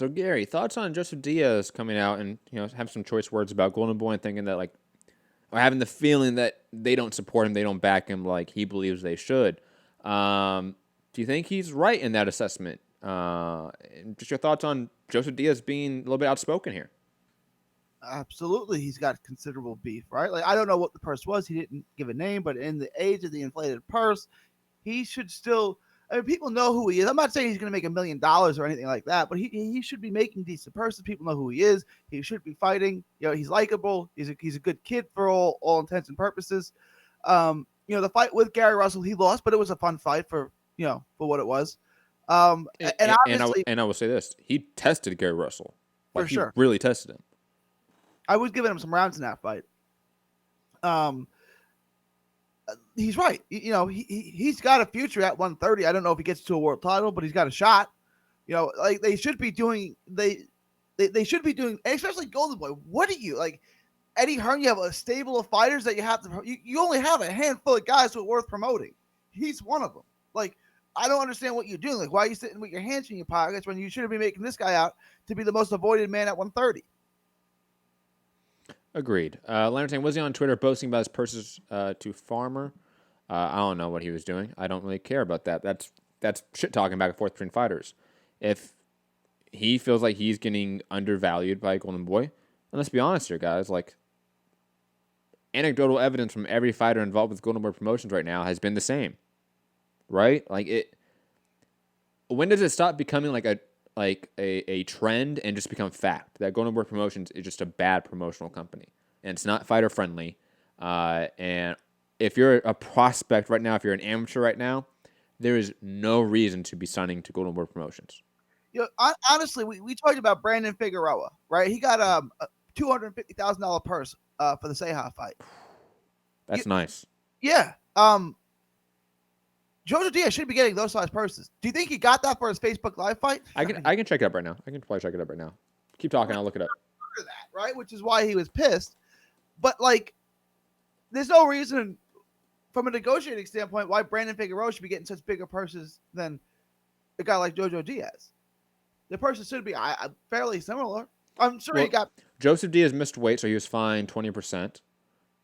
J: Gary, thoughts on Joseph Diaz coming out and have some choice words about Golden Boy and thinking that or having the feeling that they don't support him, they don't back him like he believes they should. Do you think he's right in that assessment? And just your thoughts on Joseph Diaz being a little bit outspoken here.
K: Absolutely, he's got considerable beef, right? Like, I don't know what the purse was. He didn't give a name, but in the age of the inflated purse, he should still. I mean, people know who he is. I'm not saying he's going to make $1 million or anything like that, but he should be making decent purses. People know who he is. He should be fighting. He's likable. He's a good kid for all intents and purposes. The fight with Gary Russell, he lost, but it was a fun fight for what it was. And
J: I will say this: he tested Gary Russell.
K: For sure,
J: he really tested him.
K: I was giving him some rounds in that fight. He's right. He's got a future at 130. I don't know if he gets to a world title, but he's got a shot. Like they should be doing. They should be doing, especially Golden Boy. What do you like, Eddie Hearn? You have a stable of fighters that you have to. You only have a handful of guys who are worth promoting. He's one of them. Like, I don't understand what you're doing. Like, why are you sitting with your hands in your pockets when you should be making this guy out to be the most avoided man at 130?
J: Agreed. Leonard saying, was he on Twitter boasting about his purses to Farmer? I don't know what he was doing. I don't really care about that. That's shit talking back and forth between fighters. If he feels like he's getting undervalued by Golden Boy, and let's be honest here, guys, like, anecdotal evidence from every fighter involved with Golden Boy Promotions right now has been the same. Right? Like, when does it stop becoming like a trend and just become fact that Golden Boy Promotions is just a bad promotional company and it's not fighter friendly? And if you're a prospect right now, if you're an amateur right now, there is no reason to be signing to Golden Boy Promotions.
K: Honestly, we talked about Brandon Figueroa, right? He got a $250,000 purse for the Seha fight.
J: That's nice.
K: Yeah. Joseph Diaz should be getting those size purses. Do you think he got that for his Facebook Live fight?
J: I can check it up right now. I can probably check it up right now. Keep talking. I'll look it up.
K: That, right? Which is why he was pissed. But, like, there's no reason from a negotiating standpoint why Brandon Figueroa should be getting such bigger purses than a guy like Jojo Diaz. The purses should be fairly similar. I'm sure he got...
J: Joseph Diaz missed weight, so he was fined 20%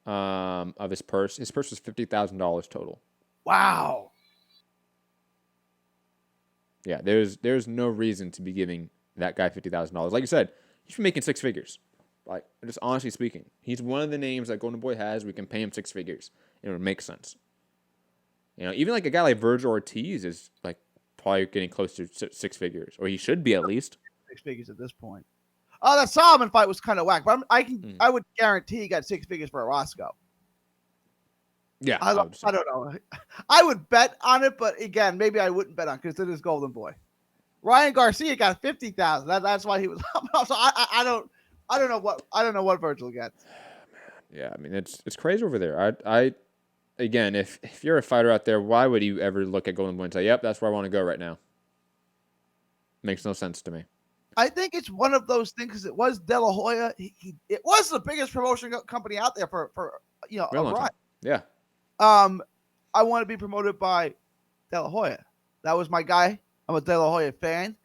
J: of his purse. His purse was $50,000 total.
K: Wow.
J: Yeah, there's no reason to be giving that guy $50,000. Like you said, he should be making six figures. Like, just honestly speaking, he's one of the names that Golden Boy has. We can pay him six figures. It would make sense. Even like a guy like Virgil Ortiz is like probably getting close to six figures, or he should be at least.
K: 6 figures at this point. Oh, that Solomon fight was kind of whack, but I would guarantee he got 6 figures for a Roscoe.
J: Yeah,
K: I don't know. I would bet on it, but again, maybe I wouldn't bet on because it is Golden Boy. Ryan Garcia got 50,000. That's why he was up. So I don't know what Virgil gets.
J: Yeah, I mean it's crazy over there. I again, if you're a fighter out there, why would you ever look at Golden Boy and say, "Yep, that's where I want to go right now"? Makes no sense to me.
K: I think it's one of those things because it was De La Hoya. It was the biggest promotion company out there for a ride.
J: Yeah.
K: I want to be promoted by De La Hoya. That was my guy. I'm a De La Hoya fan.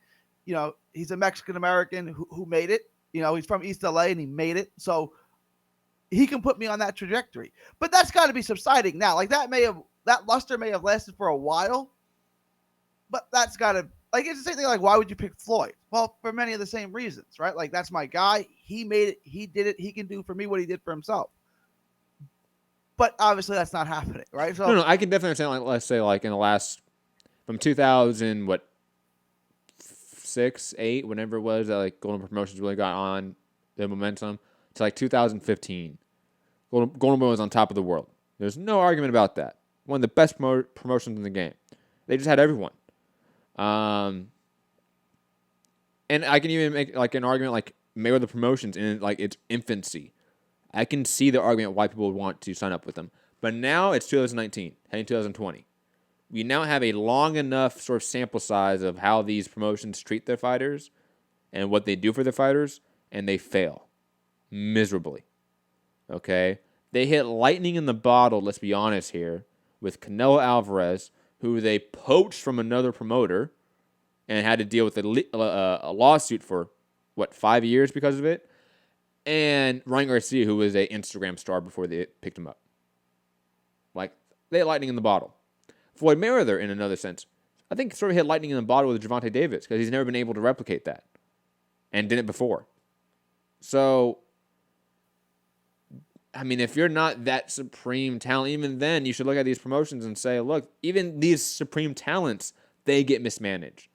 K: You know, he's a Mexican American who made it. You know, he's from East LA and he made it. So he can put me on that trajectory. But that's got to be subsiding now. Like that luster may have lasted for a while, but that's got to, like, it's the same thing. Like, why would you pick Floyd? Well, for many of the same reasons, right? Like, that's my guy. He made it. He did it. He can do for me what he did for himself. But obviously that's not happening, right? So
J: No, I can definitely understand, like, let's say, like, in the last, from 2000, 6, 8, whenever it was that, like, Golden Promotions really got on the momentum, to, like, 2015. Golden Boy was on top of the world. There's no argument about that. One of the best promotions in the game. They just had everyone. And I can even make, like, an argument, like, Mayweather Promotions in, like, its infancy. I can see the argument why people would want to sign up with them. But now it's 2019, heading 2020. We now have a long enough sort of sample size of how these promotions treat their fighters and what they do for their fighters, and they fail miserably. Okay? They hit lightning in the bottle, let's be honest here, with Canelo Alvarez, who they poached from another promoter and had to deal with a lawsuit for, 5 years because of it? And Ryan Garcia, who was an Instagram star before they picked him up. Like, they had lightning in the bottle. Floyd Mayweather, in another sense, I think sort of hit lightning in the bottle with Gervonta Davis because he's never been able to replicate that and did it before. So, I mean, if you're not that supreme talent, even then, you should look at these promotions and say, look, even these supreme talents, they get mismanaged.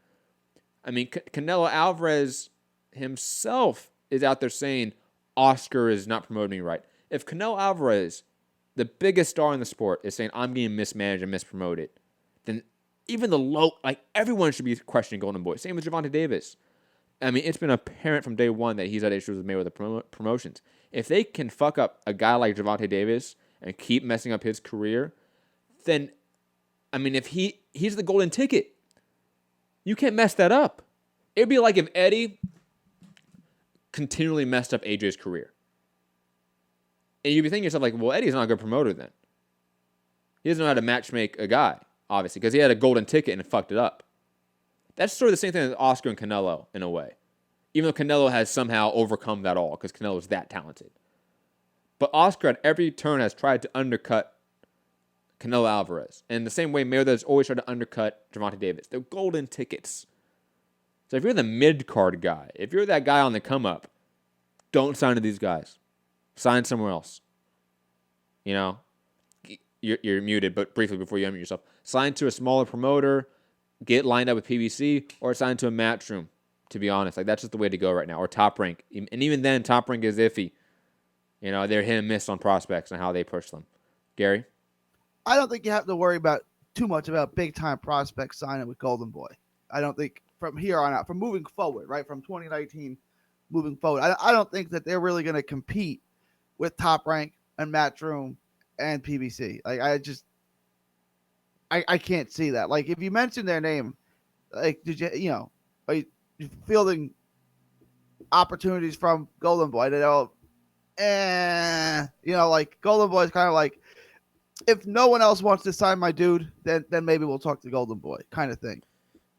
J: I mean, Canelo Alvarez himself is out there saying, Oscar is not promoting me right. If Canelo Alvarez, the biggest star in the sport, is saying, I'm getting mismanaged and mispromoted, then even everyone should be questioning Golden Boy. Same with Gervonta Davis. I mean, it's been apparent from day one that he's had issues with Mayweather promotions. If they can fuck up a guy like Gervonta Davis and keep messing up his career, then, I mean, if he's the golden ticket, you can't mess that up. It'd be like if Eddie continually messed up AJ's career. And you'd be thinking to yourself, like, well, Eddie's not a good promoter then. He doesn't know how to matchmake a guy, obviously, because he had a golden ticket and it fucked it up. That's sort of the same thing as Oscar and Canelo, in a way. Even though Canelo has somehow overcome that all, because Canelo's that talented. But Oscar at every turn has tried to undercut Canelo Alvarez. And the same way Mayweather has always tried to undercut Gervonta Davis. They're golden tickets. So if you're the mid-card guy, if you're that guy on the come-up, don't sign to these guys. Sign somewhere else. You know? You're muted, but briefly before you unmute yourself. Sign to a smaller promoter, get lined up with PBC, or sign to a Matchroom, to be honest. Like, that's just the way to go right now. Or Top Rank. And even then, Top Rank is iffy. You know, they're hit and miss on prospects and how they push them. Gary?
K: I don't think you have to worry about too much about big-time prospects signing with Golden Boy. I don't think from here on out, from moving forward, right, from 2019 moving forward, I don't think that they're really going to compete with Top Rank and Matchroom and PBC. Like, I can't see that. Like, if you mention their name, like, are you fielding opportunities from Golden Boy? Like, Golden Boy is kind of like, if no one else wants to sign my dude, then maybe we'll talk to Golden Boy, kind of thing.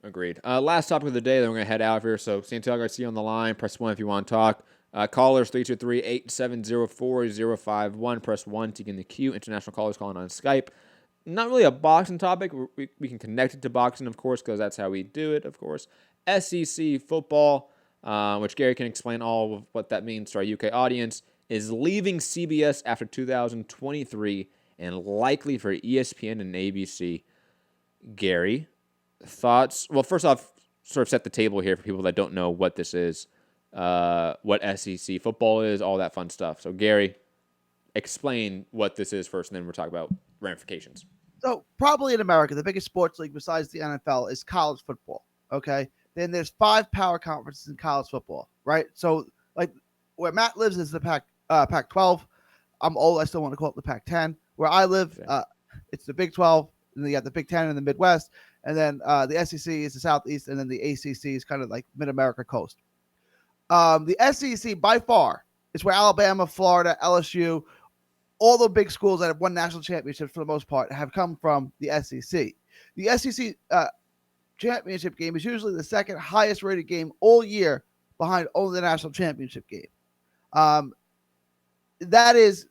J: Agreed. Last topic of the day, then we're going to head out of here. So, Santiago Garcia on the line. Press 1 if you want to talk. Callers 323-870-4051. Press 1 to get in the queue. International callers calling on Skype. Not really a boxing topic. We can connect it to boxing, of course, because that's how we do it, of course. SEC football, which Gary can explain all of what that means to our UK audience, is leaving CBS after 2023 and likely for ESPN and ABC. Gary, thoughts? Well, first off, sort of set the table here for people that don't know what this is, what SEC football is, all that fun stuff. So, Gary, explain what this is first, and then we'll talk about ramifications.
K: So, probably in America, the biggest sports league besides the NFL is college football, okay? Then there's 5 power conferences in college football, right? So, like, where Matt lives is the Pac-12. I'm old. I still want to call it the Pac-10. Where I live, it's the Big 12, and then you got the Big 10 in the Midwest, and then the SEC is the Southeast, and then the ACC is kind of like Mid-America coast. The SEC, by far, is where Alabama, Florida, LSU, all the big schools that have won national championships for the most part have come from the SEC. The SEC championship game is usually the second highest rated game all year behind only the national championship game. That is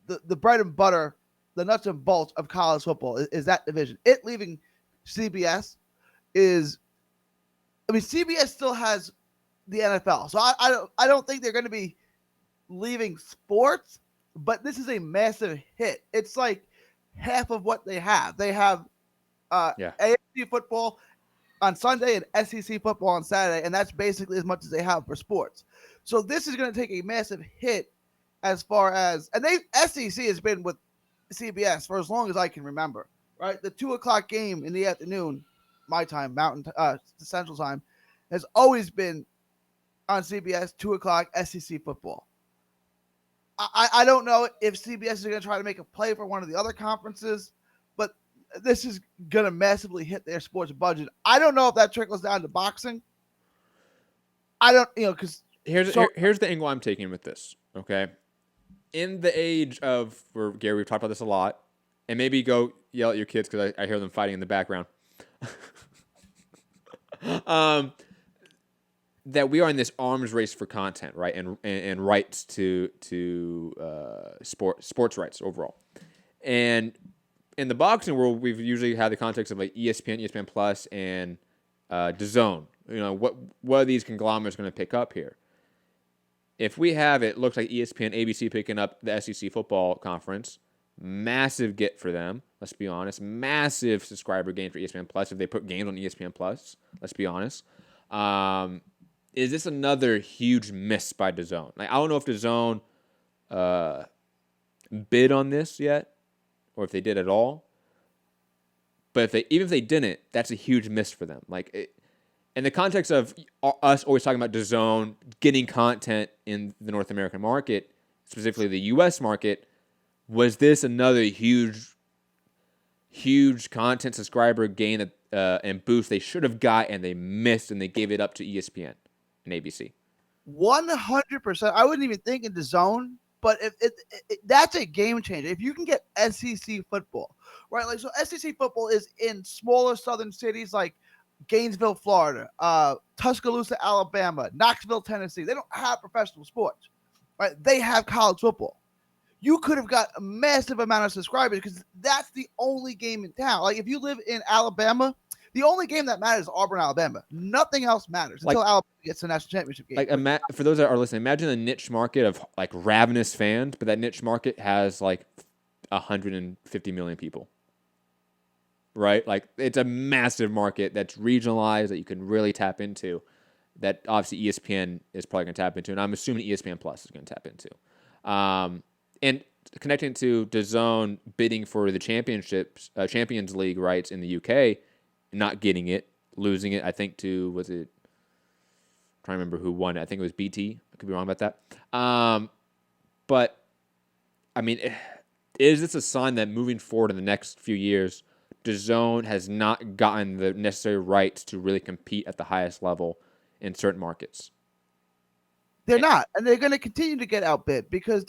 K: the bread and butter, the nuts and bolts of college football is that division. It leaving CBS is, I mean, CBS still has the NFL. So I don't think they're going to be leaving sports, but this is a massive hit. It's like half of what they have. They have AFC football on Sunday and SEC football on Saturday, and that's basically as much as they have for sports. So this is going to take a massive hit as far as, and SEC has been with CBS for as long as I can remember, right? The 2:00 game in the afternoon, my time, Central Time, has always been on CBS, 2:00 SEC football. I don't know if CBS is going to try to make a play for one of the other conferences, but this is going to massively hit their sports budget. I don't know if that trickles down to boxing. I don't, because
J: here's the angle I'm taking with this. Okay, in the age of where Gary, we've talked about this a lot, and maybe go yell at your kids because I hear them fighting in the background. That we are in this arms race for content, right, and rights to sports rights overall, and in the boxing world, we've usually had the context of like ESPN, ESPN Plus, and DAZN. What are these conglomerates going to pick up here? If we have it, looks like ESPN, ABC picking up the SEC football conference, massive get for them. Let's be honest, massive subscriber gain for ESPN Plus if they put games on ESPN Plus. Let's be honest. Is this another huge miss by DAZN? Like, I don't know if DAZN bid on this yet, or if they did at all. But even if they didn't, that's a huge miss for them. Like, in the context of us always talking about DAZN getting content in the North American market, specifically the U.S. market, was this another huge content subscriber gain and boost they should have got and they missed and they gave it up to ESPN and ABC?
K: 100%. I wouldn't even think in DAZN, but if that's a game changer. If you can get SEC football, right? Like, so SEC football is in smaller southern cities like Gainesville, Florida, Tuscaloosa, Alabama, Knoxville, Tennessee. They don't have professional sports, right? They have college football. You could have got a massive amount of subscribers because that's the only game in town. Like, if you live in Alabama, the only game that matters is Auburn, Alabama. Nothing else matters until Alabama gets the national championship game.
J: Like, for those that are listening, imagine a niche market of like ravenous fans, but that niche market has like 150 million people. Right? Like, it's a massive market that's regionalized that you can really tap into, that obviously ESPN is probably going to tap into, and I'm assuming ESPN Plus is going to tap into. And connecting to DAZN bidding for the Champions League rights in the UK, not getting it, losing it, I think to, was it, I'm trying to remember who won it. I think it was BT. I could be wrong about that. But, I mean, is this a sign that moving forward in the next few years, DAZN has not gotten the necessary rights to really compete at the highest level in certain markets?
K: They're not, and they're going to continue to get outbid because,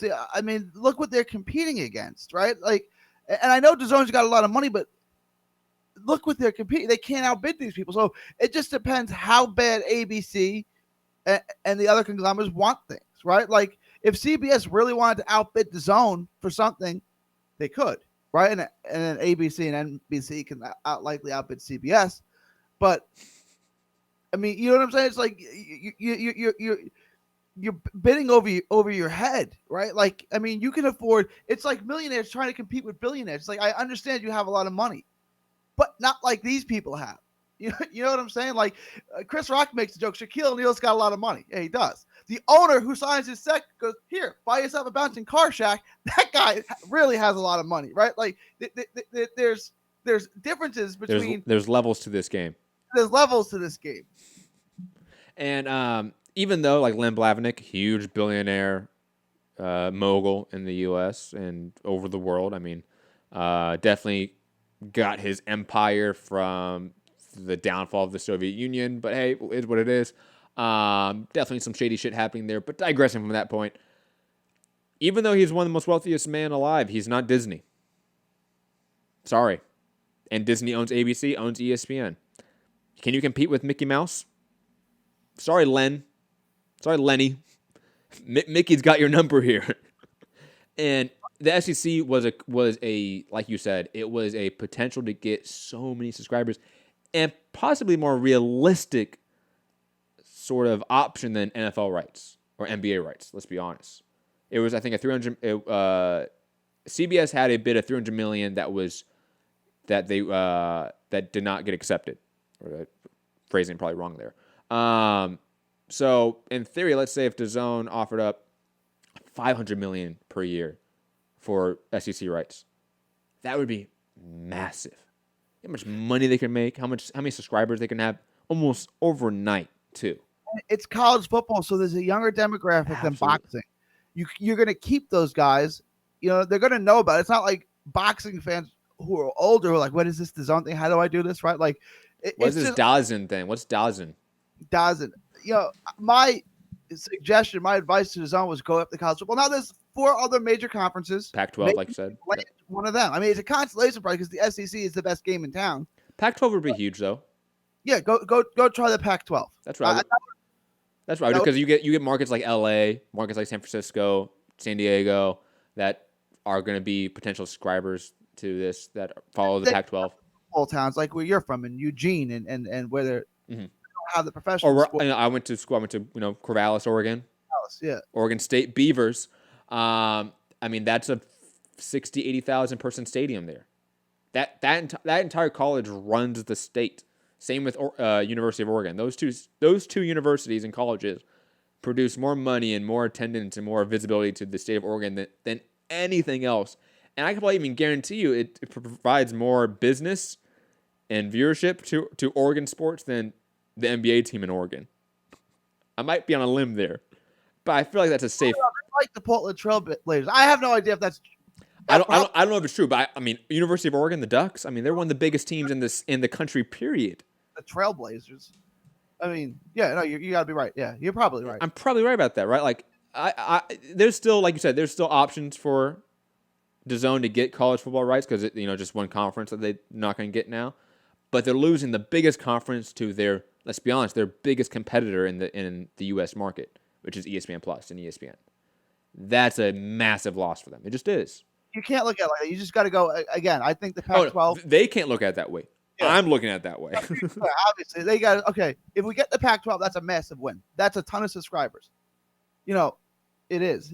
K: look what they're competing against, right? Like, and I know DAZN's got a lot of money, but look what they're competing. They can't outbid these people. So it just depends how bad ABC and the other conglomerates want things, right? Like, if CBS really wanted to outbid DAZN for something, they could, right? And then ABC and NBC can likely outbid CBS. But, I mean, you know what I'm saying? It's like you're bidding over your head, right? Like, I mean, you can afford, it's like millionaires trying to compete with billionaires. It's like, I understand you have a lot of money, but not like these people have. You know what I'm saying? Like, Chris Rock makes a joke, Shaquille O'Neal's got a lot of money. Yeah, he does. The owner who signs his check goes, here, buy yourself a bouncing car shack. That guy really has a lot of money, right? Like, there's differences between...
J: There's levels to this game.
K: There's levels to this game.
J: And even though, like, Len Blavatnik, huge billionaire mogul in the U.S. and over the world, I mean, definitely got his empire from the downfall of the Soviet Union, but hey, it is what it is. Definitely some shady shit happening there, but digressing from that point, Even though he's one of the most wealthiest man alive, he's not Disney. Sorry. And Disney owns ABC, owns ESPN. Can you compete with Mickey Mouse? Sorry, Len. Sorry, Lenny. Mickey's got your number here. And the SEC was a like you said, it was a potential to get so many subscribers and possibly more realistic sort of option than NFL rights or NBA rights. Let's be honest. It was, I think, CBS had a bid of $300 million that did not get accepted. Or phrasing probably wrong there. So in theory, let's say if DAZN offered up $500 million per year for SEC rights, that would be massive. How much money they can make, how many subscribers they can have almost overnight too.
K: It's college football, so there's a younger demographic than boxing. You're going to keep those guys. You know, they're going to know about it. It's not like boxing fans who are older who are like, what is this DAZN thing? How do I do this? Right? Like,
J: what's this DAZN thing? What's DAZN?
K: DAZN. You know, my suggestion, my advice to DAZN was go up the college football. Now there's 4 other major conferences.
J: Pac-12, like you said.
K: One of them. I mean, it's a consolation prize because the SEC is the best game in town.
J: Pac-12 would be huge, though.
K: Yeah, go try the Pac-12.
J: That's right. That's right, because you get markets like LA, markets like San Francisco, San Diego that are going to be potential subscribers to this that follow the Pac-12.
K: All towns like where you're from in Eugene and where they're don't have the professional.
J: I went to school. I went to Corvallis, Oregon.
K: Yeah.
J: Oregon State Beavers. I mean, that's a 60,000, 80,000 person stadium there. That entire college runs the state. Same with University of Oregon. Those two universities and colleges produce more money and more attendance and more visibility to the state of Oregon than anything else. And I can probably even guarantee you it provides more business and viewership to Oregon sports than the NBA team in Oregon. I might be on a limb there, but I feel like that's a safe.
K: I like the Portland Trailblazers. I have no idea if that's.
J: I don't know if it's true, but I mean, University of Oregon, the Ducks. I mean, they're one of the biggest teams in the country. Period.
K: The Trailblazers. I mean, yeah, no, you got to be right. Yeah, you're probably right.
J: I'm probably right about that, right? Like, there's still, like you said, there's still options for DAZN to get college football rights because just one conference that they're not going to get now, but they're losing the biggest conference to their, let's be honest, their biggest competitor in the U.S. market, which is ESPN Plus and ESPN. That's a massive loss for them. It just is.
K: You can't look at it like that. You just got to go again. I think the Pac-12.
J: They can't look at it that way. Yeah. I'm looking at it that way.
K: Obviously, they got okay. If we get the Pac-12, that's a massive win. That's a ton of subscribers. It is.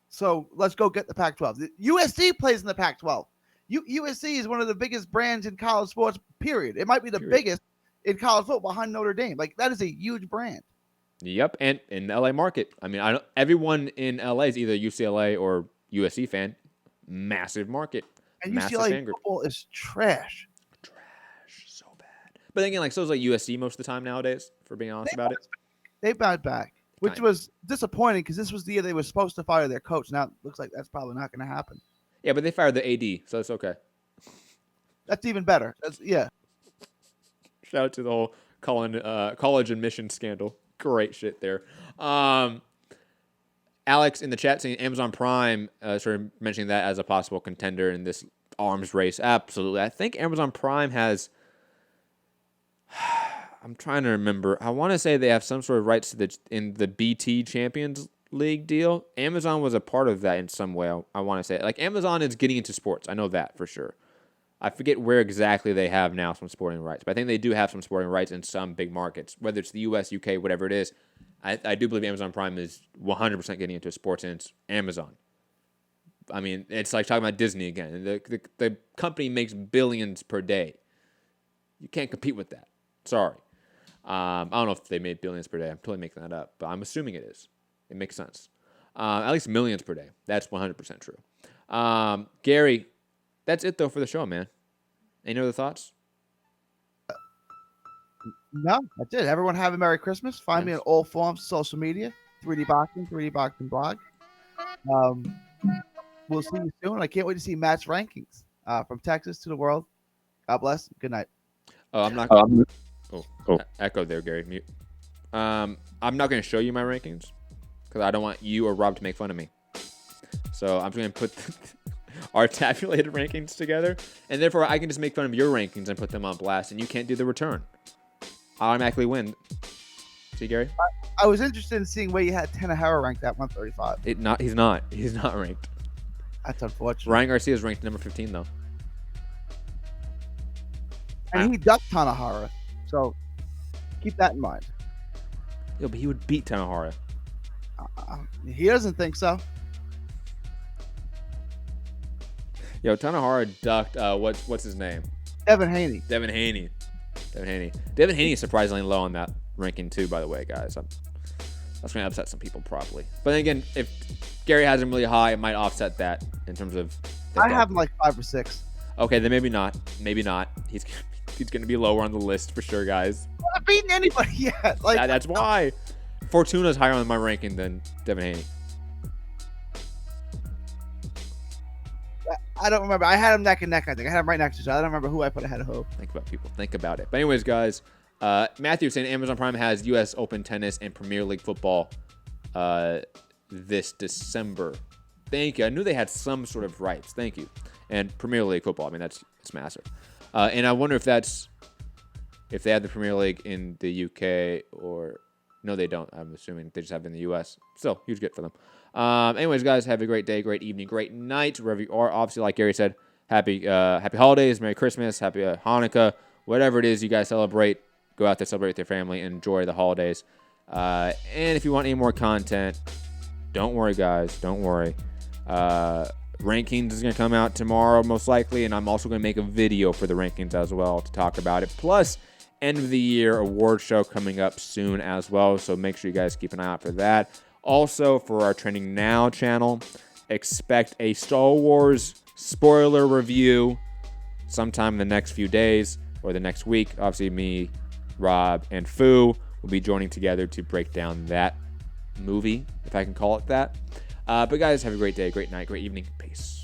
K: So let's go get the Pac-12. The USC plays in the Pac-12. USC is one of the biggest brands in college sports. Period. It might be the biggest in college football behind Notre Dame. Like that is a huge brand.
J: Yep, and in the LA market. I mean, everyone in LA is either UCLA or USC fan. Massive market.
K: And UCLA football is trash.
J: So bad. But again, so is like USC most of the time nowadays, for being honest about it.
K: They bounced back, which was disappointing because this was the year they were supposed to fire their coach. Now it looks like that's probably not going to happen.
J: Yeah, but they fired the AD, so it's okay.
K: That's even better. Yeah.
J: Shout out to the whole college admission scandal. Great shit there. Alex in the chat saying Amazon Prime, sort of mentioning that as a possible contender in this arms race. Absolutely. I think Amazon Prime has, I'm trying to remember. I want to say they have some sort of rights to in the BT Champions League deal. Amazon was a part of that in some way. I want to say like Amazon is getting into sports. I know that for sure. I forget where exactly they have now some sporting rights, but I think they do have some sporting rights in some big markets, whether it's the US, UK, whatever it is. I do believe Amazon Prime is 100% getting into sports, and it's Amazon. I mean, it's like talking about Disney again. The company makes billions per day. You can't compete with that. Sorry. I don't know if they made billions per day. I'm totally making that up, but I'm assuming it is. It makes sense. At least millions per day. That's 100% true. Gary, that's it, though, for the show, man. Any other thoughts?
K: No, that's it. Everyone have a Merry Christmas. Find me on all forms of social media. 3D Boxing blog. We'll see you soon. I can't wait to see Matt's rankings from Texas to the world. God bless. Good night.
J: Oh, I'm not. Echo there, Gary. Mute. I'm not going to show you my rankings because I don't want you or Rob to make fun of me. So I'm just going to put our tabulated rankings together, and therefore I can just make fun of your rankings and put them on blast, and you can't do the return. I automatically win. See, Gary?
K: I was interested in seeing where you had Tanahara ranked at 135.
J: He's not ranked.
K: That's unfortunate.
J: Ryan Garcia is ranked number 15, though.
K: And he ducked Tanahara, so keep that in mind.
J: Yo, but he would beat Tanahara.
K: He doesn't think so.
J: Yo, Tanahara ducked, what's his name?
K: Devin Haney.
J: Devin Haney is surprisingly low on that ranking too, by the way, guys. That's going to upset some people probably. But then again, if Gary has him really high, it might offset that in terms of...
K: I have him like 5 or 6.
J: Okay, then maybe not. Maybe not. He's going to be lower on the list for sure, guys.
K: I haven't beaten anybody yet. Like,
J: that's why. Fortuna's higher on my ranking than Devin Haney.
K: I don't remember. I had him neck and neck, I think. I had him right next to each other. I don't remember who I put ahead of who.
J: Think about people. Think about it. But anyways, guys, Matthew saying Amazon Prime has U.S. Open tennis and Premier League football this December. Thank you. I knew they had some sort of rights. Thank you. And Premier League football. I mean, that's massive. And I wonder if they have the Premier League in the U.K. or... No, they don't. I'm assuming they just have it in the U.S. Still, huge get for them. Anyways, guys, have a great day, great evening, great night, wherever you are. Obviously, like Gary said, happy holidays, Merry Christmas, happy Hanukkah, whatever it is you guys celebrate. Go out there, celebrate with your family, and enjoy the holidays. And if you want any more content, don't worry, guys. Don't worry. Rankings is going to come out tomorrow, most likely, and I'm also going to make a video for the rankings as well to talk about it. Plus, end of the year award show coming up soon as well, so make sure you guys keep an eye out for that. Also, for our Trending Now channel, expect a Star Wars spoiler review sometime in the next few days or the next week. Obviously, me, Rob, and Foo will be joining together to break down that movie, if I can call it that. But guys, have a great day, great night, great evening. Peace.